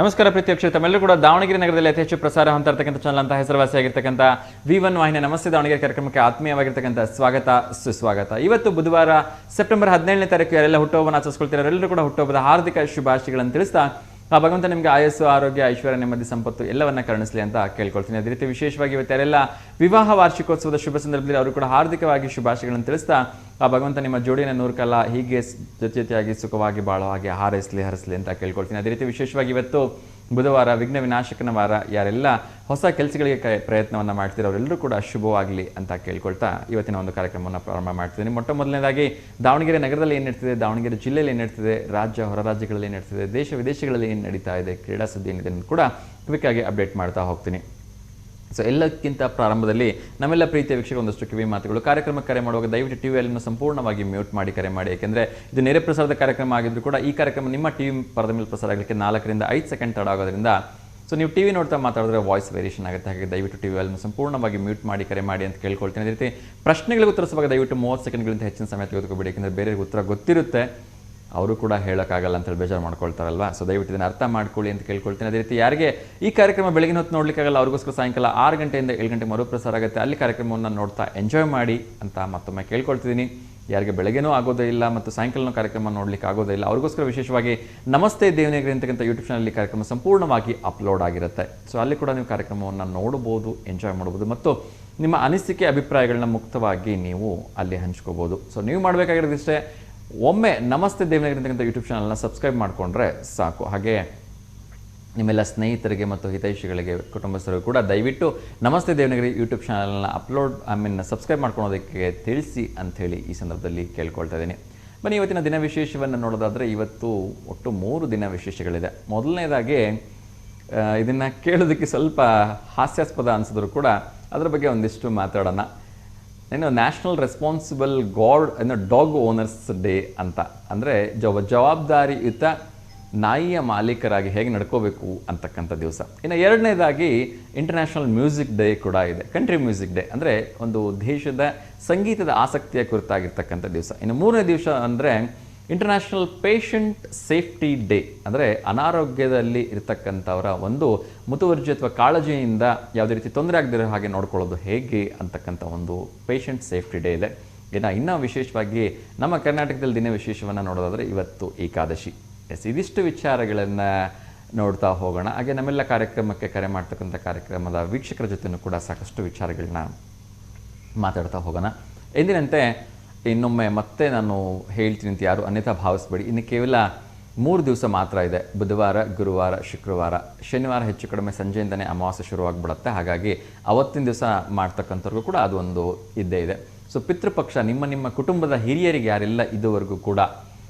ನಮಸ್ಕಾರ ಪ್ರೀತಿ ವೀಕ್ಷಕರೇ, ತಮ್ಮೆಲ್ಲರೂ ಕೂಡ ದಾವಣಗೆರೆ ನಗರದಲ್ಲಿ ಅತಿ ಹೆಚ್ಚು ಪ್ರಸಾರ ಹೊಂತಾ ಇರತಕ್ಕಂಥ ಚಾನಲ್ ಅಂತ ಹೆಸರುವಾಸಿಯಾಗಿರ್ತಕ್ಕಂಥ V1 ವಾಹಿನಿಯ ನಮಸ್ತೆ ದಾವಣಗೆರೆ ಕಾರ್ಯಕ್ರಮಕ್ಕೆ ಆತ್ಮೀಯವಾಗಿರ್ತಕ್ಕಂಥ ಸ್ವಾಗತ ಸುಸ್ವಾಗತ. ಇವತ್ತು ಬುಧವಾರ ಸೆಪ್ಟೆಂಬರ್ 17ನೇ ತಾರೀಕು ಯಾರೆಲ್ಲ ಹುಟ್ಟುಹಬ್ಬವನ್ನು ಆಚರಿಸ್ಕೊಳ್ತಿದ್ದಾರೆ ಎಲ್ಲರೂ ಕೂಡ ಹುಟ್ಟುಹಬ್ಬದ ಹಾರ್ದಿಕ ಶುಭಾಶಯಗಳನ್ನು ತಿಳಿಸ್ತಾ ಆ ಭಗವಂತ ನಿಮಗೆ ಆಯಸ್ಸು, ಆರೋಗ್ಯ, ಐಶ್ವರ್ಯ, ನೆಮ್ಮದಿ, ಸಂಪತ್ತು ಎಲ್ಲವನ್ನ ಕರುಣಿಸಲಿ ಅಂತ ಕೇಳ್ಕೊಳ್ತೀನಿ. ಅದೇ ರೀತಿ ವಿಶೇಷವಾಗಿ ಇವತ್ತು ಯಾರೆಲ್ಲ ವಿವಾಹ ವಾರ್ಷಿಕೋತ್ಸವದ ಶುಭ ಸಂದರ್ಭದಲ್ಲಿ ಅವರು ಕೂಡ ಹಾರ್ದಿಕವಾಗಿ ಶುಭಾಶಯಗಳನ್ನು ತಿಳಿಸ್ತಾ ಆ ಭಗವಂತ ನಿಮ್ಮ ಜೋಡಿನ ನೂರ್ಕಲ್ಲ ಹೀಗೆ ಜೊತೆಯಾಗಿ ಸುಖವಾಗಿ ಬಾಳೋ ಹಾಗೆ ಹರಸಲಿ ಅಂತ ಕೇಳ್ಕೊಳ್ತೀನಿ. ಅದೇ ರೀತಿ ವಿಶೇಷವಾಗಿ ಇವತ್ತು ಬುಧವಾರ, ವಿಘ್ನ ವಿನಾಶಕನ ವಾರ. ಯಾರೆಲ್ಲ ಹೊಸ ಕೆಲಸಗಳಿಗೆ ಪ್ರಯತ್ನವನ್ನು ಮಾಡ್ತೀರೋ ಅವರೆಲ್ಲರೂ ಕೂಡ ಶುಭವಾಗಲಿ ಅಂತ ಕೇಳ್ಕೊಳ್ತಾ ಇವತ್ತಿನ ಒಂದು ಕಾರ್ಯಕ್ರಮವನ್ನು ಪ್ರಾರಂಭ ಮಾಡ್ತಿದ್ದೀನಿ. ಮೊಟ್ಟ ಮೊದಲನೇದಾಗಿ ದಾವಣಗೆರೆ ನಗರದಲ್ಲಿ ಏನು ನಡೀತಿದೆ, ದಾವಣಗೆರೆ ಜಿಲ್ಲೆಯಲ್ಲಿ ಏನು ನಡೀತಿದೆ, ರಾಜ್ಯ ಹೊರ ರಾಜ್ಯಗಳಲ್ಲಿ ಏನು ನಡೀತಿದೆ, ದೇಶ ವಿದೇಶಗಳಲ್ಲಿ ಏನು ನಡೀತಾ ಇದೆ, ಕ್ರೀಡಾ ಸುದ್ದಿ ಏನಿದೆ ಕೂಡ ಕ್ವಿಕ್ಕಾಗಿ ಅಪ್ಡೇಟ್ ಮಾಡ್ತಾ ಹೋಗ್ತೀನಿ. ಸೊ ಎಲ್ಲಕ್ಕಿಂತ ಪ್ರಾರಂಭದಲ್ಲಿ ನಮ್ಮೆಲ್ಲ ಪ್ರೀತಿಯ ವೀಕ್ಷಕರು ಒಂದಷ್ಟು ಕಿವಿ ಮಾತುಗಳು. ಕಾರ್ಯಕ್ರಮಕ್ಕೆ ಕರೆ ಮಾಡುವಾಗ ದಯವಿಟ್ಟು ಟಿವಿಯನ್ನು ಸಂಪೂರ್ಣವಾಗಿ ಮ್ಯೂಟ್ ಮಾಡಿ ಕರೆ ಮಾಡಿ. ಯಾಕೆಂದರೆ ಇದು ನೇರ ಪ್ರಸಾರದ ಕಾರ್ಯಕ್ರಮ ಆಗಿದ್ರು ಕೂಡ ಈ ಕಾರ್ಯಕ್ರಮ ನಿಮ್ಮ ಟಿವಿ ಪರದ ಮೇಲೆ ಪ್ರಸಾರ ಆಗಲಿಕ್ಕೆ 4 ರಿಂದ 5 ಸೆಕೆಂಡ್ ತಡ ಆಗೋದ್ರಿಂದ ಸೊ ನೀವು ಟಿವಿ ನೋಡ್ತಾ ಮಾತಾಡಿದ್ರೆ ವಾಯ್ಸ್ ವೇರಿಯೇಷನ್ ಆಗುತ್ತೆ. ಹಾಗೆ ದಯವಿಟ್ಟು ಟಿವಿಯನ್ನು ಸಂಪೂರ್ಣವಾಗಿ ಮ್ಯೂಟ್ ಮಾಡಿ ಕರೆ ಮಾಡಿ ಅಂತ ಕೇಳ್ಕೊಳ್ತೀನಿ. ಅದೇ ರೀತಿ ಪ್ರಶ್ನೆಗಳಿಗೆ ಉತ್ತರಿಸುವಾಗ ದಯವಿಟ್ಟು 30 ಸೆಕೆಂಡ್ಗಳಿಂದ ಹೆಚ್ಚಿನ ಸಮಯ ತೆಗೆದುಕೋಬೇಡಿ. ಯಾಕೆಂದರೆ ಬೇರೆಯವ್ರಿಗೆ ಉತ್ತರ ಗೊತ್ತಿರುತ್ತೆ, ಅವರು ಕೂಡ ಹೇಳೋಕ್ಕಾಗಲ್ಲ ಅಂತೇಳಿ ಬೇಜಾರು ಮಾಡ್ಕೊಳ್ತಾರಲ್ವ. ಸೊ ದಯವಿಟ್ಟು ಇದನ್ನು ಅರ್ಥ ಮಾಡ್ಕೊಳ್ಳಿ ಅಂತ ಕೇಳ್ಕೊಳ್ತೀನಿ. ಅದೇ ರೀತಿ ಯಾರಿಗೆ ಈ ಕಾರ್ಯಕ್ರಮ ಬೆಳಗಿನ ಹೊತ್ತು ನೋಡಲಿಕ್ಕಾಗಲ್ಲ ಅವ್ರಿಗೋಸ್ಕರ ಸಾಯಂಕಾಲ 6 ಗಂಟೆಯಿಂದ 7 ಗಂಟೆ ಮರುಪ್ರಸಾರ ಆಗುತ್ತೆ, ಅಲ್ಲಿ ಕಾರ್ಯಕ್ರಮವನ್ನು ನೋಡ್ತಾ ಎಂಜಾಯ್ ಮಾಡಿ ಅಂತ ಮತ್ತೊಮ್ಮೆ ಕೇಳ್ಕೊಳ್ತಿದ್ದೀನಿ. ಯಾರಿಗೆ ಬೆಳಗ್ಗೆನೂ ಆಗೋದೇ ಇಲ್ಲ ಮತ್ತು ಸಾಯಂಕಾಲನೂ ಕಾರ್ಯಕ್ರಮ ನೋಡಲಿಕ್ಕೆ ಆಗೋದೇ ಇಲ್ಲ ಅವ್ರಿಗೋಸ್ಕರ ವಿಶೇಷವಾಗಿ ನಮಸ್ತೆ ದೇವನಗೆರೆ ಅಂತಕ್ಕಂಥ ಯೂಟ್ಯೂಬ್ ಚಾನಲಲ್ಲಿ ಕಾರ್ಯಕ್ರಮ ಸಂಪೂರ್ಣವಾಗಿ ಅಪ್ಲೋಡ್ ಆಗಿರುತ್ತೆ. ಸೊ ಅಲ್ಲಿ ಕೂಡ ನೀವು ಕಾರ್ಯಕ್ರಮವನ್ನು ನೋಡ್ಬೋದು, ಎಂಜಾಯ್ ಮಾಡ್ಬೋದು ಮತ್ತು ನಿಮ್ಮ ಅನಿಸಿಕೆ ಅಭಿಪ್ರಾಯಗಳನ್ನ ಮುಕ್ತವಾಗಿ ನೀವು ಅಲ್ಲಿ ಹಂಚ್ಕೋಬೋದು. ಸೊ ನೀವು ಮಾಡಬೇಕಾಗಿರೋದಿಷ್ಟೇ, ಒಮ್ಮೆ ನಮಸ್ತೆ ದೇವನಗೆರೆ ಅಂತಕ್ಕಂಥ ಯೂಟ್ಯೂಬ್ ಚಾನಲ್ನ ಸಬ್ಸ್ಕ್ರೈಬ್ ಮಾಡಿಕೊಂಡ್ರೆ ಸಾಕು. ಹಾಗೆ ನಿಮ್ಮೆಲ್ಲ ಸ್ನೇಹಿತರಿಗೆ ಮತ್ತು ಹಿತೈಷಿಗಳಿಗೆ, ಕುಟುಂಬಸ್ಥರಿಗೂ ಕೂಡ ದಯವಿಟ್ಟು ನಮಸ್ತೆ ದೇವನಗೆರೆ ಯೂಟ್ಯೂಬ್ ಚಾನಲ್ನ ಸಬ್ಸ್ಕ್ರೈಬ್ ಮಾಡ್ಕೊಳೋದಕ್ಕೆ ತಿಳಿಸಿ ಅಂಥೇಳಿ ಈ ಸಂದರ್ಭದಲ್ಲಿ ಕೇಳ್ಕೊಳ್ತಾ ಇದ್ದೀನಿ. ಬನ್ನಿ ಇವತ್ತಿನ ದಿನ ವಿಶೇಷವನ್ನು ನೋಡೋದಾದರೆ ಇವತ್ತು ಒಟ್ಟು 3 ದಿನ ವಿಶೇಷಗಳಿದೆ. ಮೊದಲನೇದಾಗಿ ಇದನ್ನು ಕೇಳೋದಕ್ಕೆ ಸ್ವಲ್ಪ ಹಾಸ್ಯಾಸ್ಪದ ಅನಿಸಿದ್ರು ಕೂಡ ಅದರ ಬಗ್ಗೆ ಒಂದಿಷ್ಟು ಮಾತಾಡೋಣ. National responsible dog owners day ಅಂತ, ಅಂದರೆ ಜವಾಬ್ದಾರಿಯುತ ನಾಯಿಯ ಮಾಲೀಕರಾಗಿ ಹೇಗೆ ನಡ್ಕೋಬೇಕು ಅಂತಕ್ಕಂಥ ದಿವಸ. ಇನ್ನು ಎರಡನೇದಾಗಿ ಇಂಟರ್ನ್ಯಾಷನಲ್ ಮ್ಯೂಸಿಕ್ ಡೇ ಕೂಡ ಇದೆ, ಕಂಟ್ರಿ ಮ್ಯೂಸಿಕ್ ಡೇ, ಅಂದರೆ ಒಂದು ದೇಶದ ಸಂಗೀತದ ಆಸಕ್ತಿಯ ಕುರಿತಾಗಿರ್ತಕ್ಕಂಥ ದಿವಸ. ಇನ್ನು ಮೂರನೇ ದಿವಸ ಅಂದರೆ ಇಂಟರ್ನ್ಯಾಷನಲ್ ಪೇಷಂಟ್ ಸೇಫ್ಟಿ ಡೇ, ಅಂದರೆ ಅನಾರೋಗ್ಯದಲ್ಲಿ ಇರತಕ್ಕಂಥವರ ಒಂದು ಮುತುವರ್ಜಿ ಅಥವಾ ಕಾಳಜಿಯಿಂದ ಯಾವುದೇ ರೀತಿ ತೊಂದರೆ ಆಗದಿರೋ ಹಾಗೆ ನೋಡ್ಕೊಳ್ಳೋದು ಹೇಗೆ ಅಂತಕ್ಕಂಥ ಒಂದು ಪೇಷಂಟ್ ಸೇಫ್ಟಿ ಡೇ ಇದೆ. ಇನ್ನೂ ವಿಶೇಷವಾಗಿ ನಮ್ಮ ಕರ್ನಾಟಕದಲ್ಲಿ ದಿನ ವಿಶೇಷವನ್ನು ನೋಡೋದಾದರೆ ಇವತ್ತು ಏಕಾದಶಿ. ಇದಿಷ್ಟು ವಿಚಾರಗಳನ್ನು ನೋಡ್ತಾ ಹೋಗೋಣ. ಹಾಗೆ ನಮ್ಮೆಲ್ಲ ಕಾರ್ಯಕ್ರಮಕ್ಕೆ ಕರೆ ಮಾಡ್ತಕ್ಕಂಥ ಕಾರ್ಯಕ್ರಮದ ವೀಕ್ಷಕರ ಜೊತೆನೂ ಕೂಡ ಸಾಕಷ್ಟು ವಿಚಾರಗಳನ್ನ ಮಾತಾಡ್ತಾ ಹೋಗೋಣ. ಎಂದಿನಂತೆ ಇನ್ನೊಮ್ಮೆ ಮತ್ತೆ ನಾನು ಹೇಳ್ತೀನಿ ಅಂತ ಯಾರು ಅನ್ಯಥಾ ಭಾವಿಸ್ಬೇಡಿ. ಇನ್ನು ಕೇವಲ 3 ದಿವಸ ಮಾತ್ರ ಇದೆ, ಬುಧವಾರ, ಗುರುವಾರ, ಶುಕ್ರವಾರ. ಶನಿವಾರ ಹೆಚ್ಚು ಕಡಿಮೆ ಸಂಜೆಯಿಂದನೇ ಅಮಾವಾಸ್ಯೆ ಶುರುವಾಗ್ಬಿಡುತ್ತೆ. ಹಾಗಾಗಿ ಅವತ್ತಿನ ದಿವಸ ಮಾಡ್ತಕ್ಕಂಥವ್ರಿಗೂ ಕೂಡ ಅದು ಒಂದು ಇದ್ದೇ ಇದೆ. ಸೊ ಪಿತೃಪಕ್ಷ, ನಿಮ್ಮ ಕುಟುಂಬದ ಹಿರಿಯರಿಗೆ ಯಾರೆಲ್ಲ ಇದುವರೆಗೂ ಕೂಡ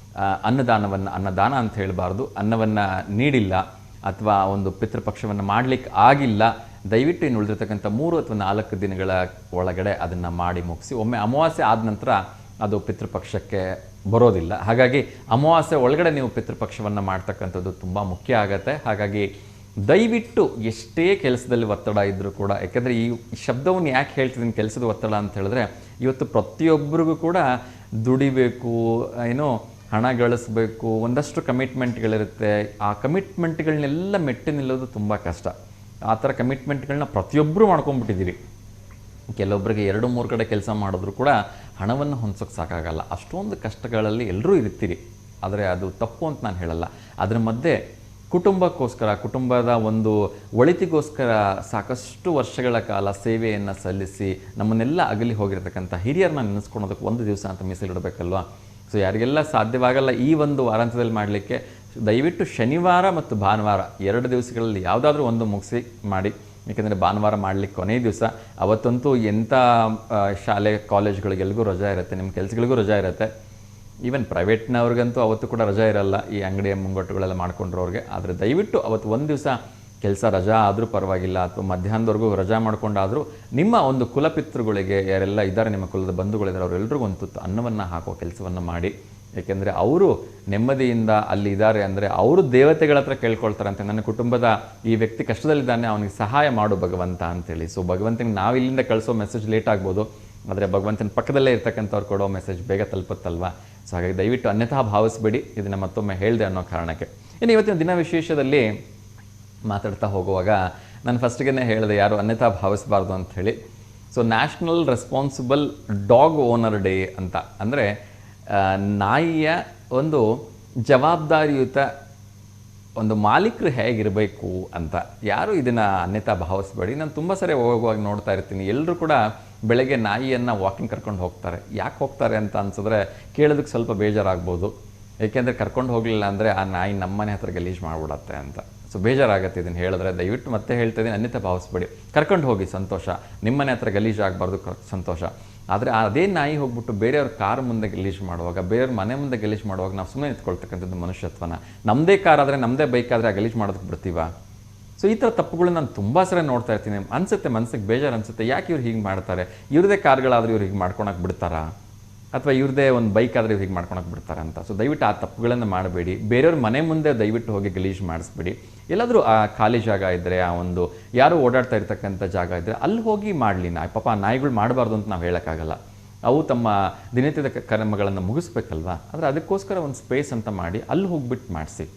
ಅನ್ನದಾನ ಅಂತ ಹೇಳಬಾರ್ದು, ಅನ್ನವನ್ನು ನೀಡಿಲ್ಲ ಅಥವಾ ಒಂದು ಪಿತೃಪಕ್ಷವನ್ನು ಮಾಡಲಿಕ್ಕೆ ಆಗಿಲ್ಲ, ದಯವಿಟ್ಟು ಇನ್ನು ಉಳಿದಿರ್ತಕ್ಕಂಥ 3 ಅಥವಾ 4 ದಿನಗಳ ಒಳಗಡೆ ಅದನ್ನು ಮಾಡಿ ಮುಗಿಸಿ. ಒಮ್ಮೆ ಅಮಾವಾಸ್ಯೆ ಆದ ನಂತರ ಅದು ಪಿತೃಪಕ್ಷಕ್ಕೆ ಬರೋದಿಲ್ಲ. ಹಾಗಾಗಿ ಅಮಾವಾಸ್ಯೆ ಒಳಗಡೆ ನೀವು ಪಿತೃಪಕ್ಷವನ್ನು ಮಾಡ್ತಕ್ಕಂಥದ್ದು ತುಂಬ ಮುಖ್ಯ ಆಗುತ್ತೆ. ಹಾಗಾಗಿ ದಯವಿಟ್ಟು ಎಷ್ಟೇ ಕೆಲಸದಲ್ಲಿ ಒತ್ತಡ ಇದ್ದರೂ ಕೂಡ, ಯಾಕೆಂದರೆ ಈ ಶಬ್ದವನ್ನು ಯಾಕೆ ಹೇಳ್ತಿದ್ದೀನಿ ಕೆಲಸದ ಒತ್ತಡ ಅಂತ ಹೇಳಿದ್ರೆ, ಇವತ್ತು ಪ್ರತಿಯೊಬ್ಬರಿಗೂ ಕೂಡ ದುಡಿಬೇಕು, ಹಣ ಗಳಿಸ್ಬೇಕು, ಒಂದಷ್ಟು ಕಮಿಟ್ಮೆಂಟ್ಗಳಿರುತ್ತೆ. ಆ ಕಮಿಟ್ಮೆಂಟ್ಗಳನ್ನೆಲ್ಲ ಮೆಟ್ಟಿ ನಿಲ್ಲೋದು ತುಂಬ ಕಷ್ಟ. ಆ ಥರ ಕಮಿಟ್ಮೆಂಟ್ಗಳನ್ನ ಪ್ರತಿಯೊಬ್ಬರು ಮಾಡ್ಕೊಂಡ್ಬಿಟ್ಟಿದ್ದೀರಿ. ಕೆಲವೊಬ್ಬರಿಗೆ 2-3 ಕಡೆ ಕೆಲಸ ಮಾಡಿದ್ರು ಕೂಡ ಹಣವನ್ನು ಹೊಂದೋಕ್ಕೆ ಸಾಕಾಗಲ್ಲ. ಅಷ್ಟೊಂದು ಕಷ್ಟಗಳಲ್ಲಿ ಎಲ್ಲರೂ ಇರ್ತೀರಿ. ಆದರೆ ಅದು ತಪ್ಪು ಅಂತ ನಾನು ಹೇಳಲ್ಲ. ಅದರ ಮಧ್ಯೆ ಕುಟುಂಬಕ್ಕೋಸ್ಕರ, ಕುಟುಂಬದ ಒಂದು ಒಳಿತಿಗೋಸ್ಕರ ಸಾಕಷ್ಟು ವರ್ಷಗಳ ಕಾಲ ಸೇವೆಯನ್ನು ಸಲ್ಲಿಸಿ ನಮ್ಮನ್ನೆಲ್ಲ ಅಗಲಿ ಹೋಗಿರ್ತಕ್ಕಂಥ ಹಿರಿಯರನ್ನ ನೆನೆಸ್ಕೊಳೋದಕ್ಕೆ 1 ದಿವಸ ಅಂತ ಮೀಸಲಿಡಬೇಕಲ್ವ. ಸೊ ಯಾರಿಗೆಲ್ಲ ಸಾಧ್ಯವಾಗಲ್ಲ ಈ ಒಂದು ವಾರಾಂತ್ಯದಲ್ಲಿ ಮಾಡಲಿಕ್ಕೆ, ದಯವಿಟ್ಟು ಶನಿವಾರ ಮತ್ತು ಭಾನುವಾರ 2 ದಿವಸಗಳಲ್ಲಿ ಯಾವುದಾದ್ರೂ ಒಂದು ಮುಗಿಸಿ ಮಾಡಿ. ಏಕೆಂದರೆ ಭಾನುವಾರ ಮಾಡಲಿಕ್ಕೆ ಕೊನೆಯ ದಿವಸ, ಅವತ್ತಂತೂ ಎಂಥ ಶಾಲೆ ಕಾಲೇಜ್ಗಳಿಗೆಲ್ಗೂ ರಜಾ ಇರುತ್ತೆ, ನಿಮ್ಮ ಕೆಲಸಗಳಿಗೂ ರಜಾ ಇರುತ್ತೆ. ಈವನ್ ಪ್ರೈವೇಟ್ನವ್ರಿಗಂತೂ ಅವತ್ತು ಕೂಡ ರಜಾ ಇರಲ್ಲ, ಈ ಅಂಗಡಿಯ ಮುಂಗಟ್ಟುಗಳೆಲ್ಲ ಮಾಡ್ಕೊಂಡ್ರವ್ರಿಗೆ. ಆದರೆ ದಯವಿಟ್ಟು ಅವತ್ತು 1 ದಿವಸ ಕೆಲಸ ರಜಾ ಆದರೂ ಪರವಾಗಿಲ್ಲ, ಅಥವಾ ಮಧ್ಯಾಹ್ನದವರೆಗೂ ರಜಾ ಮಾಡ್ಕೊಂಡಾದರೂ ನಿಮ್ಮ ಒಂದು ಕುಲಪಿತೃಗಳಿಗೆ ಯಾರೆಲ್ಲ ಇದ್ದಾರೆ, ನಿಮ್ಮ ಕುಲದ ಬಂಧುಗಳಿದ್ದಾರೆ, ಅವರೆಲ್ಲರಿಗೂ ಒಂದು ತುತ್ತು ಅನ್ನವನ್ನು ಹಾಕೋ ಕೆಲಸವನ್ನು ಮಾಡಿ. ಏಕೆಂದರೆ ಅವರು ನೆಮ್ಮದಿಯಿಂದ ಅಲ್ಲಿ ಇದ್ದಾರೆ ಅಂದರೆ ಅವರು ದೇವತೆಗಳ ಹತ್ರ ಕೇಳ್ಕೊಳ್ತಾರಂತೆ, ನನ್ನ ಕುಟುಂಬದ ಈ ವ್ಯಕ್ತಿ ಕಷ್ಟದಲ್ಲಿದ್ದಾನೆ, ಅವನಿಗೆ ಸಹಾಯ ಮಾಡು ಭಗವಂತ ಅಂತೇಳಿ. ಸೊ ಭಗವಂತನಿಗೆ ನಾವು ಇಲ್ಲಿಂದ ಕಳಿಸೋ ಮೆಸೇಜ್ ಲೇಟ್ ಆಗ್ಬೋದು, ಆದರೆ ಭಗವಂತನ ಪಕ್ಕದಲ್ಲೇ ಇರ್ತಕ್ಕಂಥವ್ರು ಕೊಡೋ ಮೆಸೇಜ್ ಬೇಗ ತಲುಪುತ್ತಲ್ವ. ಸೊ ಹಾಗಾಗಿ ದಯವಿಟ್ಟು ಅನ್ಯಥಾ ಭಾವಿಸ್ಬೇಡಿ, ಇದನ್ನು ಮತ್ತೊಮ್ಮೆ ಹೇಳಿದೆ ಅನ್ನೋ ಕಾರಣಕ್ಕೆ. ಇನ್ನು ಇವತ್ತಿನ ದಿನ ವಿಶೇಷದಲ್ಲಿ ಮಾತಾಡ್ತಾ ಹೋಗುವಾಗ ನಾನು ಫಸ್ಟಿಗೆ ಹೇಳಿದೆ ಯಾರು ಅನ್ಯಥಾ ಭಾವಿಸಬಾರ್ದು ಅಂಥೇಳಿ. So national responsible dog owner day ಅಂತ ಅಂದರೆ ನಾಯಿಯ ಒಂದು ಜವಾಬ್ದಾರಿಯುತ ಒಂದು ಮಾಲೀಕರು ಹೇಗಿರಬೇಕು ಅಂತ. ಯಾರು ಇದನ್ನು ಅನ್ಯಥಾ ಭಾವಿಸ್ಬೇಡಿ. ನಾನು ತುಂಬ ಸರಿ ಹೋಗುವಾಗ ನೋಡ್ತಾ ಇರ್ತೀನಿ, ಎಲ್ಲರೂ ಕೂಡ ಬೆಳಗ್ಗೆ ನಾಯಿಯನ್ನು ವಾಕಿಂಗ್ ಕರ್ಕೊಂಡು ಹೋಗ್ತಾರೆ. ಯಾಕೆ ಹೋಗ್ತಾರೆ ಅಂತ ಅನ್ಸಿದ್ರೆ ಕೇಳೋದಕ್ಕೆ ಸ್ವಲ್ಪ ಬೇಜಾರಾಗ್ಬೋದು. ಏಕೆಂದರೆ ಕರ್ಕೊಂಡು ಹೋಗಲಿಲ್ಲ ಅಂದರೆ ಆ ನಾಯಿ ನಮ್ಮನೆ ಹತ್ರ ಗಲೀಜು ಮಾಡಿಬಿಡತ್ತೆ ಅಂತ. ಸೊ ಬೇಜಾರಾಗತ್ತೆ ಇದನ್ನು ಹೇಳಿದ್ರೆ. ದಯವಿಟ್ಟು ಮತ್ತೆ ಹೇಳ್ತಾ ಇದ್ದೀನಿ, ಅನ್ಯಥಾ ಭಾವಿಸ್ಬೇಡಿ. ಕರ್ಕೊಂಡು ಹೋಗಿ ಸಂತೋಷ, ನಿಮ್ಮನೆ ಹತ್ರ ಗಲೀಜು ಆಗಬಾರ್ದು ಸಂತೋಷ. ಆದರೆ ಅದೇ ನಾಯಿ ಹೋಗ್ಬಿಟ್ಟು ಬೇರೆಯವ್ರ ಕಾರ್ ಮುಂದೆ ಗಲೀಜು ಮಾಡುವಾಗ, ಬೇರೆಯವ್ರ ಮನೆ ಮುಂದೆ ಗಲೀಜು ಮಾಡುವಾಗ ನಾವು ಸುಮ್ಮನೆ ನಿಂತ್ಕೊಳ್ತಕ್ಕಂಥದ್ದು ಮನುಷ್ಯತ್ವನ. ನಮ್ಮದೇ ಕಾರ್ ಆದರೆ ನಮ್ಮದೇ ಬೈಕ್ ಆದರೆ ಆ ಗಲೀಜು ಮಾಡೋದಕ್ಕೆ ಬಿಡ್ತೀವ? ಸೊ ಈ ಥರ ತಪ್ಪುಗಳು ನಾನು ತುಂಬ ಸರಿ ನೋಡ್ತಾ ಇರ್ತೀನಿ. ಅನಿಸುತ್ತೆ, ಮನಸ್ಸಿಗೆ ಬೇಜಾರು ಅನಿಸುತ್ತೆ, ಯಾಕೆ ಇವ್ರು ಹೀಗೆ ಮಾಡ್ತಾರೆ? ಇವ್ರದೇ ಕಾರ್ಗಳಾದ್ರೆ ಇವ್ರು ಹೀಗೆ ಮಾಡ್ಕೊಳಕ್ಕೆ ಬಿಡ್ತಾರಾ? ಅಥವಾ ಇವ್ರದೇ ಒಂದು ಬೈಕ್ ಆದರೆ ಇವ್ರು ಹೀಗೆ ಮಾಡ್ಕೊಳಕ್ಕೆ ಬಿಡ್ತಾರೆ ಅಂತ. ಸೊ ದಯವಿಟ್ಟು ಆ ತಪ್ಪುಗಳನ್ನು ಮಾಡಬೇಡಿ. ಬೇರೆಯವ್ರ ಮನೆ ಮುಂದೆ ದಯವಿಟ್ಟು ಹೋಗಿ ಗಲೀಜು ಮಾಡಿಸ್ಬೇಡಿ. ಎಲ್ಲಾದರೂ ಆ ಖಾಲಿ ಜಾಗ ಇದ್ದರೆ, ಆ ಒಂದು ಯಾರು ಓಡಾಡ್ತಾ ಇರ್ತಕ್ಕಂಥ ಜಾಗ ಇದ್ದರೆ ಅಲ್ಲಿ ಹೋಗಿ ಮಾಡಲಿ. ಪಾಪ ಆ ನಾಯಿಗಳು ಮಾಡಬಾರ್ದು ಅಂತ ನಾವು ಹೇಳೋಕ್ಕಾಗಲ್ಲ. ಅವು ತಮ್ಮ ದಿನನಿತ್ಯದ ಕರ್ಮಗಳನ್ನು ಮುಗಿಸ್ಬೇಕಲ್ವಾ? ಆದರೆ ಅದಕ್ಕೋಸ್ಕರ ಒಂದು ಸ್ಪೇಸ್ ಅಂತ ಮಾಡಿ ಅಲ್ಲಿ ಹೋಗ್ಬಿಟ್ಟು ಮಾಡಿಸಿ.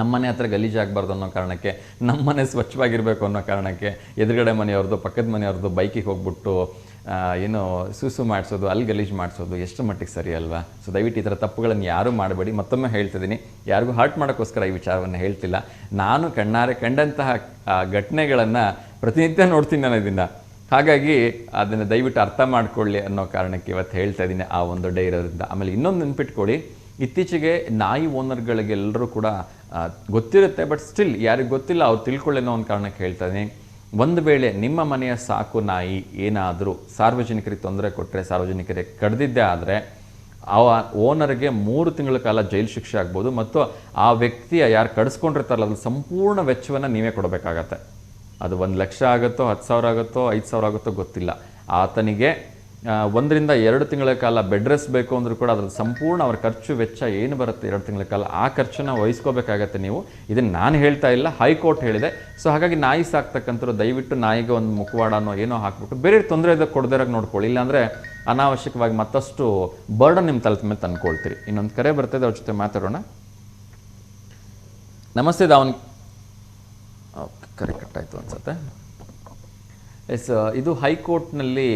ನಮ್ಮನೆ ಹತ್ರ ಗಲೀಜಾಗಬಾರ್ದು ಅನ್ನೋ ಕಾರಣಕ್ಕೆ, ನಮ್ಮನೆ ಸ್ವಚ್ಛವಾಗಿರಬೇಕು ಅನ್ನೋ ಕಾರಣಕ್ಕೆ ಎದುರುಗಡೆ ಮನೆಯವ್ರದ್ದು ಪಕ್ಕದ ಮನೆಯವ್ರದ್ದು ಬೈಕಿಗೆ ಹೋಗ್ಬಿಟ್ಟು ಏನೋ ಸೂಸು ಮಾಡಿಸೋದು, ಅಲ್ಲಿ ಗಲೀಜು ಮಾಡಿಸೋದು ಎಷ್ಟು ಮಟ್ಟಿಗೆ ಸರಿ ಅಲ್ವಾ? ಸೊ ದಯವಿಟ್ಟು ಈ ಥರ ತಪ್ಪುಗಳನ್ನು ಯಾರೂ ಮಾಡಬೇಡಿ. ಮತ್ತೊಮ್ಮೆ ಹೇಳ್ತಿದ್ದೀನಿ, ಯಾರಿಗೂ ಹರ್ಟ್ ಮಾಡೋಕ್ಕೋಸ್ಕರ ಈ ವಿಚಾರವನ್ನು ಹೇಳ್ತಿಲ್ಲ. ನಾನು ಕಣ್ಣಾರೆ ಕಂಡಂತಹ ಘಟನೆಗಳನ್ನು ಪ್ರತಿನಿತ್ಯ ನೋಡ್ತೀನಿ ನಾನು ಇದನ್ನು. ಹಾಗಾಗಿ ಅದನ್ನು ದಯವಿಟ್ಟು ಅರ್ಥ ಮಾಡ್ಕೊಳ್ಳಿ ಅನ್ನೋ ಕಾರಣಕ್ಕೆ ಇವತ್ತು ಹೇಳ್ತಾ ಇದ್ದೀನಿ, ಆ ಒಂದು ಡೇ ಇರೋದ್ರಿಂದ. ಆಮೇಲೆ ಇನ್ನೊಂದು ನೆನ್ಪಿಟ್ಕೊಳ್ಳಿ, ಇತ್ತೀಚೆಗೆ ನಾಯಿ ಓನರ್ಗಳಿಗೆಲ್ಲರೂ ಕೂಡ ಗೊತ್ತಿರುತ್ತೆ, ಬಟ್ ಸ್ಟಿಲ್ ಯಾರಿಗೆ ಗೊತ್ತಿಲ್ಲ ಅವ್ರು ತಿಳ್ಕೊಳ್ಳಿ ಅನ್ನೋ ಒಂದು ಕಾರಣಕ್ಕೆ ಹೇಳ್ತಾ ಇದ್ದೀನಿ. ಒಂದು ವೇಳೆ ನಿಮ್ಮ ಮನೆಯ ಸಾಕು ನಾಯಿ ಏನಾದರೂ ಸಾರ್ವಜನಿಕರಿಗೆ ತೊಂದರೆ ಕೊಟ್ಟರೆ, ಸಾರ್ವಜನಿಕರಿಗೆ ಕಡ್ದಿದ್ದೇ ಆದರೆ ಆ ಓನರ್ಗೆ 3 ತಿಂಗಳ ಕಾಲ ಜೈಲು ಶಿಕ್ಷೆ ಆಗ್ಬೋದು. ಮತ್ತು ಆ ವ್ಯಕ್ತಿಯ ಯಾರು ಕಡಿಸ್ಕೊಂಡಿರ್ತಾರಲ್ಲ ಅದ್ರ ಸಂಪೂರ್ಣ ವೆಚ್ಚವನ್ನು ನೀವೇ ಕೊಡಬೇಕಾಗತ್ತೆ. ಅದು 1 ಲಕ್ಷ ಆಗುತ್ತೋ, 10,000 ಆಗುತ್ತೋ, 5,000 ಆಗುತ್ತೋ ಗೊತ್ತಿಲ್ಲ. ಆತನಿಗೆ 1 ರಿಂದ 2 ತಿಂಗಳ ಕಾಲ ಬೆಡ್ ರೆಸ್ಟ್ ಬೇಕು ಅಂದರೂ ಕೂಡ ಅದರ ಸಂಪೂರ್ಣ ಅವರ ಖರ್ಚು ವೆಚ್ಚ ಏನು ಬರುತ್ತೆ 2 ತಿಂಗಳ ಕಾಲ, ಆ ಖರ್ಚನ್ನು ವಹಿಸ್ಕೋಬೇಕಾಗತ್ತೆ ನೀವು. ಇದನ್ನು ನಾನು ಹೇಳ್ತಾ ಇಲ್ಲ, ಹೈಕೋರ್ಟ್ ಹೇಳಿದೆ. ಸೊ ಹಾಗಾಗಿ ನಾಯಿ ಸಾಕ್ತಕ್ಕಂಥವ್ರು ದಯವಿಟ್ಟು ನಾಯಿಗೆ ಒಂದು ಮುಖವಾಡನೋ ಏನೋ ಹಾಕ್ಬಿಟ್ಟು ಬೇರೆ ತೊಂದರೆ ಕೊಡದಿರೋಕೆ ನೋಡ್ಕೊಳ್ಳಿ. ಇಲ್ಲಾಂದರೆ ಅನಾವಶ್ಯಕವಾಗಿ ಮತ್ತಷ್ಟು ಬರ್ಡನ್ ನಿಮ್ಮ ತಲೆ ಮೇಲೆ ತಂದ್ಕೊಳ್ತೀರಿ. ಇನ್ನೊಂದು ಕರೆ ಬರ್ತದೆ, ಅವ್ರ ಜೊತೆ ಮಾತಾಡೋಣ. ನಮಸ್ತೆ ದಾವನ್. ಕರೆ ಕಟ್ಟಾಯಿತು ಅನ್ಸುತ್ತೆ. ಎಸ್, ಇದು ಹೈಕೋರ್ಟ್ನಲ್ಲಿ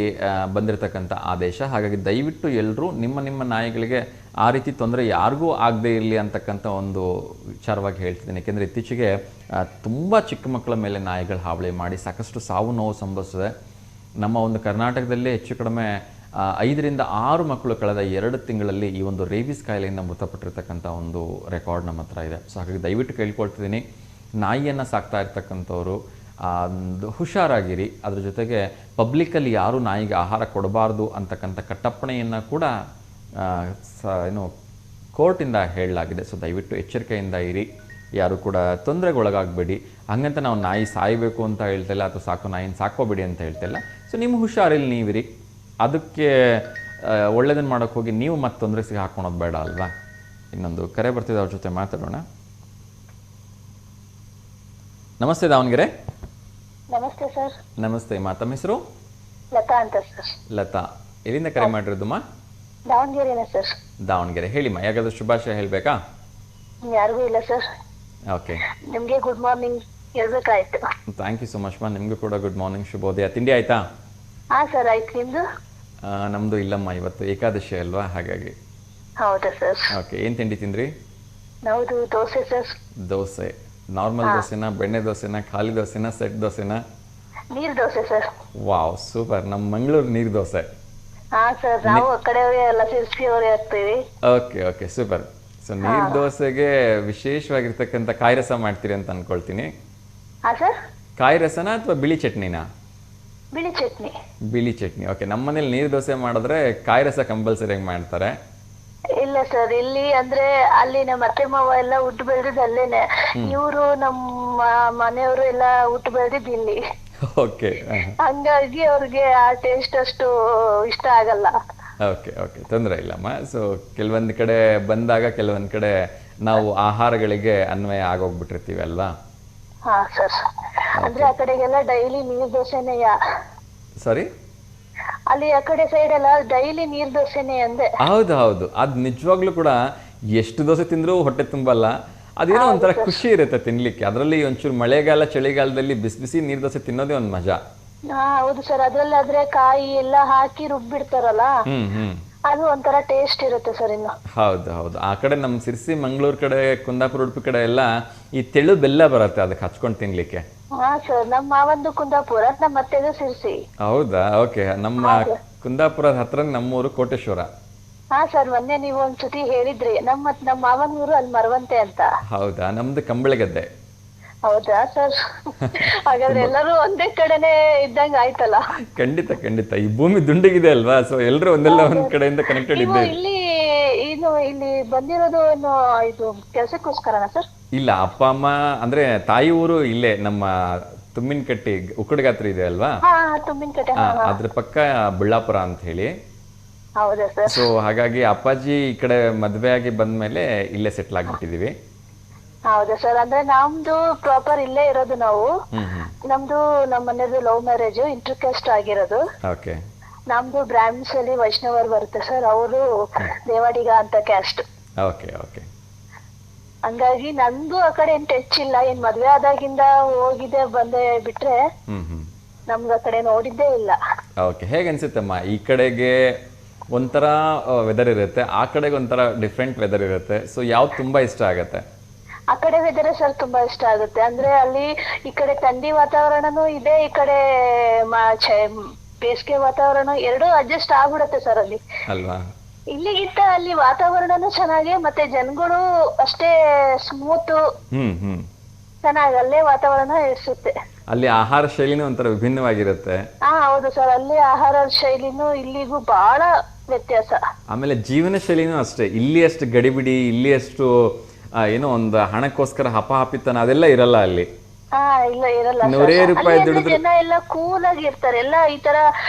ಬಂದಿರತಕ್ಕಂಥ ಆದೇಶ. ಹಾಗಾಗಿ ದಯವಿಟ್ಟು ಎಲ್ಲರೂ ನಿಮ್ಮ ನಾಯಿಗಳಿಗೆ ಆ ರೀತಿ ತೊಂದರೆ ಯಾರಿಗೂ ಆಗದೇ ಇರಲಿ ಅಂತಕ್ಕಂಥ ಒಂದು ವಿಚಾರವಾಗಿ ಹೇಳ್ತಿದ್ದೀನಿ. ಏಕೆಂದರೆ ಇತ್ತೀಚೆಗೆ ತುಂಬ ಚಿಕ್ಕ ಮಕ್ಕಳ ಮೇಲೆ ನಾಯಿಗಳು ಹಾವಳಿ ಮಾಡಿ ಸಾಕಷ್ಟು ಸಾವು ನೋವು ಸಂಭವಿಸಿದೆ. ನಮ್ಮ ಒಂದು ಕರ್ನಾಟಕದಲ್ಲೇ ಹೆಚ್ಚು ಕಡಿಮೆ 5 ರಿಂದ 6 ಮಕ್ಕಳು ಕಳೆದ 2 ತಿಂಗಳಲ್ಲಿ ಈ ಒಂದು ರೇಬಿಸ್ ಕಾಯಿಲೆಯಿಂದ ಮೃತಪಟ್ಟಿರ್ತಕ್ಕಂಥ ಒಂದು ರೆಕಾರ್ಡ್ ನಮ್ಮ ಹತ್ರ ಇದೆ. ಸೊ ಹಾಗಾಗಿ ದಯವಿಟ್ಟು ಕೇಳ್ಕೊಳ್ತಿದ್ದೀನಿ, ನಾಯಿಯನ್ನು ಸಾಕ್ತಾ ಇರ್ತಕ್ಕಂಥವ್ರು ಒಂದು ಹುಷಾರಾಗಿರಿ. ಅದ್ರ ಜೊತೆಗೆ ಪಬ್ಲಿಕ್ಕಲ್ಲಿ ಯಾರೂ ನಾಯಿಗೆ ಆಹಾರ ಕೊಡಬಾರ್ದು ಅಂತಕ್ಕಂಥ ಕಟ್ಟಪ್ಪಣೆಯನ್ನು ಕೂಡ ಕೋರ್ಟಿಂದ ಹೇಳಲಾಗಿದೆ. ಸೊ ದಯವಿಟ್ಟು ಎಚ್ಚರಿಕೆಯಿಂದ ಇರಿ, ಯಾರು ಕೂಡ ತೊಂದರೆಗೊಳಗಾಗಬೇಡಿ. ಹಾಗಂತ ನಾವು ನಾಯಿ ಸಾಯಬೇಕು ಅಂತ ಹೇಳ್ತಿಲ್ಲ, ಅಥವಾ ಸಾಕು ನಾಯಿನ ಸಾಕೋಬೇಡಿ ಅಂತ ಹೇಳ್ತಿಲ್ಲ. ಸೊ ನಿಮ್ಮ ಹುಷಾರಿಲ್ಲಿ ನೀವಿರಿ. ಅದಕ್ಕೆ ಒಳ್ಳೆಯದನ್ನು ಮಾಡೋಕ್ಕೆ ಹೋಗಿ ನೀವು ಮತ್ತೆ ತೊಂದರೆ ಸಿಗಿ ಹಾಕ್ಕೊಳೋದು ಬೇಡ ಅಲ್ವಾ? ಇನ್ನೊಂದು ಕರೆ ಬರ್ತಿದೆ, ಅವ್ರ ಜೊತೆ ಮಾತಾಡೋಣ. ನಮಸ್ತೆ ದಾವಣಗೆರೆ. ನಮಸ್ತೆ ಸರ್. ನಮಸ್ತೆ ಮಾ, ತಮ್ಮ ಹೆಸರು? ಲತಾ ಅಂತ ಸರ್. ಲತಾ, ಎಲ್ಲಿಂದ ಕರೆ ಮಾಡಿರೋದಮ್ಮ? ದಾವಣಗೆರೆನ ಸರ್. ದಾವಣಗೆರೆ. ಹೇಳಿಮ್ಮ, ಯಾಕಾದ್ರೂ ಶುಭಾಶಯ ಹೇಳಬೇಕಾ? ಯಾರಿಗೂ ಇಲ್ಲ ಸರ್. ಓಕೆ, ನಿಮಗೆ ಗುಡ್ ಮಾರ್ನಿಂಗ್ ಹೇಳ್ಬೇಕಾಯ್ತು. ಥ್ಯಾಂಕ್ ಯು ಸೊ ಮಚ್ ಮಾ. ನಿಮಗೂ ಕೂಡ ಗುಡ್ ಮಾರ್ನಿಂಗ್, ಶುಭೋದಯ. ತಿಂಡಿ ಆಯ್ತಾ? ಹಾ ಸರ್, ಆಯ್ತು. ನಿಮ್ದು? ನಮ್ಮದು ಇಲ್ಲಮ್ಮ, ಇವತ್ತು ಏಕಾದಶಿ ಅಲ್ವಾ, ಹಾಗಾಗಿ. ಹೌದಾ ಸರ್? ಓಕೆ, ಏನು ತಿಂಡಿ ತಿಂದ್ರಿ? ನೌದು ದೋಸೆ ಸರ್. ದೋಸೆ. ನಾರ್ಮಲ್ ದೋಸೆನಾ, ಬೆಣ್ಣೆ ದೋಸೆನಾ, ಖಾಲಿ ದೋಸೆನಾ, ಸೆಟ್ ದೋಸೆನಾ? ನೀರ್ ದೋಸೆ ಸರ್. Wow, super. ನಮ್ಮ ಮಂಗಳೂರು ನೀರು ದೋಸೆ. ಹಾ ಸರ್, ನಾವು ಆ ಕಡೆ ಎಲ್ಲ ಸಿರ್ಸಿಯವರೇ ಆಗ್ತೀವಿ. Okay okay, super. ಸೊ ನೀರು ದೋಸೆಗೆ ವಿಶೇಷವಾಗಿರ್ತಕ್ಕಂಥ ಕಾಯಿ ರಸ ಮಾಡ್ತೀರಿ ಅಂತ ಅನ್ಕೊಳ್ತೀನಿ. ಹಾ ಸರ್. ಕಾಯಿ ರಸನಾ ಅಥವಾ ಬಿಳಿ ಚಟ್ನಿನಾ? ಬಿಳಿ ಚಟ್ನಿ. ಬಿಳಿ ಚಟ್ನಿ. ಓಕೆ, ನಮ್ಮ ಮನೇಲಿ ನೀರು ದೋಸೆ ಮಾಡಿದ್ರೆ ಕಾಯಿ ರಸ ಕಂಪಲ್ಸರಿಯಾಗಿ ಮಾಡ್ತಾರೆ. ಇಲ್ಲ ಸರ್, ಇಲ್ಲಿ ಅಂದ್ರೆ ಅಲ್ಲಿ ನಮ್ಮ ಅತ್ತೆ ಮಾವ ಎಲ್ಲ ಹುಟ್ಟು ಬೆಳೆದಿದ್ದು ಅಲ್ಲೇನೆ. ಇವರು ನಮ್ಮ ಮನೆಯವರು ಎಲ್ಲ ಹುಟ್ಟು ಬೆಳೆದಿದ್ದು ಇಲ್ಲಿ. ಓಕೆ, ಹಂಗಾಗಿ ಅವ್ರಿಗೆ ಆ ಟೇಸ್ಟ್ ಅಷ್ಟು ಇಷ್ಟ ಆಗಲ್ಲ. ಓಕೆ ಓಕೆ, ತೊಂದರೆ ಇಲ್ಲಮ್ಮ. ಸೊ ಕೆಲವೊಂದು ಕಡೆ ಬಂದಾಗ ಕೆಲವೊಂದು ಕಡೆ ನಾವು ಆಹಾರಗಳಿಗೆ ಅನ್ವಯ ಆಗೋಗ್ಬಿಟ್ಟಿರ್ತೀವಿ ಅಲ್ವಾ? ಹಾ ಸರ್, ಅಂದ್ರೆ ಆ ಕಡೆಗೆಲ್ಲ ಡೈಲಿ ನೀರ್ ದೋಸೆನೇ. ಸಾರಿ, ಅಲ್ಲಿ ಆ ಕಡೆ ಸೈಡ್ ಎಲ್ಲ ಡೈಲಿ ನೀರ್ ದೋಸೆನೇ ಅಂದೆ. ಹೌದು ಹೌದು, ಅದು ನಿಜವಾಗ್ಲೂ ಕೂಡ ಎಷ್ಟು ದೋಸೆ ತಿಂದರೂ ಹೊಟ್ಟೆ ತುಂಬಲ್ಲ. ಅದೇನೋ ಒಂಥರ ಖುಷಿ ಇರುತ್ತೆ ತಿನ್ಲಿಕ್ಕೆ. ಅದರಲ್ಲಿ ಒಂಚೂರು ಮಳೆಗಾಲ ಚಳಿಗಾಲದಲ್ಲಿ ಬಿಸಿ ಬಿಸಿ ನೀರ್ ದೋಸೆ ತಿನ್ನೋದೇ ಒಂದು ಮಜಾ. ಹೌದು ಸರ್, ಅದ್ರಲ್ಲಿ ಆದ್ರೆ ಕಾಯಿ ಎಲ್ಲ ಹಾಕಿ ರುಬ್ಬಿಡ್ತಾರಲ್ಲ, ಅದು ಒಂಥರ ಟೇಸ್ಟ್ ಇರುತ್ತೆ ಸರ್. ಇನ್ನು ಹೌದು ಹೌದು, ಆ ಕಡೆ ನಮ್ಮ ಸಿರ್ಸಿ ಮಂಗಳೂರು ಕಡೆ ಕುಂದಾಪುರ ಉಡುಪಿ ಕಡೆ ಎಲ್ಲ ಈ ತೆಳು ಬೆಲ್ಲ ಬರುತ್ತೆ ಅದಕ್ಕೆ ಹಚ್ಕೊಂಡು ತಿನ್ಲಿಕ್ಕೆ. ಹಾ ಸರ್, ನಮ್ಮ ಮಾವಂದು ಕುಂದಾಪುರ, ನಮ್ಮ ಅತ್ತೆದು ಸಿರ್ಸಿ. ಹೌದಾ, ಓಕೆ. ನಮ್ಮ ಕುಂದಾಪುರದ ಹತ್ರ ನಮ್ಮೂರು ಕೋಟೇಶ್ವರ. ಹಾ ಸರ್, ಮೊನ್ನೆ ನೀವು ಒಂದ್ಸತಿ ಹೇಳಿದ್ರಿ ನಮ್ಮ ಮಾವನ ಊರು ಅಲ್ಲಿ ಮರವಂತೆ ಅಂತ. ಹೌದಾ, ನಮ್ದು ಕಂಬಳಗದ್ದೆ. ಹೌದಾ ಸರ್, ಹಾಗಾದ್ರೆ ಎಲ್ಲರೂ ಒಂದೇ ಕಡೆನೆ ಇದ್ದಂಗ ಆಯ್ತಲ್ಲ. ಖಂಡಿತ ಖಂಡಿತ, ಈ ಭೂಮಿ ದುಂಡಗಿದೆ ಅಲ್ವಾ, ಸೊ ಎಲ್ಲರೂ ಒಂದೆಲ್ಲ ಒಂದ್ ಕಡೆಯಿಂದ ಕನೆಕ್ಟೆಡ್ ನೀವು ಇದ್ದೇವೆ. ಇಲ್ಲಿ ಬಂದಿರೋದು ಏನು ಇದು ಕೆಲಸಕ್ಕೋಸ್ಕರನಾ ಸರ್? ಇಲ್ಲ, ಅಪ್ಪ ಅಮ್ಮ ಅಂದ್ರೆ ತಾಯಿ ಊರು ಇಲ್ಲೇ ನಮ್ಮ ತುಮ್ಮಿನಕಟ್ಟಿ ಉಕ್ಕಡಗಾತ್ರಿ ಇದೆ ಅಲ್ವಾ, ತುಮ್ಮಿನಕಟ್ಟೆ, ಅದ್ರ ಪಕ್ಕ ಬಳ್ಳಾಪುರ ಅಂತ ಹೇಳಿ. ಹೌದಾ ಸರ್? ಸೊ ಹಾಗಾಗಿ ಅಪ್ಪಾಜಿ ಈ ಕಡೆ ಮದ್ವೆ ಆಗಿ ಬಂದ್ಮೇಲೆ ಇಲ್ಲೇ ಸೆಟ್ಲ್ ಆಗ್ಬಿಟ್ಟಿದೀವಿ. ಹೌದಾ ಸರ್, ಅಂದ್ರೆ ನಮ್ದು ಪ್ರಾಪರ್ ಇಲ್ಲೇ ಇರೋದು ನಾವು. ನಮ್ದು ನಮ್ಮ ಮನೆಯದು ಲವ್ ಮ್ಯಾರೇಜ್, ಇಂಟರ್ ಕಾಸ್ಟ್ ಆಗಿರೋದು. ಓಕೆ. ನಮ್ದು ಬ್ರಾಹ್ಮಿನ್ಸ್ ಅಲ್ಲಿ ವೈಷ್ಣವರು ಬರುತ್ತೆ ಸರ್, ಅವರು ದೇವಾಡಿಗ ಅಂತ ಕ್ಯಾಸ್ಟ್. Okay okay. ಹಂಗಾಗಿ ನಂದು ಆ ಕಡೆ ಏನ್ ಟಚ್ ಇಲ್ಲ, ಏನ್ ಮದ್ವೆ ಆದಾಗಿಂದ ಹೋಗಿದ್ದೆ ಬಂದೆ ಬಿಟ್ರೆ ನಮ್ದು ಆ ಕಡೆ ನೋಡಿದ್ದೇ ಇಲ್ಲ. ಓಕೆ, ಹೇಗೆ ಅನ್ಸುತ್ತಮ್ಮ? ಈ ಕಡೆಗೆ ಒಂಥರ ವೆದರ್ ಇರುತ್ತೆ, ಆ ಕಡೆಗೆ ಒಂಥರ ಡಿಫ್ರೆಂಟ್ ವೆದರ್ ಇರುತ್ತೆ. ಸೊ ಯಾವ್ದು ತುಂಬಾ ಇಷ್ಟ ಆಗತ್ತೆ? ಆ ಕಡೆ ವೆದರ್ ಸರ್ ತುಂಬಾ ಇಷ್ಟ ಆಗುತ್ತೆ. ಅಂದ್ರೆ ಅಲ್ಲಿ ಈ ಕಡೆ ಥಂಡಿ ವಾತಾವರಣನೂ ಇದೆ, ಈ ಕಡೆ ಬೇಸಿಗೆ ವಾತಾವರಣ, ಎರಡೂ ಅಡ್ಜಸ್ಟ್ ಆಗ್ಬಿಡತ್ತೆ ಸರ್ ಅಲ್ಲಿ ಅಲ್ವಾ. ಇಲ್ಲಿಗಿಂತ ಅಲ್ಲಿ ವಾತಾವರಣನೂ ಚೆನ್ನಾಗಿ, ಮತ್ತೆ ಜನಗಳು ಅಷ್ಟೇ ಸ್ಮೂತ್, ಚೆನ್ನಾಗಿ ಅಲ್ಲೇ ವಾತಾವರಣ ಇರಿಸುತ್ತೆ. ಅಲ್ಲಿ ಆಹಾರ ಶೈಲಿನೂ ಒಂಥರ ವಿಭಿನ್ನವಾಗಿರುತ್ತೆ. ಹೌದು ಸರ್, ಅಲ್ಲಿ ಆಹಾರ ಶೈಲಿನೂ ಇಲ್ಲಿಗೂ ಬಹಳ ವ್ಯತ್ಯಾಸ. ಆಮೇಲೆ ಜೀವನ ಶೈಲಿನೂ ಅಷ್ಟೇ, ಇಲ್ಲಿ ಅಷ್ಟು ಗಡಿಬಿಡಿ, ಇಲ್ಲಿ ಅಷ್ಟು ಏನೋ ಒಂದು ಹಣಕ್ಕೋಸ್ಕರ ಹಪಾಹಪಿತನ ಅದೆಲ್ಲ ಇರಲ್ಲ ಅಲ್ಲಿ. ಇಲ್ಲ ಇರಲ್ಲ. ಜನ ಎಲ್ಲ ಕೂಲ್ ಆಗಿ ಇರ್ತಾರೆ. ಎಲ್ಲ ಈ ತರ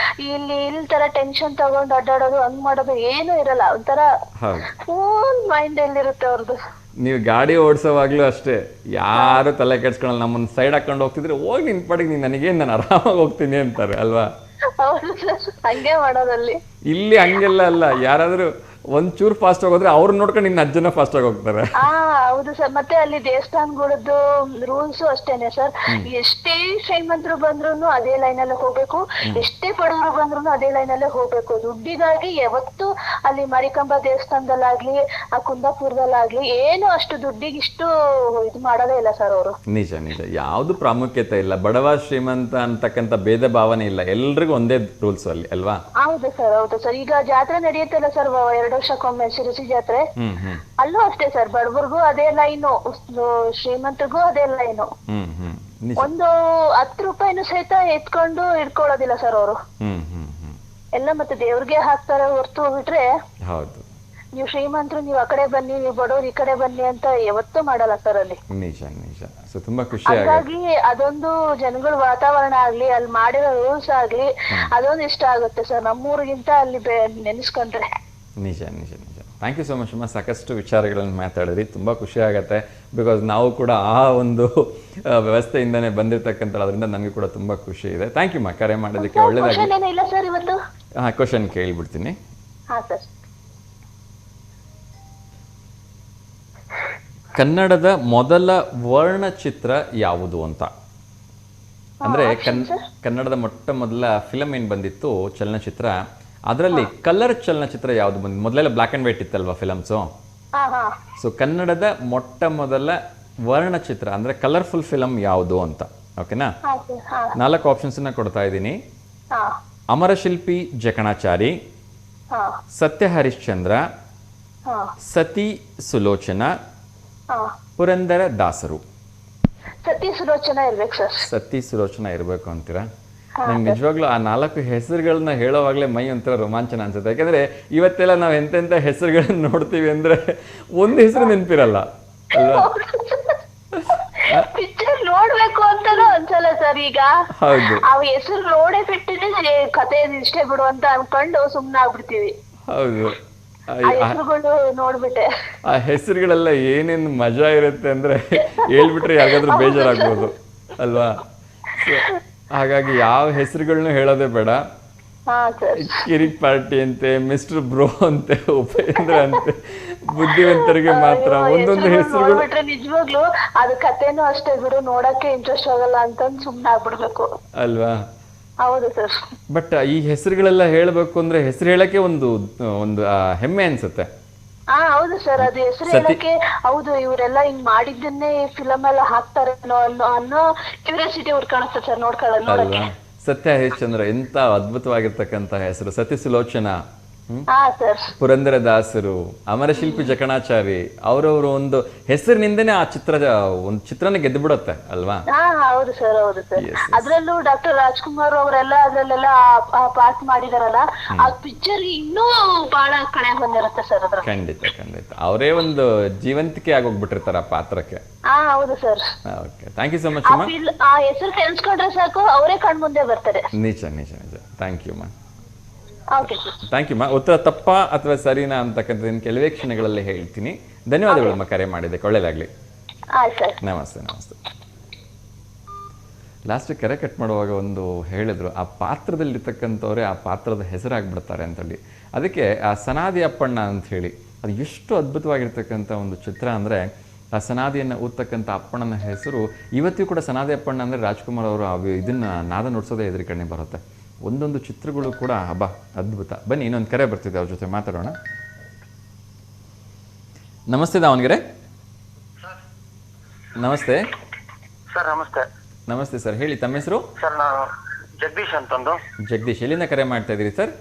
ಇಲ್ಲಿ ತರ ಟೆನ್ಷನ್ ತಗೊಂಡು ಅಡ್ಡಾಡೋದು ಹಂಗ್ ಮಾಡೋದು ಏನು ಇರಲ್ಲ. ಒಂಥರ ಕೂಲ್ ಮೈಂಡ್ ಎಲ್ಲಿರುತ್ತೆ ಅವ್ರದ್ದು. ನೀವು ಗಾಡಿ ಓಡಿಸೋವಾಗ್ಲೂ ಅಷ್ಟೇ, ಯಾರು ತಲೆ ಕೆಡ್ಸ್ಕೊಳಲ್ಲ. ನಮ್ಮನ್ನ ಸೈಡ್ ಹಾಕೊಂಡು ಹೋಗ್ತಿದ್ರೆ ಹೋಗಿ ನಿನ್ ಪಾಡಿಗೆ ನೀನ್ ನನಗೇನ್, ನಾನು ಆರಾಮಾಗಿ ಹೋಗ್ತೀನಿ ಅಂತಾರೆ ಅಲ್ವಾ. ಹಂಗೆ ಮಾಡೋದಲ್ಲಿ. ಇಲ್ಲಿ ಹಂಗೆಲ್ಲ ಅಲ್ಲ, ಯಾರಾದ್ರೂ ಒಂಚೂರು ಫಾಸ್ಟ್ ಆಗೋದ್ರೆ ಅವ್ರನ್ನ ನೋಡ್ಕೊಂಡು ನಿನ್ನ ಅಜ್ಜನ ಫಾಸ್ಟ್ ಆಗಿ ಹೋಗ್ತಾರೆ. ಹೌದು ಸರ್. ಮತ್ತೆ ಅಲ್ಲಿ ದೇವಸ್ಥಾನಗಳದ್ದು ರೂಲ್ಸ್ ಅಷ್ಟೇನೆ ಸರ್. ಎಷ್ಟೇ ಶ್ರೀಮಂತರು ಬಂದ್ರು ಅದೇ ಲೈನ್ ಅಲ್ಲೇ ಹೋಗ್ಬೇಕು, ಎಷ್ಟೇ ಬಡವರು ಬಂದ್ರು ಅದೇ ಲೈನ್ ಅಲ್ಲೇ ಹೋಗ್ಬೇಕು. ದುಡ್ಡಿಗಾಗಿ ಯಾವತ್ತು ಅಲ್ಲಿ ಮರಿಕಂಬ ದೇವಸ್ಥಾನದಲ್ಲಾಗ್ಲಿ ಆ ಕುಂದಾಪುರದಲ್ಲಾಗ್ಲಿ ಏನು ಅಷ್ಟು ದುಡ್ಡಿಗೆ ಇಷ್ಟು ಇದು ಮಾಡೋದೇ ಇಲ್ಲ ಸರ್ ಅವರು. ನಿಜ ನಿಜ, ಯಾವ್ದು ಪ್ರಾಮುಖ್ಯತೆ ಇಲ್ಲ, ಬಡವ ಶ್ರೀಮಂತ ಅಂತಕ್ಕಂಥ ಭೇದ ಭಾವನೆ ಇಲ್ಲ, ಎಲ್ರಿಗೂ ಒಂದೇ ರೂಲ್ಸ್ ಅಲ್ಲಿ ಅಲ್ವಾ. ಹೌದು ಸರ್, ಹೌದು ಸರ್. ಈಗ ಜಾತ್ರೆ ನಡೆಯುತ್ತಲ್ಲ ಸರ್, 2 ವರ್ಷಕ್ಕೊಮ್ಮೆ ಶಿರಸಿ ಜಾತ್ರೆ, ಅಲ್ಲೂ ಅಷ್ಟೇ ಸರ್. ಬಡವರಿಗೂ ಅದೇ ಲೈನು, ಶ್ರೀಮಂತರಿಗೂ ಅದೇ ಲೈನು. ಒಂದು 10 ರೂಪಾಯಿನೂ ಸಹಿತ ಎತ್ಕೊಂಡು ಇಟ್ಕೊಳ್ಳೋದಿಲ್ಲ ಸರ್ ಅವರು. ಎಲ್ಲ ಮತ್ತೆ ದೇವ್ರಿಗೆ ಹಾಕ್ತಾರೆ ಹೊರ್ತು ಬಿಟ್ರೆ, ಹೌದು, ನೀವು ಶ್ರೀಮಂತರು ನೀವು ಆ ಕಡೆ ಬನ್ನಿ, ನೀವು ಬಡವ್ರು ಈ ಕಡೆ ಬನ್ನಿ ಅಂತ ಯಾವತ್ತೂ ಮಾಡಲ್ಲ ಸರ್ ಅಲ್ಲಿ. ನಿಜ ನಿಜ. ಸೊ ತುಂಬಾ ಖುಷಿ. ಹಾಗಾಗಿ ಅದೊಂದು ಜನಗಳ ವಾತಾವರಣ ಆಗ್ಲಿ, ಅಲ್ಲಿ ಮಾಡಿರೋ ರೂಲ್ಸ್ ಆಗ್ಲಿ, ಅದೊಂದು ಇಷ್ಟ ಆಗುತ್ತೆ ಸರ್ ನಮ್ಮೂರಿಗಿಂತ ಅಲ್ಲಿ ನೆನೆಸ್ಕೊಂಡ್ರೆ. ನಿಜ ನಿಜ ನಿಜ. ಥ್ಯಾಂಕ್ ಯು ಸೋ ಮಚ್ ಅಮ್ಮ, ಸಾಕಷ್ಟು ವಿಚಾರಗಳನ್ನು ಮಾತಾಡಿದ್ರಿ, ತುಂಬ ಖುಷಿ ಆಗುತ್ತೆ. ಬಿಕಾಸ್ ನಾವು ಕೂಡ ಆ ಒಂದು ವ್ಯವಸ್ಥೆಯಿಂದನೇ ಬಂದಿರ್ತಕ್ಕಂಥ, ಅದರಿಂದ ನನಗೆ ಕೂಡ ತುಂಬ ಖುಷಿ ಇದೆ. ಥ್ಯಾಂಕ್ ಯು ಅಮ್ಮ, ಕರೆ ಮಾಡೋದಕ್ಕೆ. ಒಳ್ಳೆಯದಾಗಿ ಕ್ವಶನ್ ಕೇಳಿಬಿಡ್ತೀನಿ. ಕನ್ನಡದ ಮೊದಲ ವರ್ಣಚಿತ್ರ ಯಾವುದು ಅಂತ. ಅಂದ್ರೆ ಕನ್ನಡದ ಮೊಟ್ಟ ಮೊದಲ ಫಿಲಮ್ ಏನ್ ಬಂದಿತ್ತು, ಚಲನಚಿತ್ರ, ಅದರಲ್ಲಿ ಕಲರ್ ಚಲನಚಿತ್ರ ಯಾವ್ದು ಬಂದಿತ್ತು? ಮೊದಲೆಲ್ಲ ಬ್ಲಾಕ್ ಅಂಡ್ ವೈಟ್ ಇತ್ತಲ್ವಾ ಫಿಲಮ್ಸು. ಸೊ ಕನ್ನಡದ ಮೊಟ್ಟ ಮೊದಲ ವರ್ಣಚಿತ್ರ ಅಂದ್ರೆ ಕಲರ್ಫುಲ್ ಫಿಲಮ್ ಯಾವುದು ಅಂತ. ಓಕೆನಾ? 4 ಆಪ್ಷನ್ಸ್ ಕೊಡ್ತಾ ಇದ್ದೀನಿ. ಅಮರಶಿಲ್ಪಿ ಜಕಣಾಚಾರಿ, ಸತ್ಯ ಹರಿಶ್ಚಂದ್ರ, ಸತಿ ಸುಲೋಚನಾ, ಪುರಂದರ ದಾಸರು. ಸತಿ ಸುಲೋಚನಾ ಇರ್ಬೇಕು ಸರ್. ಸತಿ ಸುಲೋಚನಾ ಇರ್ಬೇಕು ಅಂತೀರಾ? ನಂಗೆ ನಿಜವಾಗ್ಲೂ ಆ 4 ಹೆಸರುಗಳನ್ನ ಹೇಳೋವಾಗ್ಲೇ ಮೈ ಒಂಥರ ರೋಮಾಂಚನ ಅನ್ಸುತ್ತೆ. ಯಾಕಂದ್ರೆ ಇವತ್ತೆಲ್ಲ ನಾವ್ ಎಂತೆಂತ ಹೆಸರುಗಳನ್ನ ನೋಡ್ತೀವಿ ಅಂದ್ರೆ ಒಂದು ಹೆಸರು ನೆನಪಿರಲ್ಲ ಅಲ್ವಾ? ಪಿಕ್ಚರ್ ನೋಡ್ಬೇಕು ಅಂತಾನು ಅನ್ಸಲ್ಲ ಸರ್. ಈಗ ಅವ್ ಹೆಸರು ನೋಡೇ ಬಿಟ್ಟಿದ್ರೆ ಕತೆ ಇಷ್ಟೇ ಬಿಡು ಅಂತ ಅನ್ಕೊಂಡು ಸುಮ್ನೆ ಆಗ್ಬಿಡ್ತೀವಿ. ಹೌದು, ನೋಡ್ಬಿಟ್ಟೆ ಆ ಹೆಸರುಗಳೆಲ್ಲ ಏನೇನ್ ಮಜಾ ಇರುತ್ತೆ ಅಂದ್ರೆ ಹೇಳ್ಬಿಟ್ರೆ ಯಾರಿಗಾದ್ರೂ ಬೇಜಾರಾಗ್ಬೋದು ಅಲ್ವಾ? ಹಾಗಾಗಿ ಯಾವ ಹೆಸರುಗಳನ್ನೂ ಹೇಳೋದೇ ಬೇಡ. ಹಾ ಸರ್. ಕಿರಿಕ್ ಪಾರ್ಟಿ ಅಂತೆ, ಮಿಸ್ಟರ್ ಬ್ರೋ ಅಂತೆ, ಉಪೇಂದ್ರ ಅಂತೆ, ಬುದ್ಧಿವಂತರಿಗೆ ಮಾತ್ರ ಒಂದೊಂದು ಹೆಸರುಗಳು. ನೋಡ್ಬಿಟ್ರೆ ನಿಜವಾಗ್ಲು ಅದು ಕಥೆನೂ ಅಷ್ಟೇ ಬಿಡು, ನೋಡಕ್ಕೆ ಇಂಟ್ರೆಸ್ಟ್ ಆಗಲ್ಲ ಅಂತಂದ್ ಸುಮ್ನೆ ಆಗ್ಬಿಡ್ಬೇಕು ಅಲ್ವಾ? ಹೌದು ಸರ್. ಬಟ್ ಈ ಹೆಸರುಗಳೆಲ್ಲ ಹೇಳ್ಬೇಕು ಅಂದ್ರೆ ಹೆಸರು ಹೇಳಕ್ಕೆ ಒಂದು ಒಂದು ಹೆಮ್ಮೆ ಅನ್ಸುತ್ತೆ. ಹಾ ಹೌದು ಸರ್, ಅದು ಹೆಸರು ಹೇಳಕ್ಕೆ ಹೌದು ಇವರೆಲ್ಲ ಹಿಂಗ್ ಮಾಡಿದ್ದನ್ನೇ ಫಿಲಮ್ ಎಲ್ಲ ಹಾಕ್ತಾರೆ ಅನ್ನೋ ಕ್ಯೂರಿಯಾಸಿಟಿ ಅವ್ರು ಕಾಣಿಸ್ತದೆ ಸರ್ ನೋಡಕ್ಕೆ. ಸತ್ಯ ಹರಿಶ್ಚಂದ್ರ ಎಂತ ಅದ್ಭುತವಾಗಿರ್ತಕ್ಕಂಥ ಹೆಸರು. ಸತಿ ಸುಲೋಚನಾ, ಹಾ ಸರ್, ಪುರಂದರದಾಸರು, ಅಮರಶಿಲ್ಪಿ ಜಕಣಾಚಾರಿ, ಅವರವರು ಒಂದು ಹೆಸರಿನಿಂದನೇ ಆ ಒಂದು ಚಿತ್ರನ ಗೆದ್ದು ಬಿಡುತ್ತೆ ಅಲ್ವಾ? ಹಾ ಹೌದು ಸರ್, ಹೌದು ಸರ್. ಅದ್ರಲ್ಲೂ ಡಾಕ್ಟರ್ ರಾಜ್ಕುಮಾರ್ ಅವರೆಲ್ಲ ಅದ್ರಲ್ಲೆಲ್ಲ ಪಾರ್ಟ್ ಮಾಡಿದಾರಲ್ಲ, ಆ ಪಿಕ್ಚರ್ ಇನ್ನೂ ಬಹಳ ಕಡೆ ಬಂದಿರುತ್ತೆ ಸರ್ ಅದ್ರ. ಖಂಡಿತ ಖಂಡಿತ ಅವರೇ ಒಂದು ಜೀವಂತಿಕೆ ಆಗೋಗ್ಬಿಟ್ಟಿರ್ತಾರ ಆ ಪಾತ್ರಕ್ಕೆ. ಹಾ ಹೌದು sir. Okay, thank you so much ಅಮ್ಮ. ಆ ಹೆಸರು ಕೇಳಿಸ್ಕೊಂಡ್ರೆ ಸಾಕು ಅವರೇ ಕಣ್ಮುಂದೆ ಬರ್ತಾರೆ. ನಿಜ ನಿಜ ನಿಜ. ಥ್ಯಾಂಕ್ ಯು ಮಾ. ಥ್ಯಾಂಕ್ ಯು ಮಾ. ಉತ್ತರ ತಪ್ಪಾ ಅಥವಾ ಸರಿನಾ ಅಂತಕ್ಕಂಥದ್ದು ಕೆಲವೇ ಕ್ಷಣಗಳಲ್ಲಿ ಹೇಳ್ತೀನಿ. ಧನ್ಯವಾದಗಳು ಕರೆ ಮಾಡಿದೆ, ಒಳ್ಳೆಯದಾಗಲಿ. ನಮಸ್ತೆ ನಮಸ್ತೆ. ಲಾಸ್ಟ್ ಕರೆ ಕಟ್ ಮಾಡುವಾಗ ಒಂದು ಹೇಳಿದ್ರು, ಆ ಪಾತ್ರದಲ್ಲಿರ್ತಕ್ಕಂಥವ್ರೆ ಆ ಪಾತ್ರದ ಹೆಸರಾಗ್ಬಿಡ್ತಾರೆ ಅಂತೇಳಿ. ಅದಕ್ಕೆ ಆ ಸನಾದಿ ಅಪ್ಪಣ್ಣ ಅಂತ ಹೇಳಿ, ಅದು ಎಷ್ಟು ಅದ್ಭುತವಾಗಿರ್ತಕ್ಕಂಥ ಒಂದು ಚಿತ್ರ ಅಂದರೆ, ಆ ಸನಾದಿಯನ್ನು ಊದ್ತಕ್ಕಂಥ ಅಪ್ಪಣ್ಣನ ಹೆಸರು ಇವತ್ತಿಗೂ ಕೂಡ ಸನಾದಿ ಅಪ್ಪಣ್ಣ ಅಂದರೆ ರಾಜ್ಕುಮಾರ್ ಅವರು ಇದನ್ನು ನಾದ ನುಡ್ಸೋದೇ ಎದುರು ಕಣ್ಣೆ ಬರುತ್ತೆ. ಒಂದೊಂದು ಚಿತ್ರಗಳು ಕೂಡ ಹಬ್ಬ ಅದ್ಭುತ. ಬನ್ನಿ, ಇನ್ನೊಂದು ಕರೆ ಬರ್ತಿದೆ, ಅವ್ರ ಜೊತೆ ಮಾತಾಡೋಣ. ನಮಸ್ತೆ ದಾವಣಗೆರೆ. ನಮಸ್ತೆ ಸರ್. ನಮಸ್ತೆ. ನಮಸ್ತೆ ಸರ್, ಹೇಳಿ ತಮ್ಮ ಹೆಸರು? ಸರ್ ನಾನು ಜಗದೀಶ್ ಅಂತಂದು. ಜಗದೀಶ್, ಎಲ್ಲಿಂದ ಕರೆ ಮಾಡ್ತಾ ಇದ್ದೀರಿ ಸರ್?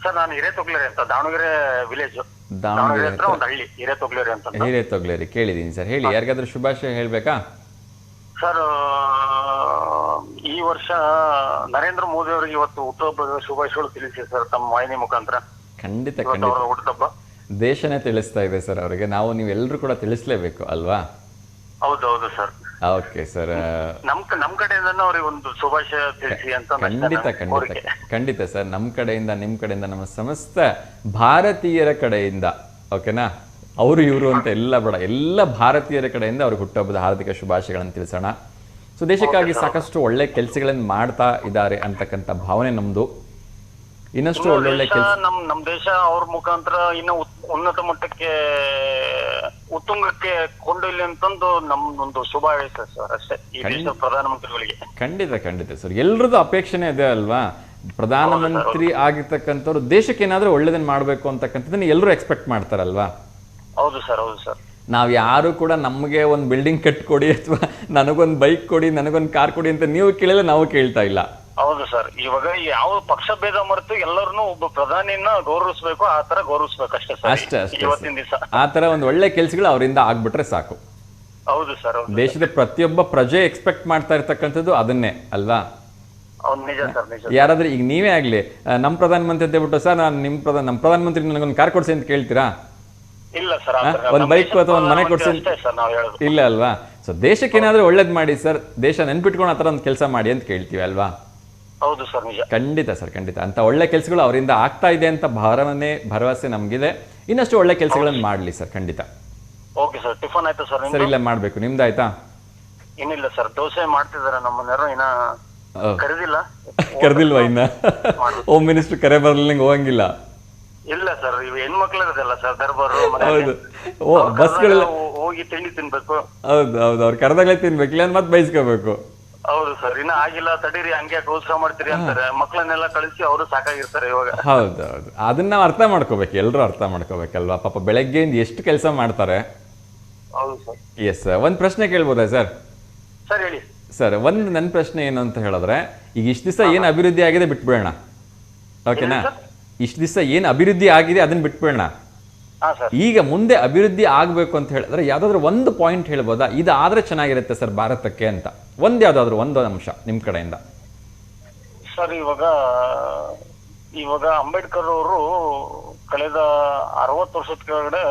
ಸರ್ ನಾನು ಹಿರೇತೊಗ್ಲೇರಿ ಅಂತ, ದಾವಣಗೆರೆ ವಿಲೇಜ್. ದಾವಣಗೆರೆ ಹತ್ರ ಒಂದು ಹಳ್ಳಿ ಹಿರೇತೊಗ್ಲೇರಿ ಅಂತ. ಹಿರೇತೊಗ್ಲೇರಿ ಕೇಳಿದ್ದೀನಿ ಸರ್. ಹೇಳಿ, ಯಾರಿಗಾದ್ರೂ ಶುಭಾಶಯ ಹೇಳ್ಬೇಕಾ? ಸರ್ ಈ ವರ್ಷ ನರೇಂದ್ರ ಮೋದಿ ಅವರಿಗೆ ಇವತ್ತು ಹುಟ್ಟುಹಬ್ಬದ ಶುಭಾಶಯಗಳು ತಿಳಿಸಿ ಸರ್ ತಮ್ಮ ವಾಹಿನಿ ಮುಖಾಂತರ. ಖಂಡಿತ ಖಂಡಿತ ಹುಟ್ಟುಹಬ್ಬ ದೇಶನೇ ತಿಳಿಸ್ತಾ ಇದೆ ಸರ್ ಅವರಿಗೆ, ನಾವು ನೀವೆಲ್ಲರೂ ಕೂಡ ತಿಳಿಸ್ಲೇಬೇಕು ಅಲ್ವಾ? ಹೌದೌದು ಸರ್. ಓಕೆ ಸರ್, ನಮ್ ಕಡೆಯಿಂದ ಅವ್ರಿಗೆ ಒಂದು ಶುಭಾಶಯ ತಿಳಿಸಿ ಅಂತ. ಖಂಡಿತ ಖಂಡಿತ ಖಂಡಿತ ಸರ್, ನಮ್ಮ ಕಡೆಯಿಂದ, ನಿಮ್ಮ ಕಡೆಯಿಂದ, ನಮ್ಮ ಸಮಸ್ತ ಭಾರತೀಯರ ಕಡೆಯಿಂದ, ಓಕೆನಾ? ಅವರು ಇವರು ಅಂತ ಎಲ್ಲ ಭಾರತೀಯರ ಕಡೆಯಿಂದ ಅವ್ರಿಗೆ ಹುಟ್ಟುಹಬ್ಬದ ಹಾರ್ದಿಕ ಶುಭಾಶಯಗಳನ್ನು ತಿಳಿಸೋಣ. ಸೊ ದೇಶಕ್ಕಾಗಿ ಸಾಕಷ್ಟು ಒಳ್ಳೆ ಕೆಲಸಗಳನ್ನು ಮಾಡ್ತಾ ಇದ್ದಾರೆ ಅಂತಕ್ಕಂಥ ಭಾವನೆ ನಮ್ದು. ಇನ್ನಷ್ಟು ಒಳ್ಳೊಳ್ಳೆ ಕೆಲಸ ನಮ್ ದೇಶ ಅವ್ರ ಮುಖಾಂತರ ಇನ್ನು ಉನ್ನತ ಮಟ್ಟಕ್ಕೆ ಉತ್ತುಂಗಕ್ಕೆ ಕೊಂಡೊಯ್ಲಿ ಅಂತಂದು ನಮ್ದೊಂದು ಶುಭಾಶಯ ಸರ್ ಅಷ್ಟೇ ಈ ದೇಶದ ಪ್ರಧಾನಮಂತ್ರಿಗಳಿಗೆ. ಖಂಡಿತ ಖಂಡಿತ ಸರ್, ಎಲ್ರದ್ದು ಅಪೇಕ್ಷೆನೇ ಇದೆ ಅಲ್ವಾ? ಪ್ರಧಾನಮಂತ್ರಿ ಆಗಿರ್ತಕ್ಕಂಥವ್ರು ದೇಶಕ್ಕೆ ಏನಾದ್ರೂ ಒಳ್ಳೇದನ್ನ ಮಾಡ್ಬೇಕು ಅಂತಕ್ಕಂಥದ್ದನ್ನ ಎಲ್ಲರೂ ಎಕ್ಸ್ಪೆಕ್ಟ್ ಮಾಡ್ತಾರಲ್ವಾ? ಹೌದು ಸರ್, ಹೌದು ಸರ್. ನಾವ್ ಯಾರು ಕೂಡ ನಮ್ಗೆ ಒಂದು ಬಿಲ್ಡಿಂಗ್ ಕಟ್ಕೊಡಿ ಅಥವಾ ನನಗೊಂದು ಬೈಕ್ ಕೊಡಿ, ನನಗೊಂದು ಕಾರ್ ಕೊಡಿ ಅಂತ ನೀವು ಕೇಳಿಲ್ಲ, ನಾವು ಕೇಳ್ತಾ ಇಲ್ಲ. ಹೌದು ಸರ್. ಇವಾಗ ಯಾವ ಪಕ್ಷ ಭೇದ ಮರೆತು ಎಲ್ಲರನ್ನು ಒಬ್ಬ ಪ್ರಧಾನಿಯನ್ನ ಗೌರವಿಸಬೇಕು, ಆ ತರ ಗೌರವಿಸಬೇಕು ಅಷ್ಟೇ ಸರ್. ಅಷ್ಟೇ ಇವತ್ತಿನ ದಿವಸ ಆ ತರ ಒಂದು ಒಳ್ಳೆ ಕೆಲಸಗಳು ಅವರಿಂದ ಆಗ್ಬಿಟ್ರೆ ಸಾಕು. ಹೌದು ಸರ್. ದೇಶದ ಪ್ರತಿಯೊಬ್ಬ ಪ್ರಜೆ ಎಕ್ಸ್ಪೆಕ್ಟ್ ಮಾಡ್ತಾ ಇರ್ತಕ್ಕಂಥದ್ದು ಅದನ್ನೇ ಅಲ್ವಾ? ನಿಜ ಸರ್, ನಿಜ. ಯಾರಾದ್ರೂ ಈಗ ನೀವೇ ಆಗ್ಲಿ ನಮ್ಮ ಪ್ರಧಾನಮಂತ್ರಿ ಅಂತ ಹೇಳ್ಬಿಟ್ಟು, ಸರ್ ನಾನು ನಮ್ಮ ಪ್ರಧಾನಮಂತ್ರಿ ನನಗೊಂದು ಕಾರ್ ಕೊಡ್ಸಿ ಅಂತ ಕೇಳ್ತೀರಾ? ಇಲ್ಲ ಸರ್. ಒಂದ್ ಬೈಕ್ ಅಥವಾ ಒಂದ್ ಮನೆ ಕೊಡ್ಸಿ ಇಲ್ಲ ಅಲ್ವಾ? ಸೊ ದೇಶಕ್ಕೆ ಏನಾದ್ರೂ ಒಳ್ಳೇದ್ ಮಾಡಿ ಸರ್, ದೇಶ ನೆನ್ಪಿಟ್ಕೊಂಡು ಆತರ ಒಂದು ಕೆಲಸ ಮಾಡಿ ಅಂತ ಕೇಳ್ತೀವಿ ಅಲ್ವಾ? ಹೌದು ಸರ್, ನಿಜ. ಖಂಡಿತ ಸರ್, ಖಂಡಿತ ಅಂತ ಒಳ್ಳೆ ಕೆಲಸಗಳು ಅವರಿಂದ ಆಗ್ತಾ ಇದೆ ಅಂತ ಭರವಸೆ ನಮ್ಗಿದೆ. ಇನ್ನಷ್ಟು ಒಳ್ಳೆ ಕೆಲಸಗಳನ್ನು ಮಾಡ್ಲಿ ಸರ್, ಖಂಡಿತ. Okay sir. ಟಿಫನ್ ಆಯ್ತಾ ಸರ್? ಸರ್ ಇಲ್ಲ, ಮಾಡ್ಬೇಕು. ನಿಮ್ದಾಯ್ತಾ? ಏನಿಲ್ಲ ಸರ್, ದೋಸೆ ಮಾಡ್ತಿದಾರೆ ನಮ್ಮ ನೆರು, ಇನ್ನ ಕರೆದಿಲ್ಲ. ಕರೆದಿಲ್ವಾ ಇನ್ನ? ಹೋಮ್ ಮಿನಿಸ್ಟರ್ ಕರೆ ಬರ್ಲಿಲ್ಲ, ಹೋಗಂಗಿಲ್ಲ? ಇಲ್ಲ ಸರ್, ಇವ್ ಹೆಣ್ಮಕ್ಳದಲ್ಲ ಸರ್ ದರ್ಬಾರು. ಹೌದು, ಬಸ್ಗಳೆಲ್ಲ ಹೋಗಿ ತಿಂಡಿ ತಿನ್ಬೇಕು. ಹೌದು ಹೌದು, ಅವ್ರು ಕರೆದಾಗಲೇ ತಿನ್ಬೇಕು, ಇಲ್ಲ ಮತ್ತೆ ಬೈಸ್ಕೋಬೇಕು. ಹೌದು ಸರ್, ಇನ್ನ ಆಗಿಲ್ಲ ತಡೀರಿ, ಹಂಗೆ ಪ್ರೋತ್ಸಾಹ ಮಾಡ್ತೀರಿ ಅಂತಾರೆ. ಮಕ್ಳನ್ನೆಲ್ಲ ಕಳಿಸಿ ಅವರು ಸಾಕಾಗಿರ್ತಾರೆ ಇವಾಗ. ಹೌದು ಹೌದು, ಅದನ್ನ ನಾವು ಅರ್ಥ ಮಾಡ್ಕೋಬೇಕು, ಎಲ್ಲರೂ ಅರ್ಥ ಮಾಡ್ಕೋಬೇಕಲ್ವಾ? ಪಾಪ ಬೆಳಗ್ಗೆಯಿಂದ ಎಷ್ಟು ಕೆಲಸ ಮಾಡ್ತಾರೆ. ಹೌದು ಸರ್. ಎಸ್ ಸರ್, ಒಂದು ಪ್ರಶ್ನೆ ಕೇಳ್ಬೋದಾ ಸರ್? ಸರ್ ಹೇಳಿ ಸರ್. ಒಂದು ನನ್ನ ಪ್ರಶ್ನೆ ಏನು ಅಂತ ಹೇಳಿದ್ರೆ, ಈಗ ಇಷ್ಟು ದಿವಸ ಏನು ಅಭಿವೃದ್ಧಿ ಆಗಿದೆ ಬಿಟ್ಬಿಡೋಣ, ಓಕೆನಾ? ಇಷ್ಟು ದಿವಸ ಏನು ಅಭಿವೃದ್ಧಿ ಆಗಿದೆ ಅದನ್ನ ಬಿಟ್ಬಿಡೋಣ. ಈಗ ಮುಂದೆ ಅಭಿವೃದ್ಧಿ ಆಗ್ಬೇಕು ಅಂತ ಹೇಳಿದ್ರೆ ಯಾವ್ದಾದ್ರು ಒಂದು ಪಾಯಿಂಟ್ ಹೇಳ್ಬೋದಾ, ಇದು ಆದ್ರೆ ಚೆನ್ನಾಗಿರುತ್ತೆ ಸರ್ ಭಾರತಕ್ಕೆ ಅಂತ? ಯಾವ್ದಾದ್ರು ಒಂದು ಅಂಶ ನಿಮ್ ಕಡೆಯಿಂದ ಸರ್? ಇವಾಗ ಅಂಬೇಡ್ಕರ್ ಅವರು ಕಳೆದ 60 ವರ್ಷದ ಕೆಳಗಡೆ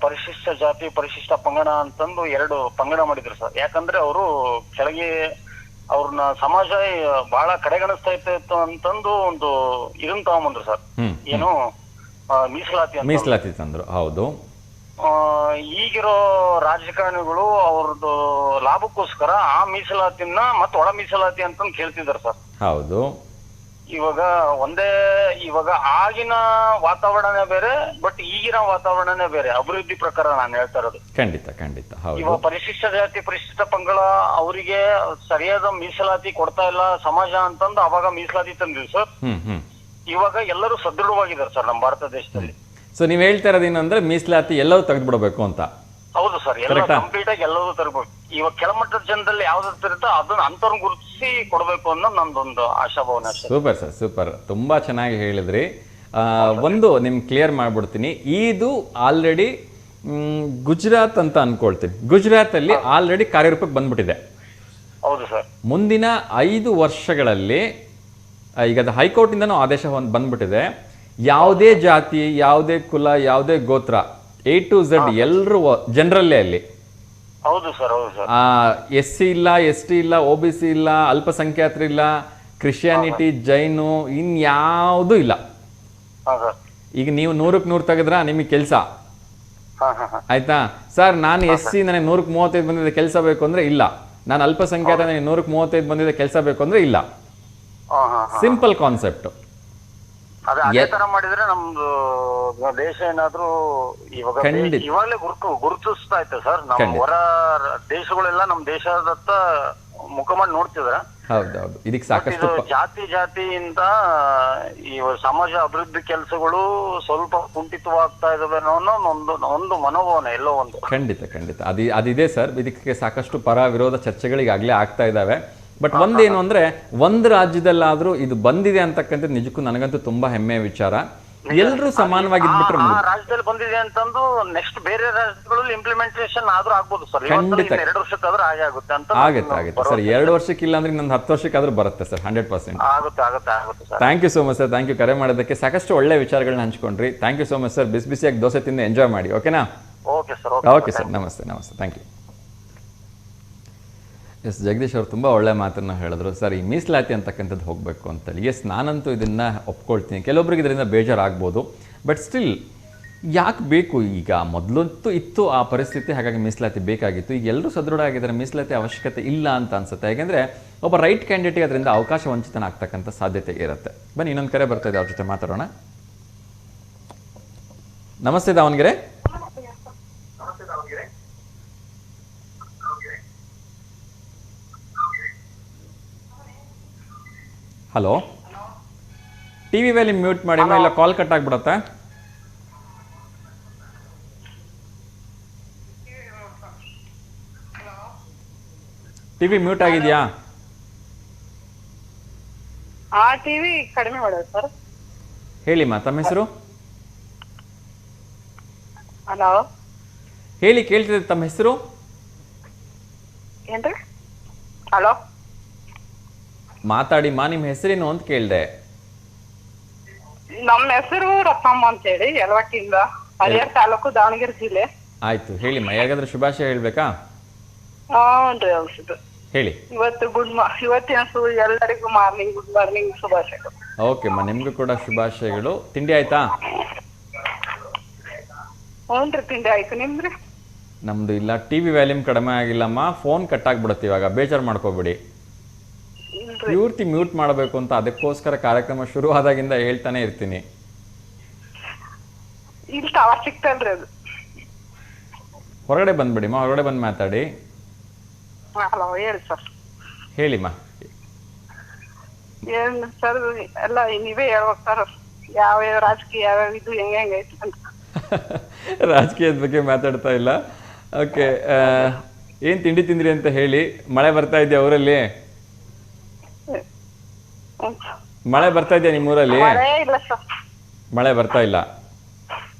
ಪರಿಶಿಷ್ಟ ಜಾತಿ ಪರಿಶಿಷ್ಟ ಪಂಗಡ ಅಂತಂದು 2 ಪಂಗಡ ಮಾಡಿದ್ರು ಸರ್. ಯಾಕಂದ್ರೆ ಅವರು ಕೆಳಗೆ ಅವ್ರನ್ನ ಸಮಾಜ ಬಹಳ ಕಡೆಗಣಿಸ್ತಾ ಇತ್ತು ಅಂತಂದು ಒಂದು ಇದನ್ನ ತಗೊಂಬಂದ್ರು ಸರ್. ಏನು ಮೀಸಲಾತಿ ತಂದ್ರು. ಹೌದು. ಈಗಿರೋ ರಾಜಕಾರಣಿಗಳು ಅವ್ರದ್ದು ಲಾಭಕ್ಕೋಸ್ಕರ ಆ ಮೀಸಲಾತಿನ ಮತ್ತೆ ಒಳ ಮೀಸಲಾತಿ ಅಂತ ಕೇಳ್ತಿದಾರೆ ಸರ್. ಹೌದು. ಇವಾಗ ಇವಾಗ ಆಗಿನ ವಾತಾವರಣನೇ ಬೇರೆ, ಬಟ್ ಈಗಿನ ವಾತಾವರಣನೇ ಬೇರೆ. ಅಭಿವೃದ್ಧಿ ಪ್ರಕಾರ ನಾನು ಹೇಳ್ತಾ ಇರೋದು. ಖಂಡಿತ ಖಂಡಿತ ಹೌದು. ಇವಾಗ ಪರಿಶಿಷ್ಟ ಜಾತಿ ಪರಿಶಿಷ್ಟ ಪಂಗಡ ಅವರಿಗೆ ಸರಿಯಾದ ಮೀಸಲಾತಿ ಕೊಡ್ತಾ ಇಲ್ಲ ಸಮಾಜ ಅಂತಂದು ಅವಾಗ ಮೀಸಲಾತಿ ತಂದಿವಿ ಸರ್. ಇವಾಗ ಎಲ್ಲರೂ ಸದೃಢವಾಗಿದ್ದಾರೆ ಸರ್ ನಮ್ಮ ಭಾರತ ದೇಶದಲ್ಲಿ. ಸೊ ನೀವ್ ಹೇಳ್ತಾ ಇರೋದು ಏನಂದ್ರೆ ಮೀಸಲಾತಿ ಎಲ್ಲವೂ ತೆಗೆದ್ಬಿಡ್ಬೇಕು ಅಂತ. ಹೌದು ಸರ್, ಎಲ್ಲ ಕಂಪ್ಲೀಟ್ ಆಗಿ ಎಲ್ಲವೂ ತರಬೇಕು. ಇವಾಗ ಕೆಳಮಟ್ಟದ ಜನದಲ್ಲಿ ಯಾವ್ದು ಇರುತ್ತೋ ಅದನ್ನ ಅಂತವ್ರನ್ನ ಗುರುತಿಸಿ ಕೊಡ್ಬೇಕು ಅನ್ನೋ ನಂದೊಂದು ಆಶಾಭಾವನೆ. ಸೂಪರ್ ಸರ್, ಸೂಪರ್, ತುಂಬಾ ಚೆನ್ನಾಗಿ ಹೇಳಿದ್ರಿ. ಒಂದು ನಿಮ್ ಕ್ಲಿಯರ್ ಮಾಡ್ಬಿಡ್ತೀನಿ, ಇದು ಆಲ್ರೆಡಿ ಗುಜರಾತ್ ಅಂತ ಅನ್ಕೊಳ್ತೀನಿ. ಗುಜರಾತ್ ಅಲ್ಲಿ ಆಲ್ರೆಡಿ ಕಾರ್ಯರೂಪಕ್ಕೆ ಬಂದ್ಬಿಟ್ಟಿದೆ. ಹೌದು ಸರ್. ಮುಂದಿನ 5 ವರ್ಷಗಳಲ್ಲಿ ಈಗ ಅದು ಹೈಕೋರ್ಟ್ ಇಂದನೂ ಆದೇಶ ಬಂದ್ಬಿಟ್ಟಿದೆ. ಯಾವುದೇ ಜಾತಿ, ಯಾವುದೇ ಕುಲ, ಯಾವುದೇ ಗೋತ್ರ, A to Z ಎಲ್ಲರೂ ಜನರಲ್ಲೇ ಅಲ್ಲಿ. ಹೌದು ಸರ್, ಹೌದು ಸರ್. SC ಇಲ್ಲ, ST ಇಲ್ಲ, OBC ಇಲ್ಲ, ಅಲ್ಪಸಂಖ್ಯಾತರಿಲ್ಲ, ಕ್ರಿಶ್ಚಿಯಾನಿಟಿ, ಜೈನು, ಇನ್ಯಾವುದೂ ಇಲ್ಲ. ಈಗ ನೀವು 100ಕ್ಕೆ 100 ತೆಗೆದ್ರ ನಿಮಗೆ ಕೆಲಸ ಆಯ್ತಾ ಸರ್? ನಾನು SC ನನಗೆ 100ಕ್ಕೆ 35 ಬಂದಿದೆ ಕೆಲಸ ಬೇಕು ಅಂದ್ರೆ ಇಲ್ಲ. ನಾನು ಅಲ್ಪಸಂಖ್ಯಾತ ನನಗೆ 100ಕ್ಕೆ 35 ಬಂದಿದೆ ಕೆಲಸ ಬೇಕು ಅಂದ್ರೆ ಇಲ್ಲ. Simple concept. ಅದೇ ತರ ಮಾಡಿದ್ರೆ ನಮ್ದು ದೇಶ ಏನಾದ್ರೂ ಇವಾಗಲೇ ಗುರುತಿಸ್ತಾ ಇತ್ತು ಸರ್. ನಮ್ಮ ಹೊರ ದೇಶಗಳೆಲ್ಲ ನಮ್ ದೇಶದತ್ತ ಮುಖ ಮಾಡಿ ನೋಡ್ತಿದ್ರ. ಹೌದೌದು, ಇದಕ್ಕೆ ಸಾಕಷ್ಟು ಜಾತಿಯಿಂದ ಈ ಸಮಾಜ ಅಭಿವೃದ್ಧಿ ಕೆಲಸಗಳು ಸ್ವಲ್ಪ ಕುಂಠಿತವಾಗ್ತಾ ಇದಾವೆ ಅನ್ನೋ ಒಂದು ಮನೋಭಾವನೆ ಎಲ್ಲೋ ಒಂದು. ಖಂಡಿತ ಖಂಡಿತ ಅದಿದೆ ಸರ್. ಇದಕ್ಕೆ ಸಾಕಷ್ಟು ಪರ ವಿರೋಧ ಚರ್ಚೆಗಳಿಗಾಗಲೇ ಆಗ್ತಾ ಇದಾವೆ. ಬಟ್ ಒಂದೇನು ಅಂದ್ರೆ, ಒಂದು ರಾಜ್ಯದಲ್ಲಾದ್ರೂ ಇದು ಬಂದಿದೆ ಅಂತಕ್ಕಂಥದ್ದು ನಿಜಕ್ಕೂ ನನಗಂತೂ ತುಂಬಾ ಹೆಮ್ಮೆಯ ವಿಚಾರ. ಎಲ್ಲರೂ ಸಮಾನವಾಗಿದ್ಬಿಟ್ರೆ ರಾಜ್ಯದಲ್ಲಿ ಬಂದಿದೆ ಅಂತಂದು ನೆಕ್ಸ್ಟ್ ಬೇರೆ ರಾಜ್ಯಗಳಲ್ಲಿ ಇಂಪ್ಲಿಮೆಂಟೇಷನ್ ಆದ್ರೂ ಆಗ್ಬೋದು ಸರ್. ಖಂಡಿತ 2 ವರ್ಷಕ್ಕಾದ್ರೂ ಆಗುತ್ತೆ ಅಂತ ಆಗುತ್ತೆ ಸರ್. 2 ವರ್ಷಕ್ಕಿಲ್ಲ ಅಂದ್ರೆ ಇನ್ನೊಂದು 10 ವರ್ಷಕ್ಕಾದ್ರೂ ಬರುತ್ತೆ ಸರ್. 100% ಆಗುತ್ತೆ sir. Thank you so much sir. Thank you ಕರೆ ಮಾಡೋದಕ್ಕೆ. ಸಾಕಷ್ಟು ಒಳ್ಳೆ ವಿಚಾರಗಳನ್ನ ಹಂಚ್ಕೊಂಡ್ರಿ. Thank you so much sir. ಬಿಸಿಯಾಗಿ ದೋಸೆ ತಿಂದು ಎಂಜಾಯ್ ಮಾಡಿ. ಓಕೆನಾ? Okay sir. ಓಕೆ ಸರ್, ನಮಸ್ತೆ. Thank you. ಎಸ್, ಜಗದೀಶ್ ಅವರು ತುಂಬ ಒಳ್ಳೆ ಮಾತನ್ನು ಹೇಳಿದ್ರು ಸರ್. ಈ ಮೀಸಲಾತಿ ಅಂತಕ್ಕಂಥದ್ದು ಹೋಗಬೇಕು ಅಂತೇಳಿ. ಎಸ್, ನಾನಂತೂ ಇದನ್ನು ಒಪ್ಕೊಳ್ತೀನಿ. ಕೆಲವೊಬ್ರಿಗೆ ಇದರಿಂದ ಬೇಜಾರಾಗ್ಬೋದು. ಬಟ್ ಸ್ಟಿಲ್ ಯಾಕೆ ಬೇಕು? ಈಗ ಮೊದಲಂತೂ ಇತ್ತು ಆ ಪರಿಸ್ಥಿತಿ, ಹಾಗಾಗಿ ಮೀಸಲಾತಿ ಬೇಕಾಗಿತ್ತು. ಈಗ ಎಲ್ಲರೂ ಸದೃಢ ಆಗಿದ್ದಾರೆ, ಮೀಸಲಾತಿ ಅವಶ್ಯಕತೆ ಇಲ್ಲ ಅಂತ ಅನ್ಸುತ್ತೆ. ಯಾಕೆಂದರೆ ಒಬ್ಬ ರೈಟ್ ಕ್ಯಾಂಡಿಡೇಟ್ಗೆ ಅದರಿಂದ ಅವಕಾಶ ವಂಚಿತನಾಗ್ತಕ್ಕಂಥ ಸಾಧ್ಯತೆ ಇರುತ್ತೆ. ಬನ್ನಿ, ಇನ್ನೊಂದು ಕರೆ ಬರ್ತಾ ಇದೆ, ಅವ್ರ ಜೊತೆ ಮಾತಾಡೋಣ. ನಮಸ್ತೆ Davanagere. Hello, TV volume mute ಮಾಡಿ, ಇಲ್ಲ ಕಾಲ್ ಕಟ್ ಆಗ್ಬಿಡತ್ತೆ. ಟಿವಿ ಮ್ಯೂಟ್ ಆಗಿದೆಯಾ? ಟಿವಿ ಕಡಿಮೆ ಮಾಡೋದು ಸರ್. ಹೇಳಿಮ್ಮ, ತಮ್ಮ ಹೆಸರು ಹಲೋ ಹೇಳಿ, ಕೇಳ್ತಿದೆ. ತಮ್ಮ ಹೆಸರು ಏನ್ರಿ? ಹಲೋ, ಮಾತಾಡಿಮ್ಮ, ನಿಮ್ಮ ಹೆಸರೇನು ಅಂತ ಕೇಳಿದೆ. ನಮ್ಮ ಹೆಸರು ರತ್ನಮ್ಮ ಅಂತ ಹೇಳಿ, ಯಲವಟ್ಟಿಯಿಂದ, ಹರಿಹರ ತಾಲೂಕು, ದಾವಣಗೆರೆ ಜಿಲ್ಲೆ. ಆಯ್ತು, ಹೇಳಿಮ್ಮ. ಯಾಗಾದ್ರೂ ಶುಭಾಶಯ ಹೇಳ್ಬೇಕಾ? ಹ್ಞೂನ್ರಿ, ಹೌದು ಹೇಳಿ. ಇವತ್ತಿನ ಎಲ್ಲರಿಗೂ ಗುಡ್ ಮಾರ್ನಿಂಗ್ ಶುಭಾಶಯಗಳು. ಓಕೆಮ್ಮ, ನಿಮ್ಗೂ ಕೂಡ ಶುಭಾಶಯಗಳು. ತಿಂಡಿ ಆಯ್ತಾ? ಹ್ಞೂನ್ರಿ, ತಿಂಡಿ ಆಯ್ತು. ನಿಮ್ದ್ರಿ? ನಮ್ದು ಇಲ್ಲ. ಟಿವಿ ವ್ಯಾಲ್ಯೂಮ್ ಕಡಿಮೆ ಆಗಿಲ್ಲಮ್ಮ. ಫೋನ್ ಕಟ್ ಆಗ್ಬಿಡುತ್ತೆ ಇವಾಗ, ಬೇಜಾರು ಮಾಡ್ಕೋಬೇಡಿ. ಪೂರ್ತಿ ಮ್ಯೂಟ್ ಮಾಡಬೇಕು ಅಂತ ಅದಕ್ಕೋಸ್ಕರ ಕಾರ್ಯಕ್ರಮ ಶುರು ಆದಾಗಿಂದ ಹೇಳ್ತಾನೆ ಇರ್ತೀನಿ. ಸಿಗ್ತಲ್ರಿ ಅದು. ಹೊರಗಡೆ ಬಂದ್ಬಿಡಿಮ್ಮ, ಹೊರಗಡೆ ಬಂದು ಮಾತಾಡಿ. ಹಲೋ, ಹೇಳಿ ಸರ್. ಹೇಳಿಮ್ಮ. ಏನ್ ಸರ್, ಎಲ್ಲ ನೀವೇ ಹೇಳ್ಬೇಕು ಸರ್. ಯಾವ ರಾಜಕೀಯ ಯಾವ್ಯಾವ ಇದು ಹೆಂಗೈತಿ ಅಂತ. ರಾಜಕೀಯದ ಬಗ್ಗೆ ಮಾತಾಡ್ತಾ ಇಲ್ಲ. ಓಕೆ, ಏನ್ ತಿಂಡಿ ತಿಂದ್ರಿ ಅಂತ ಹೇಳಿ. ಮಳೆ ಬರ್ತಾ ಇದೆಯಾ ಊರಲ್ಲಿ? ಮಳೆ ಬರ್ತಾ ಇದೆಯಾ ನಿಮ್ಮೂರಲ್ಲಿ? ಮಳೆ ಬರ್ತಾ ಇಲ್ಲ.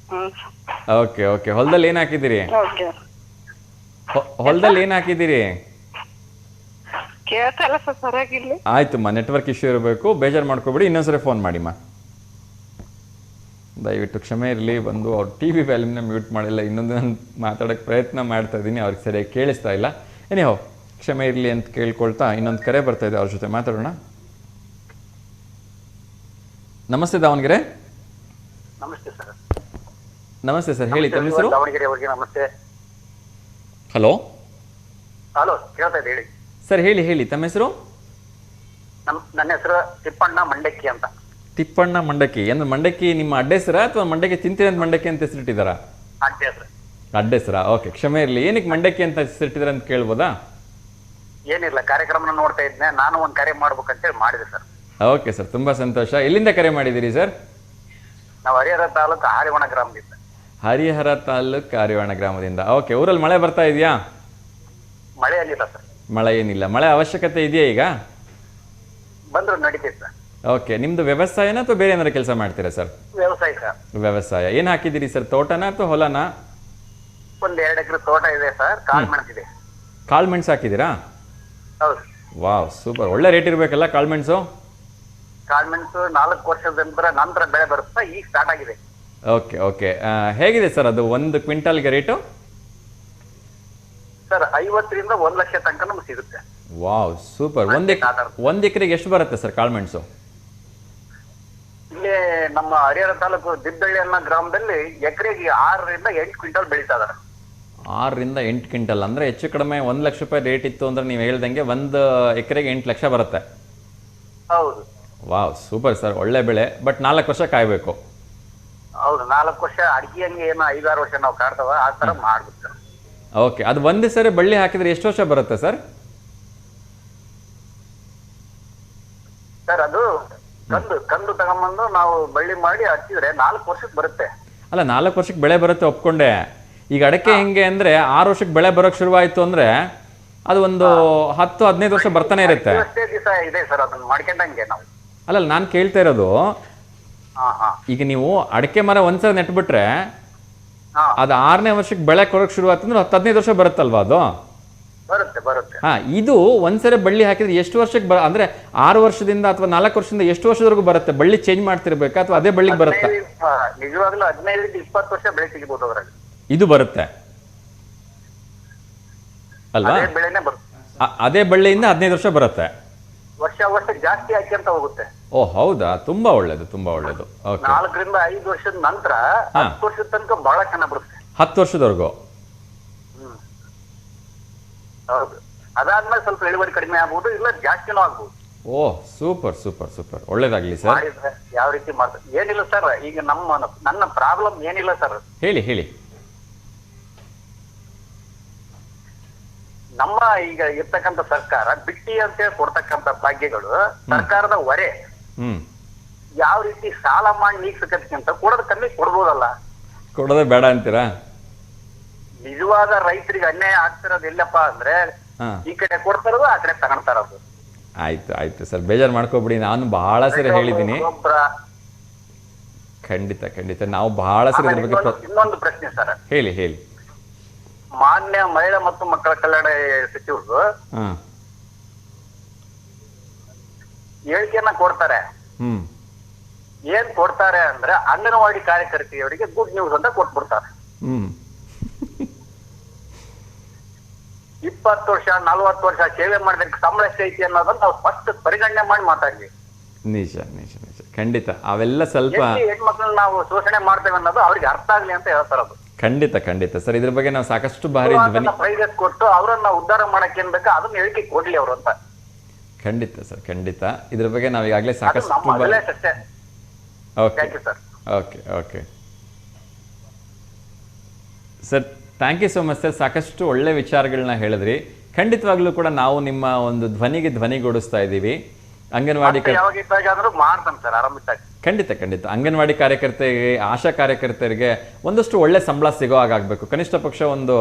Okay okay. ಹೊಲದಲ್ಲಿ ಏನ್ ಹಾಕಿದಿರಿ? ಆಯ್ತಮ್ಮ, ನೆಟ್ವರ್ಕ್ ಇಶ್ಯೂ ಇರಬೇಕು, ಬೇಜಾರು ಮಾಡ್ಕೋಬೇಡಿ. ಇನ್ನೊಂದ್ಸರಿ ಫೋನ್ ಮಾಡಿಮ್ಮ, ದಯವಿಟ್ಟು ಕ್ಷಮೆ ಇರಲಿ. ಬಂದು ಅವ್ರು ಟಿವಿ ವ್ಯಾಲ್ಯೂಮ್ನ ಮ್ಯೂಟ್ ಮಾಡಿಲ್ಲ. ಇನ್ನೊಂದು ನಾನು ಮಾತಾಡೋಕ್ಕೆ ಪ್ರಯತ್ನ ಮಾಡ್ತಾ ಇದ್ದೀನಿ, ಅವ್ರಿಗೆ ಸರಿಯಾಗಿ ಕೇಳಿಸ್ತಾ ಇಲ್ಲ. ಏನೇ ಕ್ಷಮೆ ಇರಲಿ ಅಂತ ಕೇಳ್ಕೊಳ್ತಾ ಇನ್ನೊಂದು ಕರೆ ಬರ್ತಾ ಇದೆ, ಅವ್ರ ಜೊತೆ ಮಾತಾಡೋಣ. ನಮಸ್ತೆ ದಾವಣಗೆರೆ. ನಮಸ್ತೆ ಸರ್. ನಮಸ್ತೆ ಸರ್, ಹೇಳಿ. ತಮ್ಮ ಹೆಸರು? ದಾವಣಗೆರೆ ಅವರಿಗೆ ನಮಸ್ತೆ. ಹಲೋ ಹಲೋ, ಕೇಳ್ತಾ ಇದೆ, ಹೇಳಿ ಸರ್. ಹೇಳಿ. ತಮ್ಮ ಹೆಸರು? ನನ್ನ ಹೆಸರು ತಿಪ್ಪಣ್ಣ ಮಂಡಕ್ಕಿ ಅಂತ. ತಿಪ್ಪಣ್ಣ ಮಂಡಕ್ಕಿ ಅಂದ್ರೆ ಮಂಡಕ್ಕಿ ನಿಮ್ಮ ಅಡ್ಡ ಹೆಸರಾ ಅಥವಾ ಮಂಡಕ್ಕಿ ತಿಂತೀರ ಅಂತ ಮಂಡಕ್ಕಿ ಅಂತ ಹೆಸರಿಟ್ಟಿದ್ದಾರಾ? ಅಡ್ಡ ಹೆಸರು. ಅಡ್ಡ ಹೆಸರಾ? ಓಕೆ, ಕ್ಷಮೆ ಇರಲಿ. ಏನಕ್ಕೆ ಮಂಡಕ್ಕಿ ಅಂತ ಹೆಸರಿಟ್ಟಿದಾರೆ ಅಂತ ಕೇಳ್ಬೋದಾ? ಏನಿಲ್ಲ, ಕಾರ್ಯಕ್ರಮನ ನೋಡ್ತಾ ಇದ್ದೆ, ನಾನು ಒಂದು ಕರೆ ಮಾಡ್ಬೇಕಂತೇಳಿ ಮಾಡಿದೆ ಸರ್. ಓಕೆ ಸರ್, ತುಂಬಾ ಸಂತೋಷ. ಎಲ್ಲಿಂದ ಕರೆ ಮಾಡಿದ್ದೀರಿ ಸರ್? ನಾವು ಹರಿಹರ ತಾಲೂಕು ಹಾರಿವಣ ಗ್ರಾಮದಿಂದ. ಹರಿಹರ ತಾಲೂಕು ಹಾರಿವಣ ಗ್ರಾಮದಿಂದ. ಓಕೆ, ಊರಲ್ಲಿ ಮಳೆ ಬರ್ತಾ ಇದೆಯಾ? ಮಳೆ ಏನಿಲ್ಲ ಸರ್. ಮಳೆ ಏನಿಲ್ಲ. ಮಳೆ ಅವಶ್ಯಕತೆ ಇದೆಯಾ ಈಗ? ಬಂದ್ರು ನಡೀತೈತೆ ಸರ್. ಓಕೆ, ನಿಮ್ದು ವ್ಯವಸಾಯನ ಅಥವಾ ಬೇರೆ ಏನಾದ್ರು ಕೆಲಸ ಮಾಡ್ತೀರಾ ಸರ್? ವ್ಯವಸಾಯ ಸರ್. ವ್ಯವಸಾಯ. ಏನ್ ಹಾಕಿದ್ದೀರಿ ಸರ್? ತೋಟನ ಅಥವಾ ಹೊಲನ? ಒಂದ್ 2 ಎಕರೆ ತೋಟ ಇದೆ ಸರ್, ಕಾಳು ಮೆಣಸಿದೆ. ಕಾಳು ಮೆಣಸು ಹಾಕಿದ್ದೀರಾ? ಹೌದು. Wow, super. ಒಳ್ಳೆ ರೇಟ್ ಇರ್ಬೇಕಲ್ಲ ಕಾಳು ಮೆಣಸು? ಕಾಳು ಮೆಣಸು 4 ವರ್ಷದ ನಂತರ ಬೆಳೆ ಬರುತ್ತೆ, ಈಗ ಸ್ಟಾರ್ಟ್ ಆಗಿದೆ. ಓಕೆ ಓಕೆ, ಹೇಗಿದೆ ಸರ್ ಅದು ಒಂದು ಕ್ವಿಂಟಲ್ಗೆ ರೇಟು? ಸರ್ 50ರಿಂದ 1 ಲಕ್ಷ ತನಕ ನಮ್ಗೆ ಸಿಗುತ್ತೆ. Wow, super. ಒಂದ್ ಎಕರೆಗೆ ಎಷ್ಟು ಬರುತ್ತೆ ಸರ್ ಕಾಳು ಮೆಣಸು? ಇಲ್ಲಿ ನಮ್ಮ ಹರಿಹರ ತಾಲೂಕು ದಿಬ್ಬಳ್ಳಿ ಅನ್ನೋ ಗ್ರಾಮದಲ್ಲಿ ಎಕರೆಗೆ 6ರಿಂದ 8 ಕ್ವಿಂಟಲ್ ಬೆಳೀತಾ ಇದಾರೆ. 6ರಿಂದ 8 ಕ್ವಿಂಟಲ್ ಅಂದ್ರೆ ಹೆಚ್ಚು ಕಡಿಮೆ 1 ಲಕ್ಷ ರೂಪಾಯಿ ರೇಟ್ ಇತ್ತು ಅಂದ್ರೆ ನೀವು ಹೇಳ್ದಂಗೆ 1 ಎಕರೆಗೆ 8 ಲಕ್ಷ ಬರುತ್ತೆ. ಹೌದು. ವಾವ್, ಸೂಪರ್ ಸರ್, ಒಳ್ಳೆ ಬೆಳೆ. ಬಟ್ 4 ವರ್ಷ ಕಾಯ್ಬೇಕು. ಹೌದು, 4 ವರ್ಷ. ಅಡಿಗೆ ಹಂಗೆ ಏನೋ 5-6 ವರ್ಷ ನಾವು ಕಾಡ್ತವ, ಆ ತರ ಮಾಡ್ಬೇಕು ಸರ್. ಓಕೆ, ಅದು ಒಂದೇ ಸರಿ ಬಳ್ಳಿ ಹಾಕಿದ್ರೆ ಎಷ್ಟು ವರ್ಷ ಬರುತ್ತೆ ಸರ್? ಸರ್ ಅದು ಕಂದು ತಗೊಂಬಂದು ನಾವು ಬಳ್ಳಿ ಮಾಡಿ ಹಚ್ಚಿದ್ರೆ 4 ವರ್ಷಕ್ಕೆ ಬರುತ್ತೆ. ಅಲ್ಲ, 4 ವರ್ಷಕ್ಕೆ ಬೆಳೆ ಬರುತ್ತೆ ಒಪ್ಕೊಂಡೆ. ಈಗ ಅಡಕೆ ಹೆಂಗೆ ಅಂದ್ರೆ 6 ವರ್ಷಕ್ಕೆ ಬೆಳೆ ಬರೋಕ್ ಶುರುವಾಯ್ತು ಅಂದ್ರೆ ಅದು ಒಂದು 10-15 ವರ್ಷ ಬರ್ತಾನೆ ಇರುತ್ತೆ. ಅಷ್ಟೇ ದಿವಸ ಇದೆ ಸರ್, ಅದನ್ನ ಮಾಡ್ಕೊಂಡಂಗೆ ನಾವು. ಅಲ್ಲ, ನಾನು ಕೇಳ್ತಾ ಇರೋದು, ಈಗ ನೀವು ಅಡಕೆ ಮರ ಒಂದ್ಸಲ ನೆಟ್ಬಿಟ್ರೆ ಅದು 6ನೇ ವರ್ಷಕ್ಕೆ ಬೆಳೆ ಕೊಡೋಕೆ ಶುರು ಆಯ್ತು ಅಂದ್ರೆ 10-15 ವರ್ಷ ಬರುತ್ತಲ್ವಾ ಅದು? ಬರುತ್ತೆ. ಇದು ಒಂದ್ಸರಿ ಬಳ್ಳಿ ಹಾಕಿದ್ರೆ ಎಷ್ಟು ವರ್ಷಕ್ಕೆ ಅಂದ್ರೆ 6 ವರ್ಷದಿಂದ ಅಥವಾ 4 ವರ್ಷದಿಂದ ಎಷ್ಟು ವರ್ಷದವರೆಗೂ ಬರುತ್ತೆ? ಬಳ್ಳಿ ಚೇಂಜ್ ಮಾಡ್ತಿರ್ಬೇಕಾ ಅಥವಾ ಅದೇ ಬಳ್ಳಿಗೆ ಬರುತ್ತಾ? ನಿಜವಾಗ್ಲೂ 15-20 ವರ್ಷ ಬೆಳೆ ಸಿಗಬಹುದು ಅದ್ರಲ್ಲಿ. ಇದು ಬರುತ್ತೆ ಅಲ್ವಾ? ಬೆಳೆನೇ ಬರುತ್ತೆ. ಅದೇ ಬಳ್ಳಿಯಿಂದ 15 ವರ್ಷ ಬರುತ್ತೆ. ವರ್ಷ ಜಾಸ್ತಿ ಹಾಕ್ಯಂತ ಹೋಗುತ್ತೆ. ಓ ಹೌದಾ, ತುಂಬಾ ಒಳ್ಳೇದು, ತುಂಬಾ ಒಳ್ಳೇದು. ಓಕೆ, 4ರಿಂದ 5 ವರ್ಷದ ನಂತರ 10 ವರ್ಷದ ತನಕ ಬಹಳ ಚೆನ್ನಾಗಿ ಬರುತ್ತೆ. 10 ವರ್ಷದವರೆಗೂ? ಹೌದು. ಅದಾದ್ಮೇಲೆ ಸ್ವಲ್ಪ ಇಳುವರಿ ಕಡಿಮೆ ಆಗ್ಬಹುದು, ಇಲ್ಲ ಜಾಸ್ತಿನೂ ಆಗ್ಬಹುದು. ಓ ಸೂಪರ್ ಸೂಪರ್ ಸೂಪರ್, ಒಳ್ಳೇದಾಗ್ಲಿ ಸರ್. ಮಾಡಿದ್ರೆ ಯಾವ ರೀತಿ ಮಾಡ್ತಾರೆ ಏನಿಲ್ಲ ಸರ್. ಈಗ ನನ್ನ ಪ್ರಾಬ್ಲಮ್ ಏನಿಲ್ಲ ಸರ್. ಹೇಳಿ. ನಮ್ಮ ಈಗ ಇರ್ತಕ್ಕಂಥ ಸರ್ಕಾರ ಬಿಟ್ಟಿ ಅಂತೇಳಿ ಕೊಡ್ತಕ್ಕಂಥ ಭಾಗ್ಯಗಳು ಸರ್ಕಾರದ ಹೊರೆ. ಯಾವ ರೀತಿ ಸಾಲ ಮಾಡಿ ನೀಗ್ಸಕ್ಕಂತ ಕೊಡೋದು ಕಮ್ಮಿ ಕೊಡ್ಬೋದಲ್ಲ? ಕೊಡೋದೇ ಬೇಡ ಅಂತೀರಾ? ನಿಜವಾದ ರೈತರಿಗೆ ಅನ್ಯಾಯ ಆಗ್ತಿರೋದು ಎಲ್ಲಪ್ಪ ಅಂದ್ರೆ ಈ ಕಡೆ ಕೊಡ್ತಾರದು, ಆ ಕಡೆ ತಗೊಳ್ತಾರದು. ಆಯ್ತು ಸರ್, ಬೇಜಾರು ಮಾಡ್ಕೋಬಿಡಿ. ನಾನು ಬಹಳ ಸರಿ ಹೇಳಿದ್ದೀನಿ. ಖಂಡಿತ ನಾವು ಬಹಳ ಸರಿ ಇದ್ರ ಬಗ್ಗೆ. ಇನ್ನೊಂದು ಪ್ರಶ್ನೆ ಸರ್. ಹೇಳಿ. ಮಾನ್ಯ ಮಹಿಳಾ ಮತ್ತು ಮಕ್ಕಳ ಕಲ್ಯಾಣ ಸಚಿವರು ಹೇಳಿಕೆಯನ್ನ ಕೊಡ್ತಾರೆ. ಏನ್ ಕೊಡ್ತಾರೆ ಅಂದ್ರೆ ಅಂಗನವಾಡಿ ಕಾರ್ಯಕರ್ತೆಯವರಿಗೆ ಗುಡ್ ನ್ಯೂಸ್ ಅಂತ ಕೊಟ್ಬಿಡ್ತಾರೆ. 20 ವರ್ಷ 40 ವರ್ಷ ಸೇವೆ ಮಾಡಿದಕ್ಕೆ ಸಂಬಳ ಎಷ್ಟೈತಿ ಅನ್ನೋದನ್ನ ನಾವು ಫಸ್ಟ್ ಪರಿಗಣನೆ ಮಾಡಿ ಮಾತಾಡ್ಲಿ. ನಿಜ ಖಂಡಿತ. ಅವೆಲ್ಲ ಸ್ವಲ್ಪ ಹೆಣ್ಮಕ್ಳನ್ನ ನಾವು ಶೋಷಣೆ ಮಾಡ್ತೇವೆ ಅನ್ನೋದು ಅವ್ರಿಗೆ ಅರ್ಥ ಆಗ್ಲಿ ಅಂತ ಹೇಳ್ತಾರದು. ಖಂಡಿತ ಸರ್, ಇದ್ರ ಬಗ್ಗೆ ನಾವು ಸಾಕಷ್ಟು ಬಾರಿ ಪ್ರೈವೇಟ್ ಕೊಟ್ಟು ಅವರನ್ನ ಉದ್ಧಾರ ಮಾಡಕ್ಕೆ ಏನ್ ಬೇಕಾ ಅದನ್ನ ಹೇಳಿಕೆ ಕೊಡ್ಲಿ ಅವರು ಅಂತ. ಖಂಡಿತ ಸರ್, ಖಂಡಿತ. ಇದ್ರ ಬಗ್ಗೆ ನಾವು ಈಗಾಗಲೇ ಸಾಕಷ್ಟು okay sir, thank you so much sir. ಸಾಕಷ್ಟು ಒಳ್ಳೆ ವಿಚಾರಗಳನ್ನ ಹೇಳಿದ್ರಿ. ಖಂಡಿತವಾಗ್ಲೂ ಕೂಡ ನಾವು ನಿಮ್ಮ ಒಂದು ಧ್ವನಿಗೆ ಧ್ವನಿಗೂಡಿಸ್ತಾ ಇದ್ದೀವಿ. ಅಂಗನವಾಡಿ ಖಂಡಿತ ಅಂಗನವಾಡಿ ಕಾರ್ಯಕರ್ತೆಗೆ, ಆಶಾ ಕಾರ್ಯಕರ್ತರಿಗೆ ಒಂದಷ್ಟು ಒಳ್ಳೆ ಸಂಬಳ ಸಿಗೋ ಹಾಗಾಗಬೇಕು. ಕನಿಷ್ಠ ಪಕ್ಷ ಒಂದು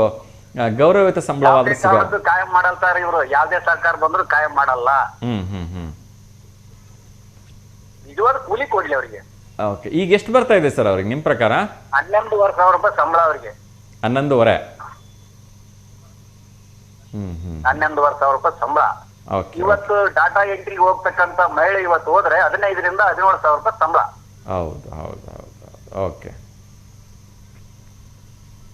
ಗೌರವಯುತ ಸಂಬಳವಾದ್ರೂ ಸಿಗೋ. ಕಾಯಂ ಮಾಡಲ್ತಾರೆ ಇವರು. ಯಾವುದೇ ಸರ್ಕಾರ ಬಂದ್ರು ಕಾಯಂ ಮಾಡಲ್ಲ. ನಿಜವಾದ ಕೂಲಿ ಕೊಡ್ಲಿ ಅವರಿಗೆ. ಓಕೆ, ಈಗ ಎಷ್ಟು ಬರ್ತಾ ಇದೆ ಸರ್ ಅವ್ರಿಗೆ ನಿಮ್ ಪ್ರಕಾರ? 11,000 ರೂಪಾಯಿ ಸಂಬಳ ಅವರಿಗೆ. 11,500. 11,500 ರೂಪಾಯಿ ಸಂಬಳ. ಇವತ್ತು ಡಾಟಾ ಎಂಟ್ರಿಗೆ ಹೋಗ್ತಕ್ಕಂತ ಮಹಿಳೆ ಇವತ್ತು ಹೋದ್ರೆ 15ರಿಂದ 17,000 ರೂಪಾಯಿ ಸಂಬಳ. ಹೌದು. ಓಕೆ,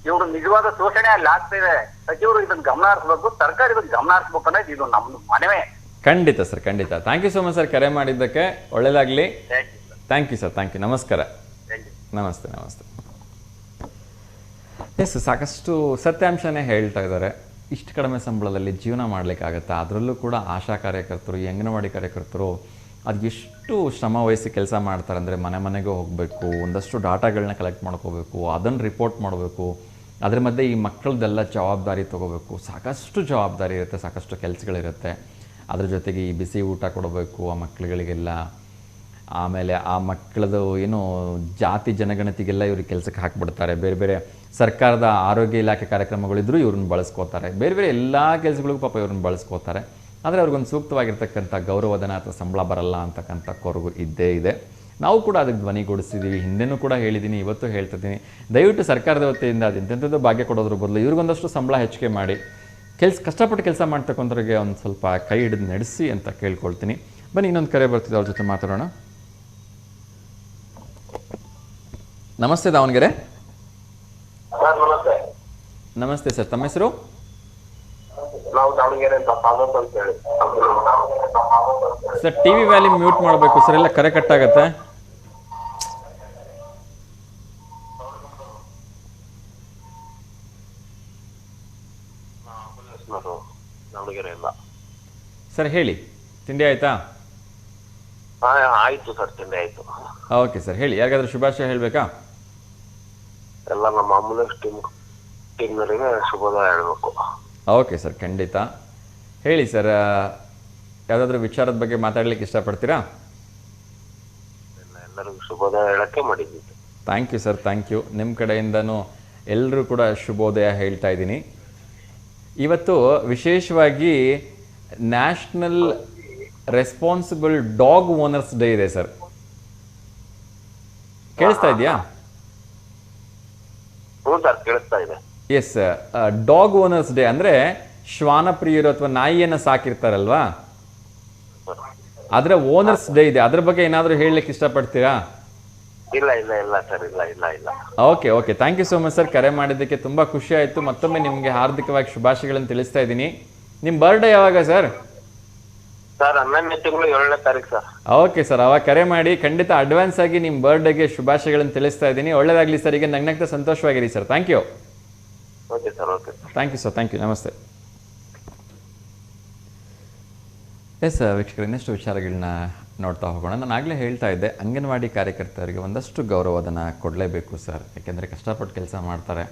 ಇವರು ನಿಜವಾದ ಶೋಷಣೆ ಅಲ್ಲಿ ಆಗ್ತಿದೆ. ಸಚಿವರು ಇದನ್ನ ಗಮನ ಹರಿಸಬೇಕು, ಸರ್ಕಾರ ಇದನ್ನ ಗಮನ ಹರಿಸಬೇಕು ಅನ್ನೋದು ಇದು ನಮ್ದು ಮನವೇ. ಖಂಡಿತ ಸರ್, ಖಂಡಿತ. Thank you so much sir, ಕರೆ ಮಾಡಿದ್ದಕ್ಕೆ. ಒಳ್ಳೇದಾಗ್ಲಿ. Thank you sir, thank you. ನಮಸ್ಕಾರ. ನಮಸ್ತೆ. ಎಸ್, ಸಾಕಷ್ಟು ಸತ್ಯಾಂಶನೇ ಹೇಳ್ತಾ ಇದ್ದಾರೆ. ಇಷ್ಟು ಕಡಿಮೆ ಸಂಬಳದಲ್ಲಿ ಜೀವನ ಮಾಡಲಿಕ್ಕಾಗತ್ತಾ? ಅದರಲ್ಲೂ ಕೂಡ ಆಶಾ ಕಾರ್ಯಕರ್ತರು, ಈ ಅಂಗನವಾಡಿ ಕಾರ್ಯಕರ್ತರು ಅದು ಎಷ್ಟು ಶ್ರಮ ವಹಿಸಿ ಕೆಲಸ ಮಾಡ್ತಾರೆ ಅಂದರೆ, ಮನೆ ಮನೆಗೆ ಹೋಗಬೇಕು, ಒಂದಷ್ಟು ಡಾಟಾಗಳನ್ನ ಕಲೆಕ್ಟ್ ಮಾಡ್ಕೋಬೇಕು, ಅದನ್ನು ರಿಪೋರ್ಟ್ ಮಾಡಬೇಕು, ಅದರ ಮಧ್ಯೆ ಈ ಮಕ್ಕಳದ್ದೆಲ್ಲ ಜವಾಬ್ದಾರಿ ತೊಗೋಬೇಕು. ಸಾಕಷ್ಟು ಜವಾಬ್ದಾರಿ ಇರುತ್ತೆ, ಸಾಕಷ್ಟು ಕೆಲಸಗಳಿರುತ್ತೆ. ಅದ್ರ ಜೊತೆಗೆ ಈ ಬಿಸಿ ಊಟ ಕೊಡಬೇಕು ಆ ಮಕ್ಕಳುಗಳಿಗೆಲ್ಲ. ಆಮೇಲೆ ಆ ಮಕ್ಕಳದು ಏನು ಜಾತಿ ಜನಗಣತಿಗೆಲ್ಲ ಇವ್ರಿಗೆ ಕೆಲಸಕ್ಕೆ ಹಾಕಿಬಿಡ್ತಾರೆ. ಬೇರೆ ಬೇರೆ ಸರ್ಕಾರದ ಆರೋಗ್ಯ ಇಲಾಖೆ ಕಾರ್ಯಕ್ರಮಗಳಿದ್ರೂ ಇವ್ರನ್ನ ಬಳಸ್ಕೋತಾರೆ. ಬೇರೆ ಬೇರೆ ಎಲ್ಲ ಕೆಲಸಗಳಿಗೂ ಪಾಪ ಇವ್ರನ್ನ ಬಳಸ್ಕೋತಾರೆ. ಆದರೆ ಅವ್ರಿಗೊಂದು ಸೂಕ್ತವಾಗಿರ್ತಕ್ಕಂಥ ಗೌರವಧನ ಅಥವಾ ಸಂಬಳ ಬರಲ್ಲ ಅಂತಕ್ಕಂಥ ಕೊರಗು ಇದ್ದೇ ಇದೆ. ನಾವು ಕೂಡ ಅದಕ್ಕೆ ಧ್ವನಿಗೂಡಿಸಿದ್ದೀವಿ. ಹಿಂದೆನೂ ಕೂಡ ಹೇಳಿದ್ದೀನಿ, ಇವತ್ತು ಹೇಳ್ತಿದ್ದೀನಿ. ದಯವಿಟ್ಟು ಸರ್ಕಾರದ ವತಿಯಿಂದ ಅದು ಎಂತೆಂಥದ್ದು ಭಾಗ್ಯ ಕೊಡೋದ್ರ ಬದಲು ಇವ್ರಿಗೊಂದಷ್ಟು ಸಂಬಳ ಹೆಚ್ಚಿಗೆ ಮಾಡಿ, ಕಷ್ಟಪಟ್ಟು ಕೆಲಸ ಮಾಡ್ತಕ್ಕಂಥವ್ರಿಗೆ ಒಂದು ಸ್ವಲ್ಪ ಕೈ ಹಿಡಿದು ನಡೆಸಿ ಅಂತ ಕೇಳ್ಕೊಳ್ತೀನಿ. ಬನ್ನಿ, ಇನ್ನೊಂದು ಕರೆ ಬರ್ತಿದೆ, ಅವ್ರ ಜೊತೆ ಮಾತಾಡೋಣ. ನಮಸ್ತೆ ದಾವಣಗೆರೆ. ನಮಸ್ತೆ ಸರ್, ತಮ್ಮ ಹೆಸರು? ನಾವು ದಾವಣಗೆರೆ ಅಂತ ಹೇಳಿ. ಸರ್, ಟಿವಿ ವ್ಯಾಲ್ಯೂಮ್ ಮ್ಯೂಟ್ ಮಾಡಬೇಕು ಸರ್, ಎಲ್ಲ ಕರೆ ಕಟ್ಟಾಗತ್ತೆ. ದಾವಣಗೆರೆಯಿಂದ. ಸರ್ ಹೇಳಿ, ತಿಂಡಿ ಆಯ್ತಾ? ಆಯ್ತು ಸರ್, ತಿಂಡಿ ಆಯ್ತು. ಓಕೆ ಸರ್, ಹೇಳಿ. ಯಾರಿಗಾದ್ರೂ ಶುಭಾಶಯ ಹೇಳಬೇಕಾ? ಎಲ್ಲ ನಮ್ಮ ಅಮ್ಮನ ಟೀಮ್ನವರಿಗೆ ಶುಭೋದಯ ಹೇಳ್ಬೇಕು. ಓಕೆ ಸರ್, ಖಂಡಿತ ಹೇಳಿ ಸರ್. ಯಾವುದಾದ್ರೂ ವಿಚಾರದ ಬಗ್ಗೆ ಮಾತಾಡ್ಲಿಕ್ಕೆ ಇಷ್ಟಪಡ್ತೀರಾ? ಎಲ್ಲರಿಗೂ ಶುಭೋದಯ ಹೇಳಕ್ಕೆ ಮಾಡಿದ್ದೀನಿ. Thank you sir, thank you. ನಿಮ್ಮ ಕಡೆಯಿಂದನೂ ಎಲ್ಲರೂ ಕೂಡ ಶುಭೋದಯ ಹೇಳ್ತಾ ಇದ್ದೀನಿ. ಇವತ್ತು ವಿಶೇಷವಾಗಿ national responsible dog owners day ಇದೆ ಸರ್. ಕೇಳಿಸ್ತಾ ಇದೆಯಾ? ಹ್ಞೂ ಸರ್, ಕೇಳಿಸ್ತಾ ಇದೆ. ಎಸ್, ಡಾಗ್ ಓನರ್ಸ್ ಡೇ ಅಂದರೆ ಶ್ವಾನ ಪ್ರಿಯರು ಅಥವಾ ನಾಯಿಯನ್ನು ಸಾಕಿರ್ತಾರಲ್ವಾ, ಅದರ ಓನರ್ಸ್ ಡೇ ಇದೆ. ಅದ್ರ ಬಗ್ಗೆ ಏನಾದರೂ ಹೇಳಲಿಕ್ಕೆ ಇಷ್ಟಪಡ್ತೀರಾ? ಇಲ್ಲ ಇಲ್ಲ ಇಲ್ಲ ಸರ್, ಇಲ್ಲ ಇಲ್ಲ ಇಲ್ಲ. Okay okay, thank you so much sir. ಕರೆ ಮಾಡಿದ್ದಕ್ಕೆ ತುಂಬ ಖುಷಿ ಆಯಿತು. ಮತ್ತೊಮ್ಮೆ ನಿಮಗೆ ಹಾರ್ದಿಕವಾಗಿ ಶುಭಾಶಯಗಳನ್ನು ತಿಳಿಸ್ತಾ ಇದ್ದೀನಿ. ನಿಮ್ಮ ಬರ್ಡೇ ಯಾವಾಗ ಸರ್? ಸರ್ 11ನೇ ತಿಂಗಳು 7ನೇ ತಾರೀಕು ಸರ್. ಓಕೆ ಸರ್, ಅವಾಗ ಕರೆ ಮಾಡಿ. ಖಂಡಿತ ಅಡ್ವಾನ್ಸ್ ಆಗಿ ನಿಮ್ಮ ಬರ್ಡೇಗೆ ಶುಭಾಶಯಗಳನ್ನು ತಿಳಿಸ್ತಾ ಇದ್ದೀನಿ. ಒಳ್ಳೆಯದಾಗಲಿ ಸರ್. ಈಗ ನಗ್ನಗ್ತಾ ಸಂತೋಷವಾಗಿರಿ sir. Thank you. Okay sir, okay. Thank you sir, thank you. ನಮಸ್ತೆ. ಎಸ್ ವೀಕ್ಷಕರು, ಇನ್ನಷ್ಟು ವಿಚಾರಗಳನ್ನ ನೋಡ್ತಾ ಹೋಗೋಣ. ನಾನು ಆಗಲೇ ಹೇಳ್ತಾ ಇದ್ದೆ, ಅಂಗನವಾಡಿ ಕಾರ್ಯಕರ್ತರಿಗೆ ಒಂದಷ್ಟು ಗೌರವಧನ ಕೊಡಲೇಬೇಕು ಸರ್. ಯಾಕೆಂದರೆ ಕಷ್ಟಪಟ್ಟು ಕೆಲಸ ಮಾಡ್ತಾರೆ.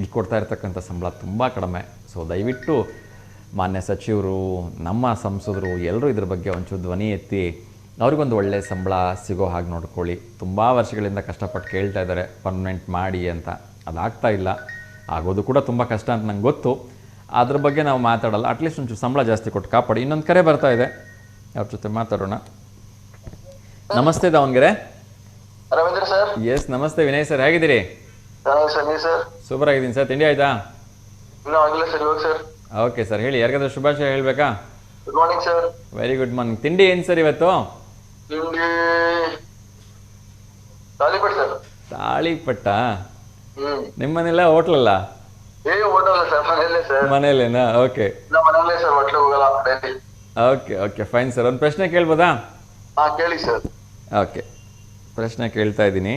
ಈಗ ಕೊಡ್ತಾ ಇರ್ತಕ್ಕಂಥ ಸಂಬಳ ತುಂಬ ಕಡಿಮೆ. ಸೊ ದಯವಿಟ್ಟು ಮಾನ್ಯ ಸಚಿವರು, ನಮ್ಮ ಸಂಸದರು ಎಲ್ಲರೂ ಇದ್ರ ಬಗ್ಗೆ ಒಂಚೂರು ಧ್ವನಿ ಎತ್ತಿ ಅವ್ರಿಗೊಂದು ಒಳ್ಳೆಯ ಸಂಬಳ ಸಿಗೋ ಹಾಗೆ ನೋಡ್ಕೊಳ್ಳಿ. ತುಂಬ ವರ್ಷಗಳಿಂದ ಕಷ್ಟಪಟ್ಟು ಕೇಳ್ತಾ ಇದ್ದಾರೆ ಪರ್ಮನೆಂಟ್ ಮಾಡಿ ಅಂತ. ಅದಾಗ್ತಾ ಇಲ್ಲ. ಆಗೋದು ಕೂಡ ತುಂಬ ಕಷ್ಟ ಅಂತ ನಂಗೆ ಗೊತ್ತು. ಅದ್ರ ಬಗ್ಗೆ ನಾವು ಮಾತಾಡಲ್ಲ. ಅಟ್ಲೀಸ್ಟ್ ಒಂಚೂರು ಸಂಬಳ ಜಾಸ್ತಿ ಕೊಟ್ಟು ಕಾಪಾಡಿ. ಇನ್ನೊಂದು ಕರೆ ಬರ್ತಾ ಇದೆ, ಅವ್ರ ಜೊತೆ ಮಾತಾಡೋಣ. ನಮಸ್ತೆ ದಾವಣಗೆರೆ. ರವೀಂದ್ರ ಸರ್. ಎಸ್, ನಮಸ್ತೆ ವಿನಯ್ ಸರ್, ಹೇಗಿದ್ದೀರಿ? ಸರ್ ಸೂಪರ್ ಆಗಿದ್ದೀನಿ ಸರ್. ತಿಂಡಿ ಆಯ್ತಾ? ಇನ್ನೂ ಆಗಿಲ್ಲ ಸರ್, ಇವಾಗ ಸರ್. ಓಕೆ ಸರ್, ಹೇಳಿ. ಯಾರಿಗಾದ್ರೂ ಶುಭಾಶಯ ಹೇಳಬೇಕಾ? Good morning sir. Very good morning. ತಿಂಡಿ ಏನು ಸರ್ ಇವತ್ತು? ತಿಂಡಿ ತಾಲಿಪಟ್ ಸರ್. ತಾಳಿಪಟ್ಟ? ನಿಮ್ಮನೆಲ್ಲ ಹೋಟ್ಲಲ್ಲ? ಹೋಟೆಲ್ ಸರ್, ಮನೆಯಲ್ಲೇ ಸರ್. ಮನೇಲೇನಾ? ಓಕೆ ಮನೆಯಲ್ಲೇ ಸರ್, ಹೋಟ್ಲಿಗೆ ಹೋಗಲ್ಲ daily. Okay okay, fine sir. ಒಂದು ಪ್ರಶ್ನೆ ಕೇಳ್ಬೋದಾ? ಕೇಳಿ ಸರ್. ಓಕೆ, ಪ್ರಶ್ನೆ ಕೇಳ್ತಾ ಇದ್ದೀನಿ.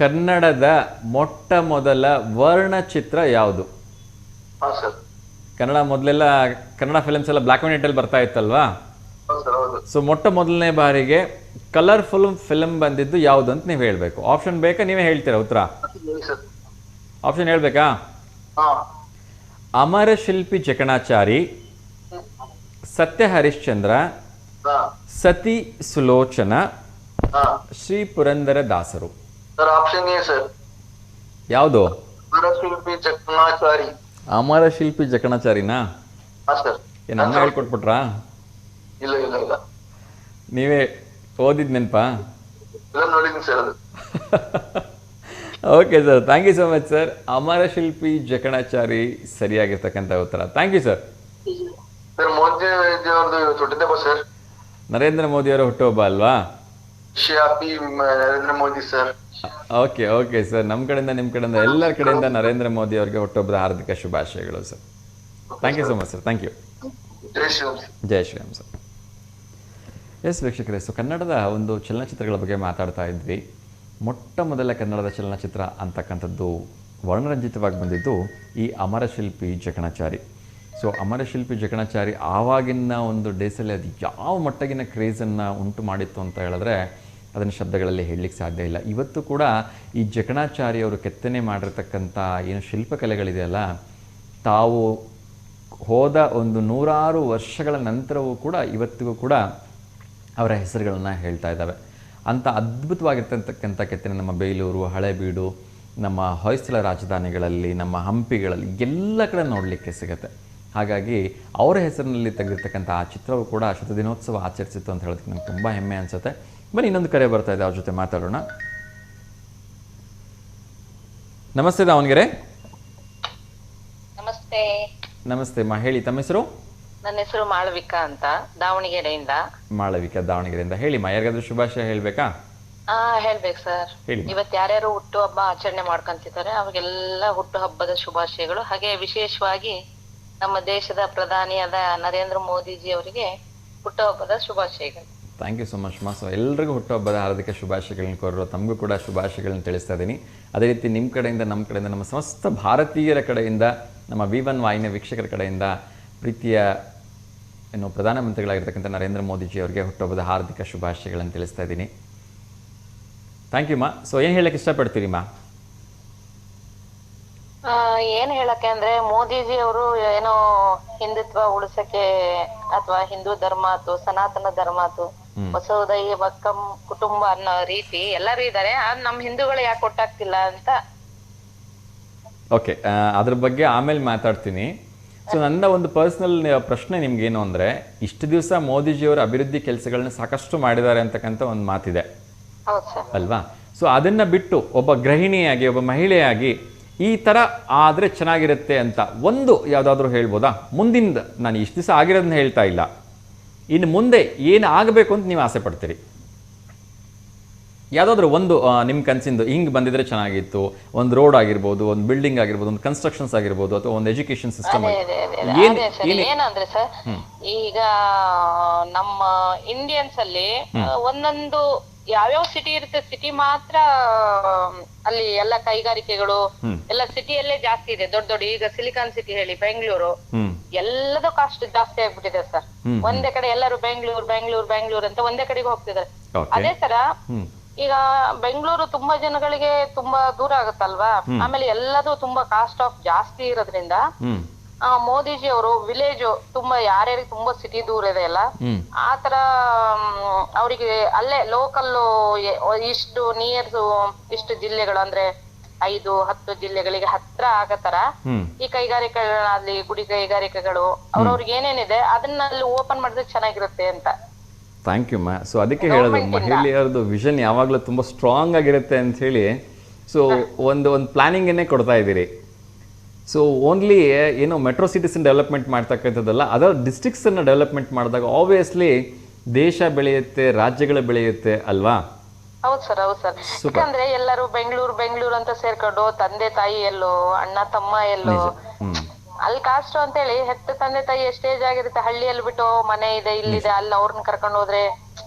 ಕನ್ನಡದ ಮೊಟ್ಟ ಮೊದಲ ವರ್ಣಚಿತ್ರ ಯಾವುದು? ಸರ್. ಕನ್ನಡ ಫಿಲ್ಮ್ಸ್ ಎಲ್ಲ ಬ್ಲ್ಯಾಕ್ ಆ್ಯಂಡ್ ವೈಟಲ್ಲಿ ಬರ್ತಾ ಇತ್ತಲ್ವಾ? ಹೌದು ಸರ್, ಹೌದು. ಸೊ ಮೊಟ್ಟ ಮೊದಲನೇ ಬಾರಿಗೆ ಕಲರ್ಫುಲ್ ಫಿಲ್ಮ್ ಬಂದಿದ್ದು ಯಾವುದು ಅಂತ ನೀವು ಹೇಳಬೇಕು. ಆಪ್ಷನ್ ಬೇಕಾ, ನೀವೇ ಹೇಳ್ತೀರಾ ಉತ್ತರ? ಆಪ್ಷನ್ ಹೇಳ್ಬೇಕಾ? ಅಮರ ಶಿಲ್ಪಿ ಜಕಣಾಚಾರಿ, ಸತ್ಯ ಹರಿಶ್ಚಂದ್ರ, ಸತಿ ಸುಲೋಚನ, ಶ್ರೀ ಪುರಂದರ ದಾಸರು. Sir option A sir. ಯಾವುದು? ಅಮರ ಶಿಲ್ಪಿ ಜಕಣಾಚಾರಿ. ಅಮರ ಶಿಲ್ಪಿ ಜಕಣಾಚಾರಿನಾ? ಸರ್. ಏನು ಅಮ್ಮ ಹೇಳ್ಕೊಟ್ಬಿಟ್ರಾ? ಇಲ್ಲ ಇಲ್ಲ ಇಲ್ಲ, ನೀವೇ ಓದಿದ್ ನೆನಪಾ? ಇಲ್ಲ, ನೋಡಿದ್ದೀನಿ ಸರ್ ಅದು. Okay sir, thank you so much sir. Amara Shilpi Jakanachari ಸರಿಯಾಗಿರ್ತಕ್ಕಂಥ ಉತ್ತರ. Thank you sir. Sir Modi ಅವ್ರದ್ದು ಹುಟ್ಟಿದಬ್ಬ ಸರ್. ನರೇಂದ್ರ ಮೋದಿ ಅವರ ಹುಟ್ಟುಹಬ್ಬ ಅಲ್ವಾ? Happy Narendra Modi sir. Okay okay sir, ನಮ್ಮ ಕಡೆಯಿಂದ ನಿಮ್ಮ ಕಡೆಯಿಂದ ಎಲ್ಲರ ಕಡೆಯಿಂದ ನರೇಂದ್ರ ಮೋದಿ ಅವರಿಗೆ ಹುಟ್ಟುಹಬ್ಬದ ಹಾರ್ದಿಕ ಶುಭಾಶಯಗಳು sir. Thank you so much sir. Thank you. ಜೈ ಶ್ರೀರಾಮ್. ಜೈ ಶ್ರೀರಾಮ್ ಸರ್. ಎಸ್ ವೀಕ್ಷಕರೇ, ಸೊ ಕನ್ನಡದ ಒಂದು ಚಲನಚಿತ್ರಗಳ ಬಗ್ಗೆ ಮಾತಾಡ್ತಾ ಇದ್ವಿ. ಮೊಟ್ಟ ಮೊದಲ ಕನ್ನಡದ ಚಲನಚಿತ್ರ ಅಂತಕ್ಕಂಥದ್ದು ವರ್ಣರಂಜಿತವಾಗಿ ಬಂದಿದ್ದು ಈ ಅಮರಶಿಲ್ಪಿ ಜಕಣಾಚಾರಿ. ಸೊ ಅಮರಶಿಲ್ಪಿ ಜಕಣಾಚಾರಿ ಆವಾಗಿನ ಒಂದು ಡೇಸಲ್ಲಿ ಅದು ಯಾವ ಮಟ್ಟಗಿನ ಕ್ರೇಜನ್ನು ಉಂಟು ಮಾಡಿತ್ತು ಅಂತ ಹೇಳಿದ್ರೆ ಅದನ್ನು ಶಬ್ದಗಳಲ್ಲಿ ಹೇಳಲಿಕ್ಕೆ ಸಾಧ್ಯ ಇಲ್ಲ. ಇವತ್ತು ಕೂಡ ಈ ಜಕಣಾಚಾರಿ ಅವರು ಕೆತ್ತನೆ ಮಾಡಿರ್ತಕ್ಕಂಥ ಏನು ಶಿಲ್ಪಕಲೆಗಳಿದೆಯಲ್ಲ, ತಾವು ಹೋದ ಒಂದು 100 ವರ್ಷಗಳ ನಂತರವೂ ಕೂಡ ಇವತ್ತಿಗೂ ಕೂಡ ಅವರ ಹೆಸರುಗಳನ್ನು ಹೇಳ್ತಾ ಇದ್ದಾವೆ. ಅಂಥ ಅದ್ಭುತವಾಗಿರ್ತಕ್ಕಂಥ ಕೆತ್ತನೆ ನಮ್ಮ ಬೇಲೂರು, ಹಳೆಬೀಡು, ನಮ್ಮ ಹೊಯ್ಸಳ ರಾಜಧಾನಿಗಳಲ್ಲಿ, ನಮ್ಮ ಹಂಪಿಗಳಲ್ಲಿ ಎಲ್ಲ ಕಡೆ ನೋಡಲಿಕ್ಕೆ ಸಿಗುತ್ತೆ. ಹಾಗಾಗಿ ಅವರ ಹೆಸರಿನಲ್ಲಿ ತೆಗೆದಿರ್ತಕ್ಕಂಥ ಆ ಚಿತ್ರವು ಕೂಡ ಶತದಿನೋತ್ಸವ ಆಚರಿಸಿತ್ತು ಅಂತ ಹೇಳೋದಕ್ಕೆ ನಂಗೆ ತುಂಬ ಹೆಮ್ಮೆ ಅನಿಸುತ್ತೆ. ಬನ್ನಿ, ಇನ್ನೊಂದು ಕರೆ ಬರ್ತಾ ಇದೆ, ಅವ್ರ ಜೊತೆ ಮಾತಾಡೋಣ. ನಮಸ್ತೆ ದಾವಣಗೆರೆ. ನಮಸ್ತೆ. ನಮಸ್ತೆ ಮಾ, ಹೇಳಿ ತಮ್ಮ ಹೆಸರು? ನನ್ನ ಹೆಸರು ಮಾಳವಿಕಾ ಅಂತ, ದಾವಣಗೆರೆಯಿಂದ. ಮಾಳವಿಕಾ ದಾವಣಗೆರೆಯಿಂದ. ಹೇಳಿ ಮಾ, ಯಾರಿಗಾದ್ರೂ ಶುಭಾಶಯ ಹೇಳ್ಬೇಕಾ? ಹೇಳ್ಬೇಕು ಸರ್. ಹೇಳಿ. ಇವತ್ತು ಯಾರ್ಯಾರು ಹುಟ್ಟು ಹಬ್ಬ ಆಚರಣೆ ಮಾಡ್ಕೊಂತಿದ್ದಾರೆ ಅವ್ರಿಗೆಲ್ಲ ಹುಟ್ಟು ಹಬ್ಬದ ಶುಭಾಶಯಗಳು. ಹಾಗೆ ವಿಶೇಷವಾಗಿ ನಮ್ಮ ದೇಶದ ಪ್ರಧಾನಿಯಾದ ನರೇಂದ್ರ ಮೋದಿಜಿ ಅವರಿಗೆ ಹುಟ್ಟು ಹಬ್ಬದ ಶುಭಾಶಯಗಳು. ಥ್ಯಾಂಕ್ ಯು ಸೊ ಮಚ್ ಮಾ. ಸೊ ಎಲ್ರಿಗೂ ಹುಟ್ಟುಹಬ್ಬದ ಹಾರ್ದಿಕ ಶುಭಾಶಯಗಳನ್ನ ಕೋರೋ ತಮಗೂ ಕೂಡ ಶುಭಾಶಯಗಳನ್ನ ತಿಳಿಸ್ತಾ ಇದ್ದೀನಿ. ಅದೇ ರೀತಿ ನಿಮ್ಮ ಕಡೆಯಿಂದ, ನಮ್ಮ ಕಡೆಯಿಂದ, ನಮ್ಮ ಸಮಸ್ತ ಭಾರತೀಯರ ಕಡೆಯಿಂದ, ನಮ್ಮ V1 ವಾಹಿನಿಯ ವೀಕ್ಷಕರ ಕಡೆಯಿಂದ ಪ್ರೀತಿಯ ಪ್ರಧಾನಮಂತ್ರಿಗಳಾಗಿರ್ತಕ್ಕಂಥ ನರೇಂದ್ರ ಮೋದಿಜಿ ಅವರಿಗೆ ಹುಟ್ಟುಹಬ್ಬದ ಹಾರ್ದಿಕ ಶುಭಾಶಯಗಳನ್ನು ತಿಳಿಸ್ತಾ ಇದ್ದೀನಿ. ಥ್ಯಾಂಕ್ ಯು ಮಾ. ಸೊ ಏನು ಹೇಳಕ್ಕೆ ಇಷ್ಟಪಡ್ತೀರಿ ಮಾ? ಏನ್ ಹೇಳಕ್ಕೆ ಅಂದ್ರೆ, ಮೋದಿಜಿ ಅವರು ಏನೋ ಹಿಂದುತ್ವ ಉಳಿಸಕ್ಕೆ ಅಥವಾ ಹಿಂದೂ ಧರ್ಮ ಆತು, ಸನಾತನ ಧರ್ಮ ಆತು, ವಸುದೈವ ಬಕ್ಕಂ ಕುಟುಂಬ ಅನ್ನೋ ರೀತಿ ಎಲ್ಲರೂ ಇದ್ದಾರೆ. ನಮ್ ಹಿಂದೂಗಳು ಯಾಕೆ ಒಟ್ಟಾಗ್ತಿಲ್ಲ ಅಂತ. ಓಕೆ, ಅದ್ರ ಬಗ್ಗೆ ಆಮೇಲೆ ಮಾತಾಡ್ತೀನಿ. ಸೊ ನನ್ನ ಒಂದು ಪರ್ಸ್ನಲ್ ಪ್ರಶ್ನೆ ನಿಮ್ಗೇನು ಅಂದರೆ, ಇಷ್ಟು ದಿವಸ ಮೋದಿಜಿಯವರ ಅಭಿವೃದ್ಧಿ ಕೆಲಸಗಳನ್ನ ಸಾಕಷ್ಟು ಮಾಡಿದ್ದಾರೆ ಅಂತಕ್ಕಂಥ ಒಂದು ಮಾತಿದೆ ಅಲ್ವಾ? ಸೊ ಅದನ್ನು ಬಿಟ್ಟು ಒಬ್ಬ ಗೃಹಿಣಿಯಾಗಿ, ಒಬ್ಬ ಮಹಿಳೆಯಾಗಿ ಈ ಥರ ಆದರೆ ಚೆನ್ನಾಗಿರುತ್ತೆ ಅಂತ ಒಂದು ಯಾವುದಾದ್ರೂ ಹೇಳ್ಬೋದಾ? ಮುಂದಿಂದ, ನಾನು ಇಷ್ಟು ದಿವಸ ಆಗಿರೋದನ್ನ ಹೇಳ್ತಾ ಇಲ್ಲ, ಇನ್ನು ಮುಂದೆ ಏನು ಆಗಬೇಕು ಅಂತ ನೀವು ಆಸೆ ಪಡ್ತೀರಿ? ಯಾವುದಾದ್ರೂ ಒಂದು ನಿಮ್ಮ ಕನಸಿಂದು ಹಿಂಗೆ ಬಂದಿದ್ರೆ ಚೆನ್ನಾಗಿತ್ತು. ಒಂದು ರೋಡ್ ಆಗಿರ್ಬೋದು, ಒಂದು ಬಿಲ್ಡಿಂಗ್ ಆಗಿರ್ಬೋದು, ಒಂದು ಕನ್ಸ್ಟ್ರಕ್ಷನ್ಸ್ ಆಗಿರ್ಬೋದು, ಅಥವಾ ಒಂದು ಎಜುಕೇಶನ್ ಸಿಸ್ಟಮ್. ಏನಂದ್ರೆ ಸರ್, ಈಗ ನಮ್ಮ ಇಂಡಿಯನ್ಸ್ ಅಲ್ಲಿ ಒಂದೊಂದು ಯಾವ್ಯಾವ ಸಿಟಿ ಇರುತ್ತೆ, ಸಿಟಿ ಮಾತ್ರ ಅಲ್ಲಿ ಎಲ್ಲ ಕೈಗಾರಿಕೆಗಳು ಎಲ್ಲ ಸಿಟಿಯಲ್ಲೇ ಜಾಸ್ತಿ ಇದೆ. ದೊಡ್ಡ ದೊಡ್ಡ ಈಗ ಸಿಲಿಕಾನ್ ಸಿಟಿ ಹೇಳಿ, ಬೆಂಗಳೂರು, ಎಲ್ಲದೂ ಕಾಸ್ಟ್ ಜಾಸ್ತಿ ಆಗ್ಬಿಟ್ಟಿದೆ ಸರ್. ಒಂದೇ ಕಡೆ ಎಲ್ಲರೂ ಬೆಂಗಳೂರು ಬೆಂಗಳೂರು ಬೆಂಗಳೂರು ಅಂತ ಒಂದೇ ಕಡೆಗೆ ಹೋಗ್ತಿದ್ದಾರೆ. ಅದೇ ತರ ಈಗ ಬೆಂಗಳೂರು ತುಂಬಾ ಜನಗಳಿಗೆ ತುಂಬಾ ದೂರ ಆಗುತ್ತಲ್ವಾ, ಆಮೇಲೆ ಎಲ್ಲದೂ ತುಂಬಾ ಕಾಸ್ಟ್ ಆಫ್ ಜಾಸ್ತಿ ಇರೋದ್ರಿಂದ ಮೋದಿಜಿ ಅವರು ವಿಲೇಜ್ ತುಂಬಾ ಯಾರ್ಯಾರಿಗೆ ತುಂಬಾ ಸಿಟಿ ದೂರ ಇದೆ ಅಲ್ಲ, ಆತರ ಅವರಿಗೆ ಅಲ್ಲೇ ಲೋಕಲ್ ಇಷ್ಟು ಇಷ್ಟು ಜಿಲ್ಲೆಗಳು ಅಂದ್ರೆ 5-10 ಜಿಲ್ಲೆಗಳಿಗೆ ಹತ್ರ ಆಗತರ ಈ ಕೈಗಾರಿಕೆಗಳಾಗ್ಲಿ, ಗುಡಿ ಕೈಗಾರಿಕೆಗಳು ಅವ್ರವ್ರಿಗೆ ಏನೇನಿದೆ ಅದನ್ನ ಅಲ್ಲಿ ಓಪನ್ ಮಾಡಿದ್ರೆ ಚೆನ್ನಾಗಿರುತ್ತೆ ಅಂತ. ಥ್ಯಾಂಕ್ ಯು ಮಾ. ಸೊ ಅದಕ್ಕೆ ಹೇಳೋದು, ಮಹಿಳೆಯರದು ವಿಷನ್ ಯಾವಾಗಲೂ ತುಂಬ ಸ್ಟ್ರಾಂಗ್ ಆಗಿರುತ್ತೆ ಅಂತ ಹೇಳಿ. ಸೊ ಒಂದು ಪ್ಲಾನಿಂಗನ್ನೇ ಕೊಡ್ತಾ ಇದ್ದೀರಿ. ಸೊ ಓನ್ಲಿ ಏನೋ ಮೆಟ್ರೋ ಸಿಟೀಸನ್ನು ಡೆವಲಪ್ಮೆಂಟ್ ಮಾಡ್ತಕ್ಕಂಥದ್ದಲ್ಲ, ಅದರ್ ಡಿಸ್ಟ್ರಿಕ್ಸನ್ನು ಡೆವಲಪ್ಮೆಂಟ್ ಮಾಡಿದಾಗ ಆಬ್ವಿಯಸ್ಲಿ ದೇಶ ಬೆಳೆಯುತ್ತೆ, ರಾಜ್ಯಗಳು ಬೆಳೆಯುತ್ತೆ ಅಲ್ವಾ? ಹೌದು ಸರ್, ಹೌದು ಸರ್. ಯಾಕಂದ್ರೆ ಎಲ್ಲರೂ ಬೆಂಗಳೂರು ಅಂತ ಸೇರ್ಕೊಂಡು ತಂದೆ ತಾಯಿ ಎಲ್ಲೋ, ಅಣ್ಣ ತಮ್ಮ ಎಲ್ಲೋ, ಅಲ್ಲಿ ಕಾಸ್ಟ್ ಅಂತ ಹೇಳಿ ಹೆತ್ತ ತಂದೆ ತಾಯಿ ಎಷ್ಟೇಜ್ ಆಗಿರುತ್ತೆ, ಹಳ್ಳಿಯಲ್ಲಿ ಬಿಟ್ಟು ಮನೆ ಇದೆ ಇಲ್ಲಿದೆ ಅಲ್ಲಿ ಅವ್ರನ್ನ ಕರ್ಕೊಂಡು ಹೋದ್ರೆ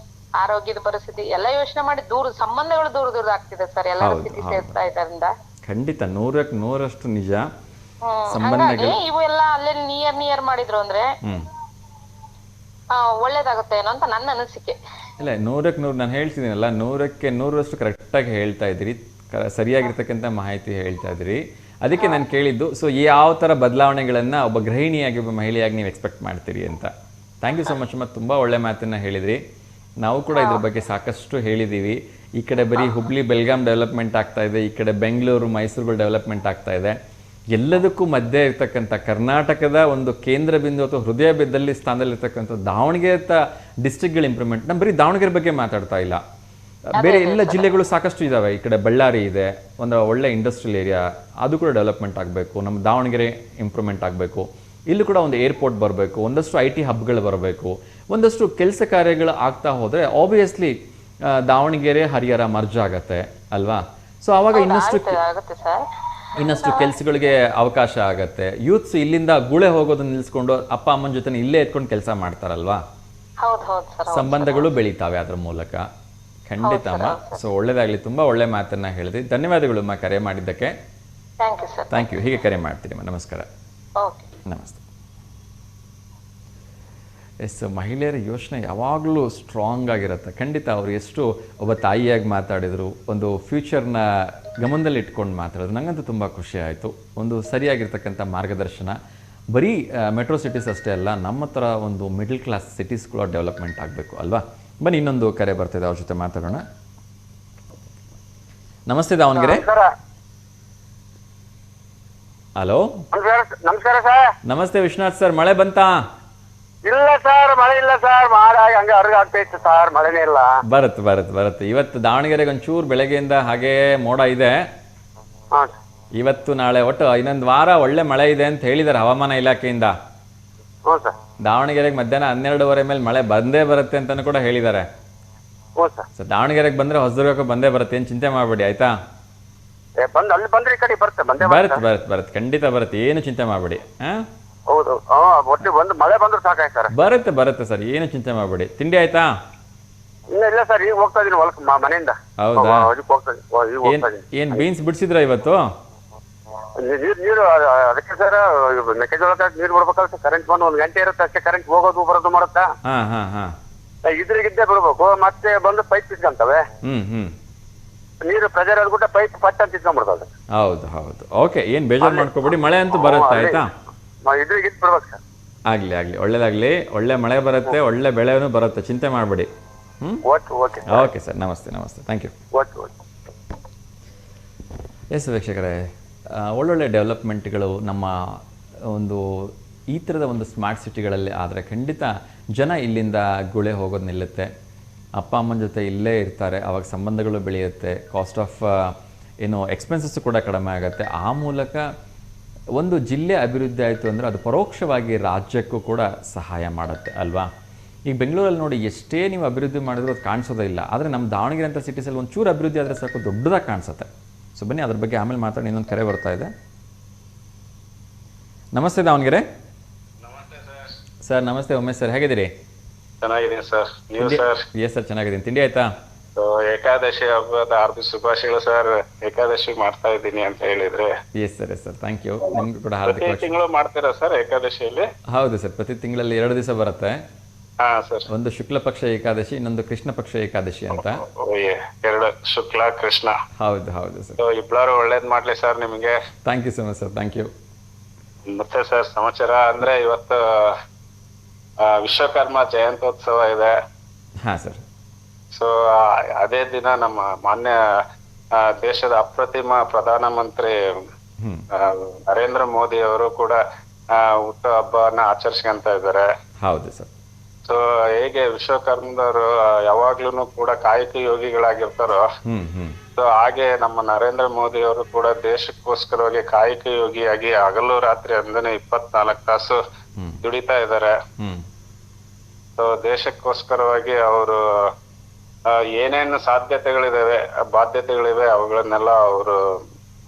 ಆರೋಗ್ಯದ ಪರಿಸ್ಥಿತಿ ಎಲ್ಲ ಯೋಚನೆ ಮಾಡಿ ಸಂಬಂಧಗಳು ದೂರ ಆಗ್ತಿದೆ ಸರ್, ಎಲ್ಲರೂ ಸಿಟಿ ಸೇರ್ತಾ ಇದ್ರಿಂದ. ಖಂಡಿತ 100ಕ್ಕೆ 100% ನಿಜ. ಹಾಗಾಗಿ ಇವು ಎಲ್ಲ ಅಲ್ಲೇ ನಿಯರ್ ಮಾಡಿದ್ರು ಅಂದ್ರೆ ಒಳ್ಳೇದಾಗುತ್ತೆ ಏನೋ ಅಂತ ನನ್ನ ಅನಿಸಿಕೆ. ಇಲ್ಲ, 100ಕ್ಕೆ 100 ನಾನು ಹೇಳ್ತಿದ್ದೀನಲ್ಲ, 100ಕ್ಕೆ 100% ಕರೆಕ್ಟಾಗಿ ಹೇಳ್ತಾ ಇದ್ದೀರಿ, ಸರಿಯಾಗಿರ್ತಕ್ಕಂಥ ಮಾಹಿತಿ ಹೇಳ್ತಾ ಇದ್ದೀರಿ. ಅದಕ್ಕೆ ನಾನು ಕೇಳಿದ್ದು, ಸೊ ಯಾವ ಥರ ಬದಲಾವಣೆಗಳನ್ನು ಒಬ್ಬ ಗೃಹಿಣಿಯಾಗಿ, ಒಬ್ಬ ಮಹಿಳೆಯಾಗಿ ನೀವು ಎಕ್ಸ್ಪೆಕ್ಟ್ ಮಾಡ್ತೀರಿ ಅಂತ. Thank you so much. ಮತ್ತು ತುಂಬ ಒಳ್ಳೆ ಮಾತನ್ನು ಹೇಳಿದ್ರಿ. ನಾವು ಕೂಡ ಇದ್ರ ಬಗ್ಗೆ ಸಾಕಷ್ಟು ಹೇಳಿದ್ದೀವಿ. ಈ ಕಡೆ ಬರೀ ಹುಬ್ಳಿ ಬೆಲ್ಗಾಂ ಡೆವಲಪ್ಮೆಂಟ್ ಆಗ್ತಾ ಇದೆ, ಈ ಕಡೆ ಬೆಂಗಳೂರು ಮೈಸೂರುಗಳು ಡೆವಲಪ್ಮೆಂಟ್ ಆಗ್ತಾ ಇದೆ. ಎಲ್ಲದಕ್ಕೂ ಮಧ್ಯೆ ಇರ್ತಕ್ಕಂಥ ಕರ್ನಾಟಕದ ಒಂದು ಕೇಂದ್ರ ಬಿಂದು ಅಥವಾ ಹೃದಯ ಬಿದ್ದಲ್ಲಿ ಸ್ಥಾನದಲ್ಲಿರ್ತಕ್ಕಂಥ ದಾವಣಗೆರೆ ಡಿಸ್ಟ್ರಿಕ್ಟ್ಗಳ ಇಂಪ್ರೂವ್ಮೆಂಟ್, ನಮ್ಮ ಬರೀ ದಾವಣಗೆರೆ ಬಗ್ಗೆ ಮಾತಾಡ್ತಾ ಇಲ್ಲ, ಬೇರೆ ಎಲ್ಲ ಜಿಲ್ಲೆಗಳು ಸಾಕಷ್ಟು ಇದ್ದಾವೆ. ಈ ಕಡೆ ಬಳ್ಳಾರಿ ಇದೆ, ಒಂದು ಒಳ್ಳೆ ಇಂಡಸ್ಟ್ರಿಯಲ್ ಏರಿಯಾ, ಅದು ಕೂಡ ಡೆವಲಪ್ಮೆಂಟ್ ಆಗಬೇಕು. ನಮ್ಮ ದಾವಣಗೆರೆ ಇಂಪ್ರೂವ್ಮೆಂಟ್ ಆಗಬೇಕು. ಇಲ್ಲೂ ಕೂಡ ಒಂದು ಏರ್ಪೋರ್ಟ್ ಬರಬೇಕು, ಒಂದಷ್ಟು IT ಹಬ್ಗಳು ಬರಬೇಕು, ಒಂದಷ್ಟು ಕೆಲಸ ಕಾರ್ಯಗಳು ಆಗ್ತಾ ಹೋದರೆ ಆಬ್ವಿಯಸ್ಲಿ ದಾವಣಗೆರೆ ಹರಿಹರ ಮರ್ಜ್ ಆಗತ್ತೆ ಅಲ್ವಾ? ಸೊ ಆವಾಗ ಇನ್ನಷ್ಟು ಕೆಲಸಗಳಿಗೆ ಅವಕಾಶ ಆಗತ್ತೆ. ಯೂತ್ಸ್ ಇಲ್ಲಿಂದ ಗುಳೆ ಹೋಗೋದನ್ನ ನಿಲ್ಲಿಸ್ಕೊಂಡು ಅಪ್ಪ ಅಮ್ಮನ ಜೊತೆ ಇಲ್ಲೇ ಎತ್ಕೊಂಡು ಕೆಲಸ ಮಾಡ್ತಾರಲ್ವಾ, ಸಂಬಂಧಗಳು ಬೆಳೀತಾವೆ ಅದ್ರ ಮೂಲಕ. ಖಂಡಿತ ಅಮ್ಮ. ಸೊ ಒಳ್ಳೇದಾಗ್ಲಿ, ತುಂಬಾ ಒಳ್ಳೆ ಮಾತನ್ನ ಹೇಳಿದ್ರಿ. ಧನ್ಯವಾದಗಳು ಅಮ್ಮ ಕರೆ ಮಾಡಿದ್ದಕ್ಕೆ. Thank you sir. Thank you. ಹೀಗೆ ಕರೆ ಮಾಡ್ತೀನಿ. ನಮಸ್ಕಾರ. ಓಕೆ. ನಮಸ್ತೆ. ಎಸ್, ಮಹಿಳೆಯರ ಯೋಚನೆ ಯಾವಾಗಲೂ ಸ್ಟ್ರಾಂಗ್ ಆಗಿರುತ್ತೆ. ಖಂಡಿತ ಅವರು ಎಷ್ಟು ಒಬ್ಬ ತಾಯಿಯಾಗಿ ಮಾತಾಡಿದರು, ಒಂದು ಫ್ಯೂಚರ್ನ ಗಮನದಲ್ಲಿ ಇಟ್ಕೊಂಡು ಮಾತಾಡಿದ್ರು. ನನಗಂತೂ ತುಂಬ ಖುಷಿ ಆಯಿತು. ಒಂದು ಸರಿಯಾಗಿರ್ತಕ್ಕಂಥ ಮಾರ್ಗದರ್ಶನ. ಬರೀ ಮೆಟ್ರೋ ಸಿಟೀಸ್ ಅಷ್ಟೇ ಅಲ್ಲ, ನಮ್ಮ ಥರ ಒಂದು ಮಿಡಲ್ ಕ್ಲಾಸ್ ಸಿಟೀಸ್ ಕೂಡ ಡೆವಲಪ್ಮೆಂಟ್ ಆಗಬೇಕು ಅಲ್ವಾ. ಬನ್ನಿ, ಇನ್ನೊಂದು ಕರೆ ಬರ್ತಿದೆ, ಅವ್ರ ಜೊತೆ ಮಾತಾಡೋಣ. ನಮಸ್ತೆ ದಾವಣಗೆರೆ. ಹಲೋ, ನಮಸ್ಕಾರ ಸರ್. ನಮಸ್ತೆ ವಿಶ್ವನಾಥ್ ಸರ್. ಮಳೆ ಬಂತಾ? ಇಲ್ಲ ಸರ್, ಮಳೆ ಇಲ್ಲ ಸರ್. ಮಾಡಾಗಿ ಹಂಗೆ ಅರ್ಗಾಗ್ತಾ ಇತ್ತು ಸರ್, ಮಳೆನೇ ಇಲ್ಲ. ಬರುತ್ತೆ. ಇವತ್ತು ದಾವಣಗೆರೆಗೆ ಒಂಚೂರು ಬೆಳಗ್ಗೆಯಿಂದ ಹಾಗೇ ಮೋಡ ಇದೆ. ಇವತ್ತು ನಾಳೆ ಒಟ್ಟು ಇನ್ನೊಂದು ವಾರ ಒಳ್ಳೆ ಮಳೆ ಇದೆ ಅಂತ ಹೇಳಿದ್ದಾರೆ ಹವಾಮಾನ ಇಲಾಖೆಯಿಂದ. ಹ್ಞೂ ಸರ್. ದಾವಣಗೆರೆಗೆ ಮಧ್ಯಾಹ್ನ 12:30 ಮೇಲೆ ಮಳೆ ಬಂದೇ ಬರುತ್ತೆ ಅಂತಾನು ಕೂಡ ಹೇಳಿದ್ದಾರೆ. ಹ್ಞೂ ಸರ್. ಸೊ ದಾವಣಗೆರೆಗೆ ಬಂದ್ರೆ ಹೊಸದುರ್ಗಕ್ಕೆ ಬಂದೇ ಬರುತ್ತೆ, ಏನು ಚಿಂತೆ ಮಾಡಬೇಡಿ ಆಯ್ತಾ. ಅಲ್ಲಿ ಬಂದ್ರೆ ಈ ಕಡೆ ಬರುತ್ತೆ, ಬರುತ್ತೆ ಖಂಡಿತ ಬರುತ್ತೆ, ಏನು ಚಿಂತೆ ಮಾಡಬೇಡಿ. ಹೌದು, ಒಟ್ಟು ಒಂದು ಮಳೆ ಬಂದ್ರೆ ಸಾಕಾಯ್ತು ಸರ್. ಬರುತ್ತೆ ಸರ್, ಏನು ಚಿಂತೆ ಮಾಡಬೇಡಿ. ತಿಂಡಿ ಆಯ್ತಾ? ಇನ್ನ ಇಲ್ಲ ಸರ್, ಈಗ ಹೋಗ್ತಾ ಇದೀನಿ ಹೊಲಕ್ಕೆ ಮನೆಯಿಂದ. ಹೌದಾ? ಹೋಗ್ತಾ ಇದೀನಿ. ಏನ್ ಬೀನ್ಸ್ ಬಿಡಿಸಿದ್ರ ಇವತ್ತು? ನೀರು ಅದಕ್ಕೆ ಸರ್, ಮೆಕ್ಕೆಜೋಳಕ್ಕೆ ನೀರು ಬಿಡ್ಬೇಕಲ್ಲ ಸರ್. ಕರೆಂಟ್ ಬಂದು 1 ಗಂಟೆ ಇರುತ್ತೆ ಅಷ್ಟೇ, ಕರೆಂಟ್ ಹೋಗೋದು ಬರೋದು ಮಾಡುತ್ತಾ. ಇದ್ರಿಗಿದ್ದೇ ಬಿಡ್ಬೇಕು, ಮತ್ತೆ ಬಂದು ಪೈಪ್ ಇಟ್ಕೊಂತವೆ. ನೀರು ಪ್ರೆಜರ್ ಆದ್ಬಿಟ್ಟು ಪೈಪ್ ಪಟ್ಟ ಅಂತ ಇಟ್ಕೊಂಡ್ಬಿಡ್ತದೆ. ಹೌದು. ಓಕೆ, ಏನ್ ಬೇಜಾರು ಮಾಡ್ಕೋಬೇಡಿ, ಮಳೆ ಅಂತೂ ಬರುತ್ತೆ ಆಯ್ತಾ. ಇದ್ರಿಗಿದ್ ಬಿಡ್ಬೇಕು ಸರ್. ಆಗ್ಲಿ ಒಳ್ಳೇದಾಗ್ಲಿ. ಒಳ್ಳೆ ಮಳೆ ಬರುತ್ತೆ, ಒಳ್ಳೆ ಬೆಳೆನೂ ಬರುತ್ತೆ, ಚಿಂತೆ ಮಾಡಬೇಡಿ. ಓಕೆ ಸರ್, ನಮಸ್ತೆ. Thank you. ಎಸ್ ವೀಕ್ಷಕರೇ, ಒಳ್ಳೊಳ್ಳೆ ಡೆವಲಪ್ಮೆಂಟ್ಗಳು ನಮ್ಮ ಒಂದು ಈ ಥರದ ಒಂದು ಸ್ಮಾರ್ಟ್ ಸಿಟಿಗಳಲ್ಲಿ ಆದರೆ ಖಂಡಿತ ಜನ ಇಲ್ಲಿಂದ ಗುಳೆ ಹೋಗೋದು ನಿಲ್ಲುತ್ತೆ. ಅಪ್ಪ ಅಮ್ಮನ ಜೊತೆ ಇಲ್ಲೇ ಇರ್ತಾರೆ, ಆವಾಗ ಸಂಬಂಧಗಳು ಬೆಳೆಯುತ್ತೆ, ಕಾಸ್ಟ್ ಆಫ್ ಎಕ್ಸ್ಪೆನ್ಸಸ್ಸು ಕೂಡ ಕಡಿಮೆ ಆಗುತ್ತೆ. ಆ ಮೂಲಕ ಒಂದು ಜಿಲ್ಲೆ ಅಭಿವೃದ್ಧಿ ಆಯಿತು ಅಂದರೆ ಅದು ಪರೋಕ್ಷವಾಗಿ ರಾಜ್ಯಕ್ಕೂ ಕೂಡ ಸಹಾಯ ಮಾಡುತ್ತೆ ಅಲ್ವಾ. ಈಗ ಬೆಂಗಳೂರಲ್ಲಿ ನೋಡಿ, ಎಷ್ಟೇ ನೀವು ಅಭಿವೃದ್ಧಿ ಮಾಡಿದ್ರು ಅದು ಕಾಣಿಸೋದೇ ಇಲ್ಲ. ಆದರೆ ನಮ್ಮ ದಾವಣಗೆರೆ ಅಂತ ಸಿಟೀಸಲ್ಲಿ ಒಂಚೂರು ಅಭಿವೃದ್ಧಿ ಆದರೆ ಸಾಕು, ದೊಡ್ಡದಾಗಿ ಕಾಣಿಸುತ್ತೆ. ಸೊ ಬನ್ನಿ, ಅದ್ರ ಬಗ್ಗೆ ಆಮೇಲೆ ಮಾತಾಡಿ. ಇನ್ನೊಂದು ಕರೆ ಬರ್ತಾ ಇದೆ. ನಮಸ್ತೆ ದಾವಣಗೆರೆ. ಸರ್ ನಮಸ್ತೆ. ಉಮೇಶ್ ಸರ್, ಹೇಗಿದ್ದೀರಿ? ಚೆನ್ನಾಗಿದ್ದೀನಿ ಸರ್, ನೀವು ಸರ್? ಎಸ್ ಸರ್, ಚೆನ್ನಾಗಿದ್ದೀನಿ. ತಿಂಡಿ ಆಯ್ತಾ? ಏಕಾದಶಿ ಹಬ್ಬದ ಹಾರ್ದಿಕ ಶುಭಾಶಯಗಳು ಸರ್. ಏಕಾದಶಿ ಮಾಡ್ತಾ ಇದ್ದೀನಿ ಅಂತ ಹೇಳಿದ್ರೆ. Yes sir, thank you. ನಿಮ್ಗೂ ಕೂಡ ಹಾರ್ದಿಕ. ಪ್ರತಿ ತಿಂಗಳು ಮಾಡ್ತೀರಾ ಸರ್ ಏಕಾದಶಿಯಲ್ಲಿ? ಹೌದು ಸರ್, ಪ್ರತಿ ತಿಂಗಳಲ್ಲಿ 2 ದಿವಸ ಬರುತ್ತೆ. ಹಾ ಸರ್. ಒಂದು ಶುಕ್ಲ ಪಕ್ಷ ಏಕಾದಶಿ, ಇನ್ನೊಂದು ಕೃಷ್ಣ ಪಕ್ಷ ಏಕಾದಶಿ ಅಂತ. 2 ಶುಕ್ಲ ಕೃಷ್ಣ. ಹೌದು ಸರ್. ಇಬ್ಬರು ಒಳ್ಳೇದ್ ಮಾಡ್ಲಿ ಸರ್ ನಿಮ್ಗೆ. Thank you so much sir. Thank you. ಮತ್ತೆ ಸರ್ ಸಮಾಚಾರ ಅಂದ್ರೆ ಇವತ್ತು ವಿಶ್ವಕರ್ಮ ಜಯಂತ್ಯೋತ್ಸವ ಇದೆ. ಹಾ ಸರ್. ಸೊ ಅದೇ ದಿನ ನಮ್ಮ ಮಾನ್ಯ ದೇಶದ ಅಪ್ರತಿಮ ಪ್ರಧಾನಮಂತ್ರಿ ನರೇಂದ್ರ ಮೋದಿ ಅವರು ಕೂಡ ಹುಟ್ಟು ಹಬ್ಬವನ್ನ ಆಚರಿಸ್ಕೊಂತ ಇದ್ದಾರೆ. ಹೌದು ಸರ್. ಸೊ ಹೇಗೆ ವಿಶ್ವಕರ್ಮದವರು ಯಾವಾಗ್ಲೂ ಕೂಡ ಕಾಯಕ ಯೋಗಿಗಳಾಗಿರ್ತಾರೋ, ಸೊ ಹಾಗೆ ನಮ್ಮ ನರೇಂದ್ರ ಮೋದಿ ಅವರು ಕೂಡ ದೇಶಕ್ಕೋಸ್ಕರವಾಗಿ ಕಾಯಕ ಯೋಗಿಯಾಗಿ ಹಗಲು ರಾತ್ರಿ ಅಂದನೆ 24 ತಾಸು ದುಡಿತಾ ಇದ್ದಾರೆ. ಸೊ ದೇಶಕ್ಕೋಸ್ಕರವಾಗಿ ಅವರು ಏನೇನು ಸಾಧ್ಯತೆಗಳಿದಾವೆ, ಬಾಧ್ಯತೆಗಳಿವೆ, ಅವುಗಳನ್ನೆಲ್ಲ ಅವರು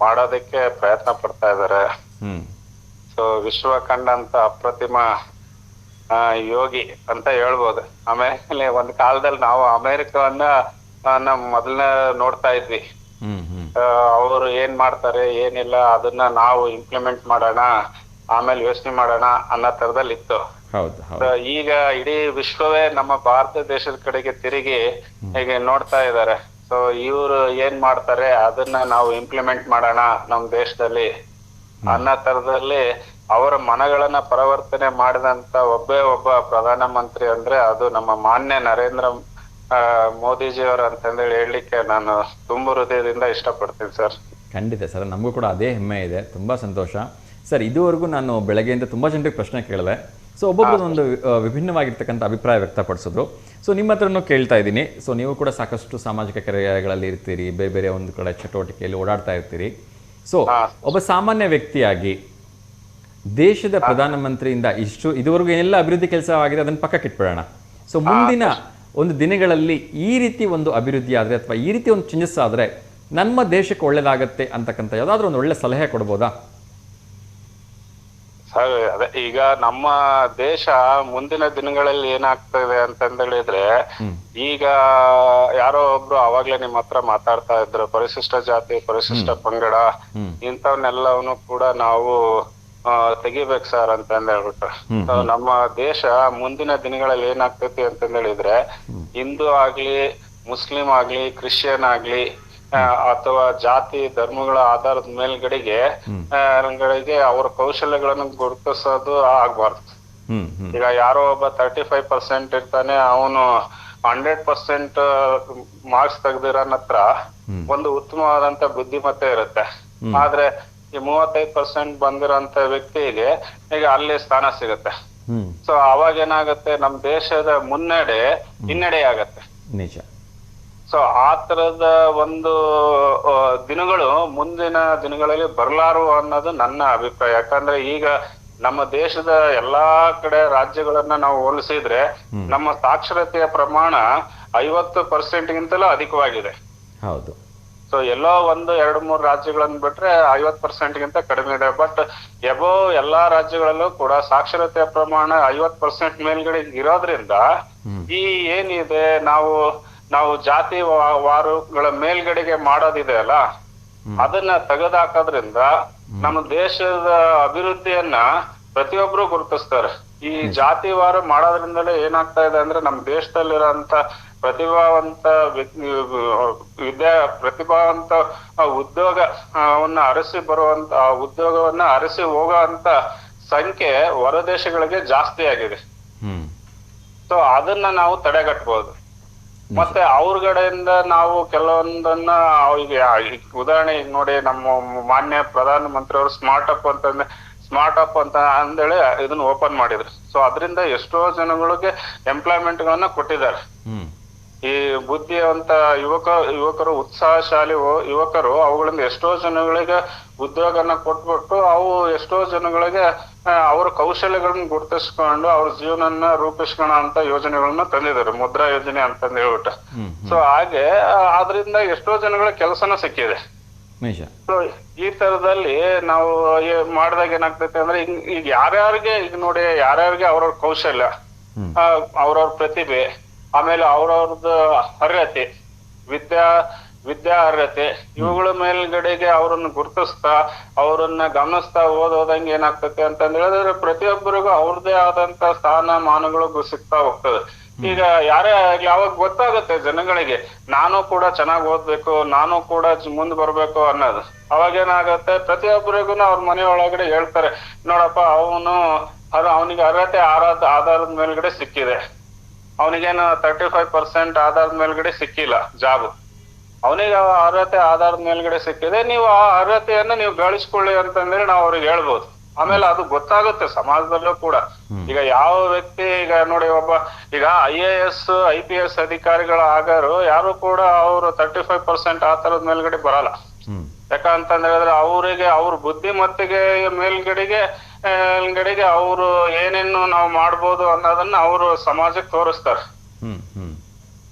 ಮಾಡೋದಕ್ಕೆ ಪ್ರಯತ್ನ ಪಡ್ತಾ ಇದ್ದಾರೆ. ಸೊ ವಿಶ್ವ ಕಂಡಂತ ಅಪ್ರತಿಮ ಯೋಗಿ ಅಂತ ಹೇಳ್ಬೋದು. ಆಮೇಲೆ ಒಂದ್ ಕಾಲದಲ್ಲಿ ನಾವು ಅಮೆರಿಕವನ್ನ ನಮ್ ಮೊದಲನೇ ನೋಡ್ತಾ ಇದ್ವಿ. ಅವರು ಏನ್ ಮಾಡ್ತಾರೆ ಏನಿಲ್ಲ ಅದನ್ನ ನಾವು ಇಂಪ್ಲಿಮೆಂಟ್ ಮಾಡೋಣ, ಆಮೇಲೆ ಯೋಚನೆ ಮಾಡೋಣ ಅನ್ನೋ ತರದಲ್ಲಿ ಇತ್ತು. ಈಗ ಇಡೀ ವಿಶ್ವವೇ ನಮ್ಮ ಭಾರತ ದೇಶದ ಕಡೆಗೆ ತಿರುಗಿ ಹೀಗೆ ನೋಡ್ತಾ ಇದ್ದಾರೆ. ಸೊ ಇವ್ರು ಏನ್ ಮಾಡ್ತಾರೆ ಅದನ್ನ ನಾವು ಇಂಪ್ಲಿಮೆಂಟ್ ಮಾಡೋಣ ನಮ್ ದೇಶದಲ್ಲಿ ಅನ್ನೋ ತರದಲ್ಲಿ ಅವರ ಮನಗಳನ್ನ ಪರಿವರ್ತನೆ ಮಾಡಿದಂತ ಒಬ್ಬ ಪ್ರಧಾನ ಮಂತ್ರಿ ಅಂದ್ರೆ ಅದು ನಮ್ಮ ಮಾನ್ಯ ನರೇಂದ್ರ ಮೋದಿಜಿಯವರು ಅಂತಂದೇಳಿ ಹೇಳಲಿಕ್ಕೆ ನಾನು ತುಂಬ ಹೃದಯದಿಂದ ಇಷ್ಟಪಡ್ತೀನಿ ಸರ್. ಖಂಡಿತ ಸರ್, ನಮಗೂ ಕೂಡ ಅದೇ ಹೆಮ್ಮೆ ಇದೆ. ತುಂಬಾ ಸಂತೋಷ ಸರ್. ಇದುವರೆಗೂ ನಾನು ಬೆಳಗ್ಗೆಯಿಂದ ತುಂಬಾ ಜನರಿಗೆ ಪ್ರಶ್ನೆ ಕೇಳಿದೆ. ಸೊ ಒಬ್ಬೊಬ್ಬರು ಒಂದು ವಿಭಿನ್ನವಾಗಿರ್ತಕ್ಕಂಥ ಅಭಿಪ್ರಾಯ ವ್ಯಕ್ತಪಡಿಸಿದ್ರು. ಸೊ ನಿಮ್ಮ ಹತ್ರನೂ ಕೇಳ್ತಾ ಇದ್ದೀನಿ. ಸೊ ನೀವು ಕೂಡ ಸಾಕಷ್ಟು ಸಾಮಾಜಿಕ ಕಾರ್ಯಗಳಲ್ಲಿ ಇರ್ತೀರಿ, ಬೇರೆ ಬೇರೆ ಒಂದು ಕಡೆ ಚಟುವಟಿಕೆಯಲ್ಲಿ ಓಡಾಡ್ತಾ ಇರ್ತೀರಿ. ಸೊ ಒಬ್ಬ ಸಾಮಾನ್ಯ ವ್ಯಕ್ತಿಯಾಗಿ ದೇಶದ ಪ್ರಧಾನಮಂತ್ರಿಯಿಂದ ಇದುವರೆಗೂ ಏನೆಲ್ಲ ಅಭಿವೃದ್ಧಿ ಕೆಲಸವಾಗಿದೆ ಅದನ್ನು ಪಕ್ಕಕ್ಕೆ ಇಟ್ಬಿಡೋಣ. ಸೊ ಮುಂದಿನ ಒಂದು ದಿನಗಳಲ್ಲಿ ಈ ರೀತಿ ಒಂದು ಅಭಿವೃದ್ಧಿ ಆದರೆ ಅಥವಾ ಈ ರೀತಿ ಒಂದು ಚೇಂಜಸ್ ಆದರೆ ನಮ್ಮ ದೇಶಕ್ಕೆ ಒಳ್ಳೇದಾಗತ್ತೆ ಅಂತಕ್ಕಂಥ ಯಾವುದಾದ್ರೂ ಒಂದು ಒಳ್ಳೆ ಸಲಹೆ ಕೊಡ್ಬೋದಾ? ಸರ್ ಅದೇ ಈಗ ನಮ್ಮ ದೇಶ ಮುಂದಿನ ದಿನಗಳಲ್ಲಿ ಏನಾಗ್ತದೆ ಅಂತ ಹೇಳಿದ್ರೆ, ಈಗ ಯಾರೋ ಒಬ್ರು ಅವಾಗ್ಲೇ ನಿಮ್ಮ ಹತ್ರ ಮಾತಾಡ್ತಾ ಇದ್ರು, ಪರಿಶಿಷ್ಟ ಜಾತಿ ಪರಿಶಿಷ್ಟ ಪಂಗಡ ಇಂಥವನ್ನೆಲ್ಲವನ್ನು ಕೂಡ ನಾವು ತೆಗಿಬೇಕು ಸರ್ ಅಂತ ಹೇಳ್ಬಿಟ್ಟು. ನಮ್ಮ ದೇಶ ಮುಂದಿನ ದಿನಗಳಲ್ಲಿ ಏನಾಗ್ತೈತಿ ಅಂತ ಹೇಳಿದ್ರೆ, ಹಿಂದೂ ಆಗ್ಲಿ ಮುಸ್ಲಿಂ ಆಗ್ಲಿ ಕ್ರಿಶ್ಚಿಯನ್ ಆಗ್ಲಿ ಅಥವಾ ಜಾತಿ ಧರ್ಮಗಳ ಆಧಾರದ ಮೇಲ್ಗಡೆಗೆ ಅವರ ಕೌಶಲ್ಯಗಳನ್ನು ಗುರುತಿಸೋದು ಆಗ್ಬಾರ್ದು. ಈಗ ಯಾರೋ ಒಬ್ಬ 35% ಇರ್ತಾನೆ, ಅವನು 100% ಮಾರ್ಕ್ಸ್ ತೆಗ್ದಿರೋನ ಹತ್ರ ಒಂದು ಉತ್ತಮವಾದಂತ ಬುದ್ಧಿಮತ್ತೆ ಇರುತ್ತೆ. ಆದ್ರೆ ಈ 35% ಬಂದಿರೋಂತ ವ್ಯಕ್ತಿಗೆ ಈಗ ಅಲ್ಲಿ ಸ್ಥಾನ ಸಿಗುತ್ತೆ. ಸೊ ಅವಾಗ ಏನಾಗುತ್ತೆ, ನಮ್ ದೇಶದ ಹಿನ್ನಡೆ ಆಗತ್ತೆ. ನಿಜ. ಸೊ ಆ ತರದ ಒಂದು ದಿನಗಳು ಮುಂದಿನ ದಿನಗಳಲ್ಲಿ ಬರ್ಲಾರು ಅನ್ನೋದು ನನ್ನ ಅಭಿಪ್ರಾಯ. ಯಾಕಂದ್ರೆ ಈಗ ನಮ್ಮ ದೇಶದ ಎಲ್ಲಾ ಕಡೆ ರಾಜ್ಯಗಳನ್ನ ನಾವು ಹೋಲಿಸಿದ್ರೆ ನಮ್ಮ ಸಾಕ್ಷರತೆಯ ಪ್ರಮಾಣ 50% ಗಿಂತಲೂ ಅಧಿಕವಾಗಿದೆ. ಹೌದು. ಸೊ ಎಲ್ಲೋ 1-2-3 ರಾಜ್ಯಗಳನ್ನ ಬಿಟ್ರೆ 50% ಗಿಂತ ಕಡಿಮೆ ಇದೆ. ಬಟ್ ಎಬೋ ಎಲ್ಲಾ ರಾಜ್ಯಗಳಲ್ಲೂ ಕೂಡ ಸಾಕ್ಷರತೆಯ ಪ್ರಮಾಣ 50% ಮೇಲ್ಗಡೆ ಇರೋದ್ರಿಂದ ಈ ಏನಿದೆ ನಾವು ಜಾತಿ ವಾರುಗಳ ಮೇಲ್ಗಡೆಗೆ ಮಾಡೋದಿದೆ ಅಲ್ಲ, ಅದನ್ನ ತೆಗೆದಾಕೋದ್ರಿಂದ ನಮ್ಮ ದೇಶದ ಅಭಿವೃದ್ಧಿಯನ್ನ ಪ್ರತಿಯೊಬ್ರು ಗುರುತಿಸ್ತಾರೆ. ಈ ಜಾತಿವಾರ ಮಾಡೋದ್ರಿಂದಲೇ ಏನಾಗ್ತಾ ಇದೆ ಅಂದ್ರೆ, ನಮ್ಮ ದೇಶದಲ್ಲಿರೋಂತ ಪ್ರತಿಭಾವಂತ ಉದ್ಯೋಗವನ್ನ ಉದ್ಯೋಗವನ್ನ ಅರಸಿ ಹೋಗೋ ಅಂತ ಸಂಖ್ಯೆ ಹೊರ ದೇಶಗಳಿಗೆ ಜಾಸ್ತಿ ಆಗಿದೆ. ಸೊ ಅದನ್ನ ನಾವು ತಡೆಗಟ್ಟಬಹುದು. ಮತ್ತೆ ಅವ್ರ ಕಡೆಯಿಂದ ನಾವು ಕೆಲವೊಂದನ್ನ ಈಗ ಉದಾಹರಣೆ ನೋಡಿ, ನಮ್ಮ ಮಾನ್ಯ ಪ್ರಧಾನ ಮಂತ್ರಿ ಅವರು ಸ್ಮಾರ್ಟ್ ಅಪ್ ಅಂತ ಅಂದೇಳಿ ಇದನ್ನ ಓಪನ್ ಮಾಡಿದ್ರು. ಸೊ ಅದರಿಂದ ಎಷ್ಟೋ ಜನಗಳಿಗೆ ಎಂಪ್ಲಾಯ್ಮೆಂಟ್ ಗಳನ್ನ ಕೊಟ್ಟಿದ್ದಾರೆ. ಈ ಬುದ್ಧಿವಂತ ಯುವಕರು ಉತ್ಸಾಹಶಾಲಿ ಯುವಕರು ಅವುಗಳಿಂದ ಎಷ್ಟೋ ಜನಗಳಿಗೆ ಉದ್ಯೋಗನ ಕೊಟ್ಬಿಟ್ಟು ಅವು ಎಷ್ಟೋ ಜನಗಳಿಗೆ ಅವ್ರ ಕೌಶಲ್ಯಗಳನ್ನ ಗುರುತಿಸ್ಕೊಂಡು ಅವ್ರ ಜೀವನನ ರೂಪಿಸ್ಕೋಣ ಅಂತ ಯೋಜನೆಗಳನ್ನ ತಂದಿದ್ದಾರೆ, ಮುದ್ರಾ ಯೋಜನೆ ಅಂತಂದು ಹೇಳ್ಬಿಟ್ಟು. ಸೊ ಹಾಗೆ ಆದ್ರಿಂದ ಎಷ್ಟೋ ಜನಗಳ ಕೆಲಸನ ಸಿಕ್ಕಿದೆ. ಸೊ ಈ ತರದಲ್ಲಿ ನಾವು ಮಾಡಿದಾಗ ಏನಾಗ್ತೈತೆ ಅಂದ್ರೆ, ಈಗ ಯಾರ್ಯಾರಿಗೆ ಈಗ ನೋಡಿ, ಯಾರ್ಯಾರಿಗೆ ಅವ್ರವ್ರ ಕೌಶಲ್ಯ, ಅವ್ರವ್ರ ಪ್ರತಿಭೆ, ಆಮೇಲೆ ಅವ್ರವ್ರದ್ದು ಅರ್ಹತೆ, ವಿದ್ಯಾ ಅರ್ಹತೆ, ಇವುಗಳ ಮೇಲ್ಗಡೆಗೆ ಅವ್ರನ್ನ ಗುರುತಿಸ್ತಾ ಅವ್ರನ್ನ ಗಮನಿಸ್ತಾ ಓದೋದಂಗೆ ಏನಾಗ್ತೈತೆ ಅಂತ ಹೇಳಿದ್ರೆ, ಪ್ರತಿಯೊಬ್ಬರಿಗೂ ಅವ್ರದೇ ಆದಂತ ಸ್ಥಾನಮಾನಗಳು ಸಿಗ್ತಾ ಹೋಗ್ತದೆ. ಈಗ ಯಾರೇ ಆಗ್ಲಿ ಅವಾಗ ಗೊತ್ತಾಗುತ್ತೆ ಜನಗಳಿಗೆ, ನಾನು ಕೂಡ ಚೆನ್ನಾಗಿ ಓದ್ಬೇಕು, ನಾನು ಕೂಡ ಮುಂದೆ ಬರ್ಬೇಕು ಅನ್ನೋದು. ಅವಾಗ ಏನಾಗತ್ತೆ, ಪ್ರತಿಯೊಬ್ಬರಿಗೂ ಅವ್ರ ಮನೆ ಒಳಗಡೆ ಹೇಳ್ತಾರೆ, ನೋಡಪ್ಪ ಅವನಿಗೆ ಅರ್ಹತೆ ಆಧಾರದ ಮೇಲ್ಗಡೆ ಸಿಕ್ಕಿದೆ, ಅವನಿಗೇನು 35% ಆಧಾರದ ಮೇಲ್ಗಡೆ ಸಿಕ್ಕಿಲ್ಲ ಜಾಬ್, ಅವನಿಗೆ ಅರ್ಹತೆ ಆಧಾರದ ಮೇಲ್ಗಡೆ ಸಿಕ್ಕಿದೆ, ನೀವು ಆ ಅರ್ಹತೆಯನ್ನ ನೀವು ಗಳಿಸ್ಕೊಳ್ಳಿ ಅಂತಂದ್ರೆ ನಾವು ಅವ್ರಿಗೆ ಹೇಳ್ಬೋದು. ಆಮೇಲೆ ಅದು ಗೊತ್ತಾಗುತ್ತೆ ಸಮಾಜದಲ್ಲೂ ಕೂಡ. ಈಗ ಯಾವ ವ್ಯಕ್ತಿ ಈಗ ನೋಡಿ, ಈಗ IAS IPS ಅಧಿಕಾರಿಗಳ ಆಗಾರು ಯಾರು ಕೂಡ ಅವರು 35% ಆ ತರದ ಮೇಲ್ಗಡೆ ಬರಲ್ಲ. ಯಾಕಂತಂದ್ರೆ ಅವರಿಗೆ ಅವ್ರ ಬುದ್ಧಿಮತ್ತೆಗೆ ಮೇಲ್ಗಡೆಗೆ ಅವರು ಏನೇನು ನಾವು ಮಾಡ್ಬೋದು ಅನ್ನೋದನ್ನ ಅವರು ಸಮಾಜಕ್ಕೆ ತೋರಿಸ್ತಾರೆ.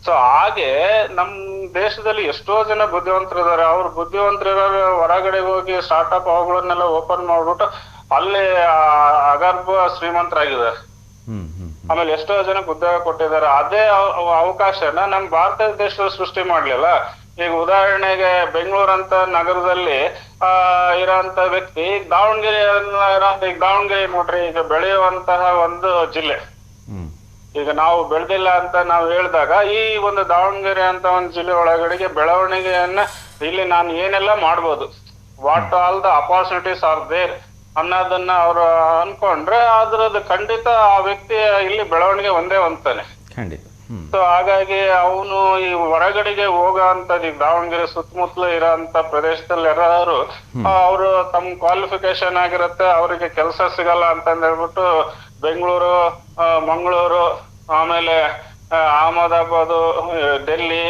ಸೊ ಹಾಗೆ ನಮ್ ದೇಶದಲ್ಲಿ ಎಷ್ಟೋ ಜನ ಬುದ್ಧಿವಂತರಿದ್ದಾರೆ. ಅವ್ರು ಬುದ್ಧಿವಂತರಿರೋರು ಹೊರಗಡೆ ಹೋಗಿ ಸ್ಟಾರ್ಟ್ಅಪ್ ಅವುಗಳನ್ನೆಲ್ಲ ಓಪನ್ ಮಾಡ್ಬಿಟ್ಟು ಅಲ್ಲಿ ಅಗರ್ಭ ಶ್ರೀಮಂತರಾಗಿದ್ದಾರೆ. ಆಮೇಲೆ ಎಷ್ಟೋ ಜನಕ್ಕೆ ಉದ್ಯೋಗ ಕೊಟ್ಟಿದ್ದಾರೆ. ಅದೇ ಅವಕಾಶನ ನಮ್ ಭಾರತ ದೇಶದಲ್ಲಿ ಸೃಷ್ಟಿ ಮಾಡ್ಲಿಲ್ಲ. ಈಗ ಉದಾಹರಣೆಗೆ ಬೆಂಗಳೂರು ಅಂತ ನಗರದಲ್ಲಿ ಇರೋಂತ ವ್ಯಕ್ತಿ ದಾವಣಗೆರೆ ನೋಡ್ರಿ, ಈಗ ಬೆಳೆಯುವಂತಹ ಒಂದು ಜಿಲ್ಲೆ. ಈಗ ನಾವು ಬೆಳೆದಿಲ್ಲ ಅಂತ ನಾವು ಹೇಳಿದಾಗ, ಈ ಒಂದು ದಾವಣಗೆರೆ ಅಂತ ಒಂದು ಜಿಲ್ಲೆ ಒಳಗಡೆಗೆ ಬೆಳವಣಿಗೆಯನ್ನ ಇಲ್ಲಿ ನಾನು ಏನೆಲ್ಲ ಮಾಡ್ಬೋದು, what all the opportunities are there ಅನ್ನೋದನ್ನ ಅವ್ರು ಅನ್ಕೊಂಡ್ರೆ ಅದ್ರದ್ದು ಖಂಡಿತ ಆ ವ್ಯಕ್ತಿ ಇಲ್ಲಿ ಬೆಳವಣಿಗೆ ಒಂದೇ ಹೊಂದ್ತಾನೆ. ಸೊ ಹಾಗಾಗಿ ಅವನು ಈ ಹೊರಗಡೆಗೆ ಹೋಗೋ ಅಂತದ್, ಈಗ ದಾವಣಗೆರೆ ಸುತ್ತಮುತ್ತಲು ಇರೋ ಅಂತ ಪ್ರದೇಶದಲ್ಲಿ ಯಾರು ಅವರು ತಮ್ಮ ಕ್ವಾಲಿಫಿಕೇಶನ್ ಆಗಿರುತ್ತೆ, ಅವರಿಗೆ ಕೆಲಸ ಸಿಗಲ್ಲ ಅಂತ ಹೇಳ್ಬಿಟ್ಟು ಬೆಂಗಳೂರು, ಮಂಗಳೂರು, ಆಮೇಲೆ ಅಹಮದಾಬಾದ್, ಡೆಲ್ಲಿ,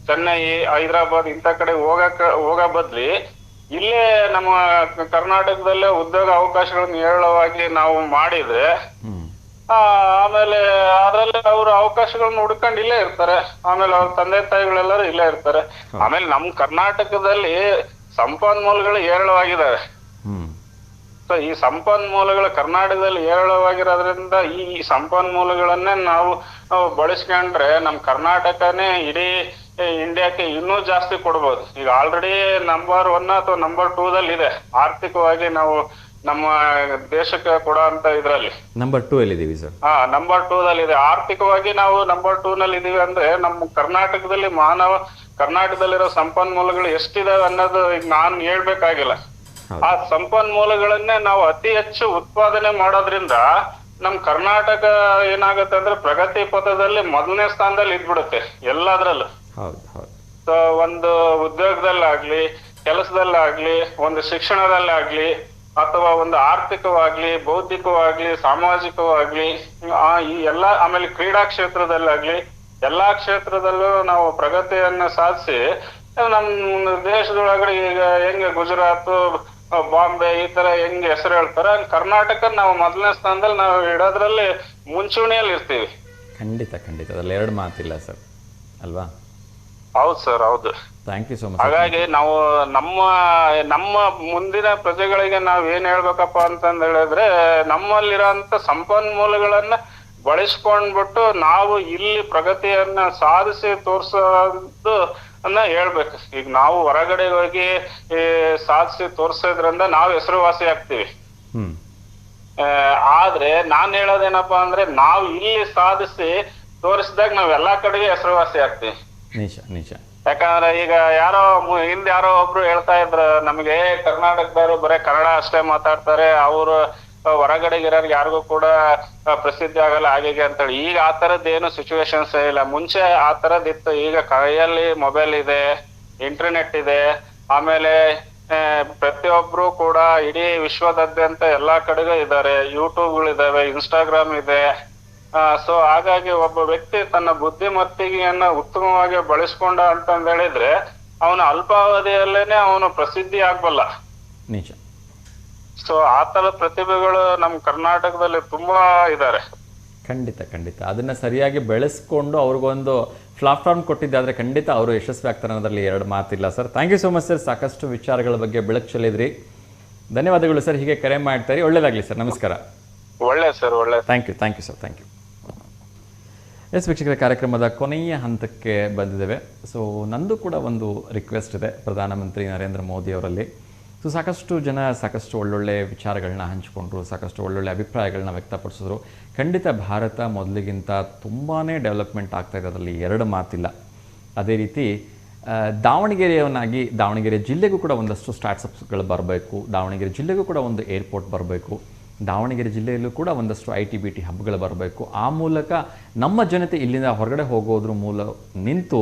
ಚೆನ್ನೈ, ಹೈದರಾಬಾದ್ ಇಂಥ ಕಡೆ ಹೋಗೋ ಬದ್ಲಿ ಇಲ್ಲೇ ನಮ್ಮ ಕರ್ನಾಟಕದಲ್ಲೇ ಉದ್ಯೋಗ ಅವಕಾಶಗಳನ್ನ ಹೇರಳವಾಗಿ ನಾವು ಮಾಡಿದ್ರೆ ಆಮೇಲೆ ಅದ್ರಲ್ಲಿ ಅವ್ರ ಅವಕಾಶಗಳನ್ನ ಹುಡ್ಕೊಂಡು ಇಲ್ಲೇ ಇರ್ತಾರೆ. ಆಮೇಲೆ ಅವ್ರ ತಂದೆ ತಾಯಿಗಳೆಲ್ಲರೂ ಇಲ್ಲೇ ಇರ್ತಾರೆ. ಆಮೇಲೆ ನಮ್ ಕರ್ನಾಟಕದಲ್ಲಿ ಸಂಪನ್ಮೂಲಗಳು ಹೇರಳವಾಗಿದ್ದಾವೆ. ಸೊ ಈ ಸಂಪನ್ಮೂಲಗಳು ಕರ್ನಾಟಕದಲ್ಲಿ ಹೇರಳವಾಗಿರೋದ್ರಿಂದ ಈ ಸಂಪನ್ಮೂಲಗಳನ್ನೇ ನಾವು ಬಳಸ್ಕೊಂಡ್ರೆ ನಮ್ ಕರ್ನಾಟಕನೇ ಇಡೀ ಇಂಡಿಯಾಕ್ಕೆ ಇನ್ನೂ ಜಾಸ್ತಿ ಕೊಡ್ಬೋದು. ಈಗ ಆಲ್ರೆಡಿ ನಂಬರ್ 1 ಅಥವಾ ನಂಬರ್ 2 ಇದೆ ಆರ್ಥಿಕವಾಗಿ ನಾವು ನಮ್ಮ ದೇಶಕ್ಕೆ ಕೊಡೋ ಅಂತ ಇದ್ರಲ್ಲಿ. Number 2 ಎಲ್ಲಿದ್ದೀವಿ sir? ನಂಬರ್ 2 ಇದೆ. ಆರ್ಥಿಕವಾಗಿ ನಾವು ನಂಬರ್ 2 ಇದೀವಿ ಅಂದ್ರೆ ನಮ್ಮ ಕರ್ನಾಟಕದಲ್ಲಿ ಕರ್ನಾಟಕದಲ್ಲಿರೋ ಸಂಪನ್ಮೂಲಗಳು ಎಷ್ಟಿದಾವೆ ಅನ್ನೋದು ಈಗ ನಾನು ಹೇಳ್ಬೇಕಾಗಿಲ್ಲ. ಆ ಸಂಪನ್ಮೂಲಗಳನ್ನೇ ನಾವು ಅತಿ ಹೆಚ್ಚು ಉತ್ಪಾದನೆ ಮಾಡೋದ್ರಿಂದ ನಮ್ ಕರ್ನಾಟಕ ಏನಾಗುತ್ತೆ ಅಂದ್ರೆ ಪ್ರಗತಿ ಪಥದಲ್ಲಿ 1ನೇ ಸ್ಥಾನದಲ್ಲಿ ಇದ್ಬಿಡುತ್ತೆ ಎಲ್ಲದ್ರಲ್ಲೂ. ಸೊ ಒಂದು ಉದ್ಯೋಗದಲ್ಲಾಗ್ಲಿ, ಕೆಲಸದಲ್ಲಾಗ್ಲಿ, ಒಂದು ಶಿಕ್ಷಣದಲ್ಲಾಗ್ಲಿ, ಅಥವಾ ಒಂದು ಆರ್ಥಿಕವಾಗ್ಲಿ, ಬೌದ್ಧಿಕವಾಗ್ಲಿ, ಸಾಮಾಜಿಕವಾಗ್ಲಿ, ಈ ಎಲ್ಲಾ, ಆಮೇಲೆ ಕ್ರೀಡಾ ಕ್ಷೇತ್ರದಲ್ಲಾಗ್ಲಿ, ಎಲ್ಲಾ ಕ್ಷೇತ್ರದಲ್ಲೂ ನಾವು ಪ್ರಗತಿಯನ್ನ ಸಾಧಿಸಿ ನಮ್ಮ ದೇಶದೊಳಗಡೆ ಈಗ ಹೆಂಗೆ ಗುಜರಾತ್, ಬಾಂಬೆ ಈ ತರ ಹೆಂಗೆ ಹೆಸರು ಹೇಳ್ತಾರೆ, ಕರ್ನಾಟಕ ನಾವು 1ನೇ ಸ್ಥಾನದಲ್ಲಿ ನಾವು ಇಡೋದ್ರಲ್ಲಿ ಮುಂಚೂಣಿಯಲ್ಲಿ ಇರ್ತೀವಿ. ಖಂಡಿತ ಅದ್ರಲ್ಲಿ 2 ಮಾತಿಲ್ಲ ಸರ್, ಅಲ್ವಾ? ಹೌದು ಸರ್, ಹೌದು. Thank you so much. ಹಾಗಾಗಿ ನಾವು ನಮ್ಮ ಮುಂದಿನ ಪ್ರಜೆಗಳಿಗೆ ನಾವ್ ಏನ್ ಹೇಳ್ಬೇಕಪ್ಪ ಅಂತಂದ್ ಹೇಳಿದ್ರೆ, ನಮ್ಮಲ್ಲಿರೋಂತ ಸಂಪನ್ಮೂಲಗಳನ್ನ ಬಳಸ್ಕೊಂಡ್ಬಿಟ್ಟು ನಾವು ಇಲ್ಲಿ ಪ್ರಗತಿಯನ್ನ ಸಾಧಿಸಿ ತೋರ್ಸೋದು ಅನ್ನ ಹೇಳ್ಬೇಕು. ಈಗ ನಾವು ಹೊರಗಡೆ ಹೋಗಿ ಸಾಧಿಸಿ ತೋರ್ಸೋದ್ರಿಂದ ನಾವು ಹೆಸರುವಾಸಿ ಆಗ್ತೀವಿ. ಆದ್ರೆ ನಾನ್ ಹೇಳೋದೇನಪ್ಪಾ ಅಂದ್ರೆ, ನಾವು ಇಲ್ಲಿ ಸಾಧಿಸಿ ತೋರಿಸಿದಾಗ ನಾವ್ ಎಲ್ಲಾ ಕಡೆಗೆ ಹೆಸರುವಾಸಿ ಆಗ್ತೀವಿ. ನಿಜ. ಯಾಕಂದ್ರೆ ಈಗ ಯಾರೋ ಒಬ್ರು ಹೇಳ್ತಾ ಇದ್ರು ನಮ್ಗೆ, ಕರ್ನಾಟಕದವರು ಬರೇ ಕನ್ನಡ ಅಷ್ಟೇ ಮಾತಾಡ್ತಾರೆ, ಅವರು ಹೊರಗಡೆಗಿರೋರ್ಗೆ ಯಾರಿಗೂ ಕೂಡ ಪ್ರಸಿದ್ಧಿ ಆಗಲ್ಲ ಹಾಗೆ ಅಂತೇಳಿ. ಈಗ ಆ ತರದ್ ಏನು ಸಿಚುವೇಶನ್ಸ್ ಇಲ್ಲ. ಮುಂಚೆ ಆ ತರದ್ ಇತ್ತು. ಈಗ ಕೈಯಲ್ಲಿ ಮೊಬೈಲ್ ಇದೆ, ಇಂಟರ್ನೆಟ್ ಇದೆ, ಆಮೇಲೆ ಪ್ರತಿಯೊಬ್ರು ಕೂಡ ಇಡೀ ವಿಶ್ವದಾದ್ಯಂತ ಎಲ್ಲಾ ಕಡೆಗೂ ಇದ್ದಾರೆ. ಯೂಟ್ಯೂಬ್ಗಳಿದಾವೆ, ಇನ್ಸ್ಟಾಗ್ರಾಮ್ ಇದೆ. ಸೊ ಹಾಗಾಗಿ ಒಬ್ಬ ವ್ಯಕ್ತಿ ತನ್ನ ಬುದ್ಧಿಮತ್ತಿಗೆಯನ್ನ ಉತ್ತಮವಾಗಿ ಬಳಸ್ಕೊಂಡ ಅಂತಂದ್ ಹೇಳಿದ್ರೆ ಅವನ ಅಲ್ಪಾವಧಿಯಲ್ಲೇನೆ ಅವನು ಪ್ರಸಿದ್ಧಿ ಆಗ್ಬಲ್ಲ. ನಿಜ. ಸೊ ಆ ತರ ಪ್ರತಿಭೆಗಳು ನಮ್ ಕರ್ನಾಟಕದಲ್ಲಿ ತುಂಬಾ ಇದ್ದಾರೆ. ಖಂಡಿತ ಅದನ್ನ ಸರಿಯಾಗಿ ಬೆಳೆಸ್ಕೊಂಡು ಅವ್ರಿಗೊಂದು ಪ್ಲಾಟ್ಫಾರ್ಮ್ ಕೊಟ್ಟಿದ್ದಾದ್ರೆ ಖಂಡಿತ ಅವರು ಯಶಸ್ವಿ ಆಗ್ತಾರೆ ಅನ್ನೋದ್ರಲ್ಲಿ 2 ಮಾತಿಲ್ಲ sir. Thank you so much sir. ಸಾಕಷ್ಟು ವಿಚಾರಗಳ ಬಗ್ಗೆ ಬೆಳಕು ಚೆಲ್ಲಿದ್ರಿ. ಧನ್ಯವಾದಗಳು ಸರ್. ಹೀಗೆ ಕರೆ ಮಾಡ್ತಾರೆ. ಒಳ್ಳೇದಾಗ್ಲಿ ಸರ್. ನಮಸ್ಕಾರ. ಒಳ್ಳೆ ಸರ್, ಒಳ್ಳೆ. Thank you sir. Thank you. Yes ವೀಕ್ಷಕರ, ಕಾರ್ಯಕ್ರಮದ ಕೊನೆಯ ಹಂತಕ್ಕೆ ಬಂದಿದ್ದೇವೆ. ಸೊ ನಂದು ಕೂಡ ಒಂದು ರಿಕ್ವೆಸ್ಟ್ ಇದೆ ಪ್ರಧಾನಮಂತ್ರಿ ನರೇಂದ್ರ ಮೋದಿ ಅವರಲ್ಲಿ. ಸೊ ಸಾಕಷ್ಟು ಜನ ಸಾಕಷ್ಟು ಒಳ್ಳೊಳ್ಳೆ ವಿಚಾರಗಳನ್ನ ಹಂಚಿಕೊಂಡ್ರು, ಸಾಕಷ್ಟು ಒಳ್ಳೊಳ್ಳೆ ಅಭಿಪ್ರಾಯಗಳನ್ನ ವ್ಯಕ್ತಪಡಿಸಿದ್ರು. ಖಂಡಿತ ಭಾರತ ಮೊದಲಿಗಿಂತ ತುಂಬಾ ಡೆವಲಪ್ಮೆಂಟ್ ಆಗ್ತಾ ಇದೆ, ಅದರಲ್ಲಿ 2 ಮಾತಿಲ್ಲ. ಅದೇ ರೀತಿ ದಾವಣಗೆರೆ ಜಿಲ್ಲೆಗೂ ಕೂಡ ಒಂದಷ್ಟು ಸ್ಟಾರ್ಟ್ಅಪ್ಸ್ಗಳು ಬರಬೇಕು. ದಾವಣಗೆರೆ ಜಿಲ್ಲೆಗೂ ಕೂಡ ಒಂದು ಏರ್ಪೋರ್ಟ್ ಬರಬೇಕು. ದಾವಣಗೆರೆ ಜಿಲ್ಲೆಯಲ್ಲೂ ಕೂಡ ಒಂದಷ್ಟು IT-BT ಹಬ್ಗಳು ಬರಬೇಕು. ಆ ಮೂಲಕ ನಮ್ಮ ಜನತೆ ಇಲ್ಲಿಂದ ಹೊರಗಡೆ ಹೋಗೋದ್ರ ನಿಂತು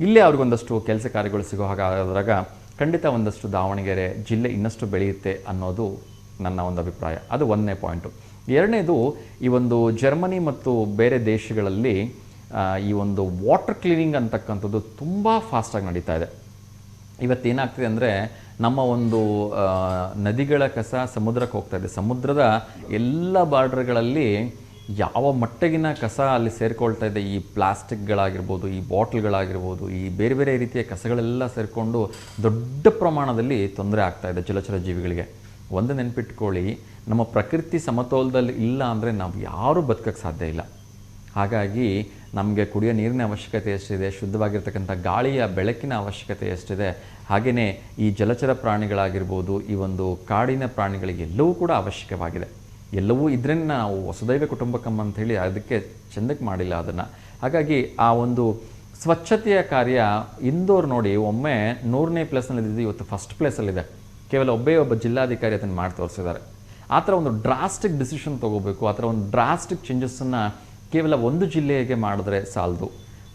ಇಲ್ಲೇ ಅವ್ರಿಗೊಂದಷ್ಟು ಕೆಲಸ ಕಾರ್ಯಗಳು ಸಿಗೋ ಹಾಗಾದಾಗ ಖಂಡಿತ ಒಂದಷ್ಟು ದಾವಣಗೆರೆ ಜಿಲ್ಲೆ ಇನ್ನಷ್ಟು ಬೆಳೆಯುತ್ತೆ ಅನ್ನೋದು ನನ್ನ ಒಂದು ಅಭಿಪ್ರಾಯ. ಅದು 1ನೇ ಪಾಯಿಂಟು. 2ನೇದು, ಈ ಒಂದು ಜರ್ಮನಿ ಮತ್ತು ಬೇರೆ ದೇಶಗಳಲ್ಲಿ ಈ ಒಂದು ವಾಟರ್ ಕ್ಲೀನಿಂಗ್ ಅಂತಕ್ಕಂಥದ್ದು ತುಂಬ ಫಾಸ್ಟಾಗಿ ನಡೀತಾ ಇದೆ. ಇವತ್ತೇನಾಗ್ತಿದೆ ಅಂದರೆ, ನಮ್ಮ ಒಂದು ನದಿಗಳ ಕಸ ಸಮುದ್ರಕ್ಕೆ ಹೋಗ್ತಾ ಇದೆ. ಸಮುದ್ರದ ಎಲ್ಲ ಬಾರ್ಡರ್ಗಳಲ್ಲಿ ಯಾವ ಮಟ್ಟಗಿನ ಕಸ ಅಲ್ಲಿ ಸೇರಿಕೊಳ್ತಾ ಇದೆ. ಈ ಪ್ಲಾಸ್ಟಿಕ್ಗಳಾಗಿರ್ಬೋದು, ಈ ಬಾಟ್ಲ್ಗಳಾಗಿರ್ಬೋದು, ಈ ಬೇರೆ ಬೇರೆ ರೀತಿಯ ಕಸಗಳೆಲ್ಲ ಸೇರಿಕೊಂಡು ದೊಡ್ಡ ಪ್ರಮಾಣದಲ್ಲಿ ತೊಂದರೆ ಆಗ್ತಾ ಇದೆ ಜಲಚರ ಜೀವಿಗಳಿಗೆ. ಒಂದು ನೆನಪಿಟ್ಕೊಳ್ಳಿ, ನಮ್ಮ ಪ್ರಕೃತಿ ಸಮತೋಲದಲ್ಲಿ ಇಲ್ಲ ಅಂದರೆ ನಾವು ಯಾರೂ ಬದುಕೋಕ್ಕೆ ಸಾಧ್ಯ ಇಲ್ಲ. ಹಾಗಾಗಿ ನಮಗೆ ಕುಡಿಯೋ ನೀರಿನ ಅವಶ್ಯಕತೆ ಎಷ್ಟಿದೆ, ಶುದ್ಧವಾಗಿರ್ತಕ್ಕಂಥ ಗಾಳಿಯ ಬೆಳಕಿನ ಅವಶ್ಯಕತೆ ಎಷ್ಟಿದೆ, ಹಾಗೆಯೇ ಈ ಜಲಚರ ಪ್ರಾಣಿಗಳಾಗಿರ್ಬೋದು, ಈ ಒಂದು ಕಾಡಿನ ಪ್ರಾಣಿಗಳಿಗೆ ಎಲ್ಲವೂ ಕೂಡ ಅವಶ್ಯಕವಾಗಿದೆ. ಎಲ್ಲವೂ ಇದ್ರೇ ನಾವು ವಸುದೈವ ಕುಟುಂಬಕಂ ಅಂಥೇಳಿ ಅದಕ್ಕೆ ಚೆಂದಕ್ಕೆ ಮಾಡಿಲ್ಲ ಅದನ್ನು. ಹಾಗಾಗಿ ಆ ಒಂದು ಸ್ವಚ್ಛತೆಯ ಕಾರ್ಯ ಇಂದೋರ್ ನೋಡಿ, ಒಮ್ಮೆ 100ನೇ ಪ್ಲೇಸ್ನಲ್ಲಿದ್ದು ಇವತ್ತು ಫಸ್ಟ್ ಪ್ಲೇಸಲ್ಲಿದೆ. ಕೇವಲ ಒಬ್ಬ ಜಿಲ್ಲಾಧಿಕಾರಿ ಅದನ್ನು ಮಾಡಿ ತೋರಿಸಿದ್ದಾರೆ. ಆ ಥರ ಒಂದು ಡ್ರಾಸ್ಟಿಕ್ ಡಿಸಿಷನ್ ತೊಗೋಬೇಕು. ಆ ಥರ ಒಂದು ಡ್ರಾಸ್ಟಿಕ್ ಚೇಂಜಸ್ಸನ್ನು ಕೇವಲ ಒಂದು ಜಿಲ್ಲೆಗೆ ಮಾಡಿದ್ರೆ ಸಾಲದು.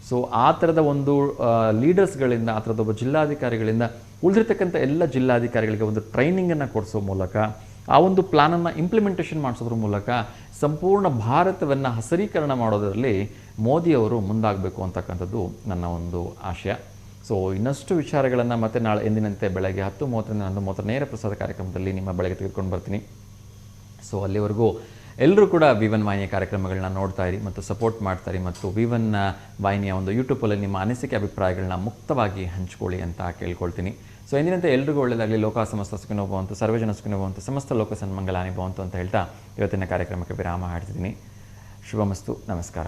ಸೊ ಆ ಥರದ ಒಂದು ಲೀಡರ್ಸ್ಗಳಿಂದ, ಆ ಥರದ ಒಬ್ಬ ಜಿಲ್ಲಾಧಿಕಾರಿಗಳಿಂದ ಉಳಿದಿರ್ತಕ್ಕಂಥ ಎಲ್ಲ ಜಿಲ್ಲಾಧಿಕಾರಿಗಳಿಗೆ ಒಂದು ಟ್ರೈನಿಂಗನ್ನು ಕೊಡಿಸೋ ಮೂಲಕ, ಆ ಒಂದು ಪ್ಲಾನನ್ನು ಇಂಪ್ಲಿಮೆಂಟೇಷನ್ ಮಾಡಿಸೋದ್ರ ಮೂಲಕ ಸಂಪೂರ್ಣ ಭಾರತವನ್ನು ಹಸರೀಕರಣ ಮಾಡೋದರಲ್ಲಿ ಮೋದಿಯವರು ಮುಂದಾಗಬೇಕು ಅಂತಕ್ಕಂಥದ್ದು ನನ್ನ ಒಂದು ಆಶಯ. ಸೊ ಇನ್ನಷ್ಟು ವಿಚಾರಗಳನ್ನು ಮತ್ತೆ ನಾಳೆ ಎಂದಿನಂತೆ ಬೆಳಗ್ಗೆ 10:30ರಿಂದ 11:30 ನೇರ ಪ್ರಸಾದ ಕಾರ್ಯಕ್ರಮದಲ್ಲಿ ನಿಮ್ಮ ಬೆಳಗ್ಗೆ ತೆಗೆದುಕೊಂಡು ಬರ್ತೀನಿ. ಸೊ ಅಲ್ಲಿವರೆಗೂ ಎಲ್ಲರೂ ಕೂಡ V1 ವಾಹಿನಿಯ ಕಾರ್ಯಕ್ರಮಗಳನ್ನ ನೋಡ್ತಾ ಇರಿ ಮತ್ತು ಸಪೋರ್ಟ್ ಮಾಡ್ತಾಯಿರಿ. ಮತ್ತು V1 ವಾಹಿನಿಯ ಒಂದು ಯೂಟ್ಯೂಬಲ್ಲಿ ನಿಮ್ಮ ಅನಿಸಿಕೆ ಅಭಿಪ್ರಾಯಗಳನ್ನ ಮುಕ್ತವಾಗಿ ಹಂಚ್ಕೊಳ್ಳಿ ಅಂತ ಕೇಳ್ಕೊಳ್ತೀನಿ. ಸೊ ಎಂದಿನಂತೆ ಎಲ್ರಿಗೂ ಒಳ್ಳೆಯದಾಗಲಿ. ಲೋಕ ಸಮಸ್ತ ಸುಖಿನೋ ಭವಂತು, ಸರ್ವಜನ ಸುಖಿನೋ ಭವಂತು, ಸಮಸ್ತ ಲೋಕ ಸನ್ಮಂಗಲಾನಿ ಭವಂತು ಅಂತ ಹೇಳ್ತಾ ಇವತ್ತಿನ ಕಾರ್ಯಕ್ರಮಕ್ಕೆ ವಿರಾಮ ಹಾಡ್ತಿದ್ದೀನಿ. ಶುಭಮಸ್ತು. ನಮಸ್ಕಾರ.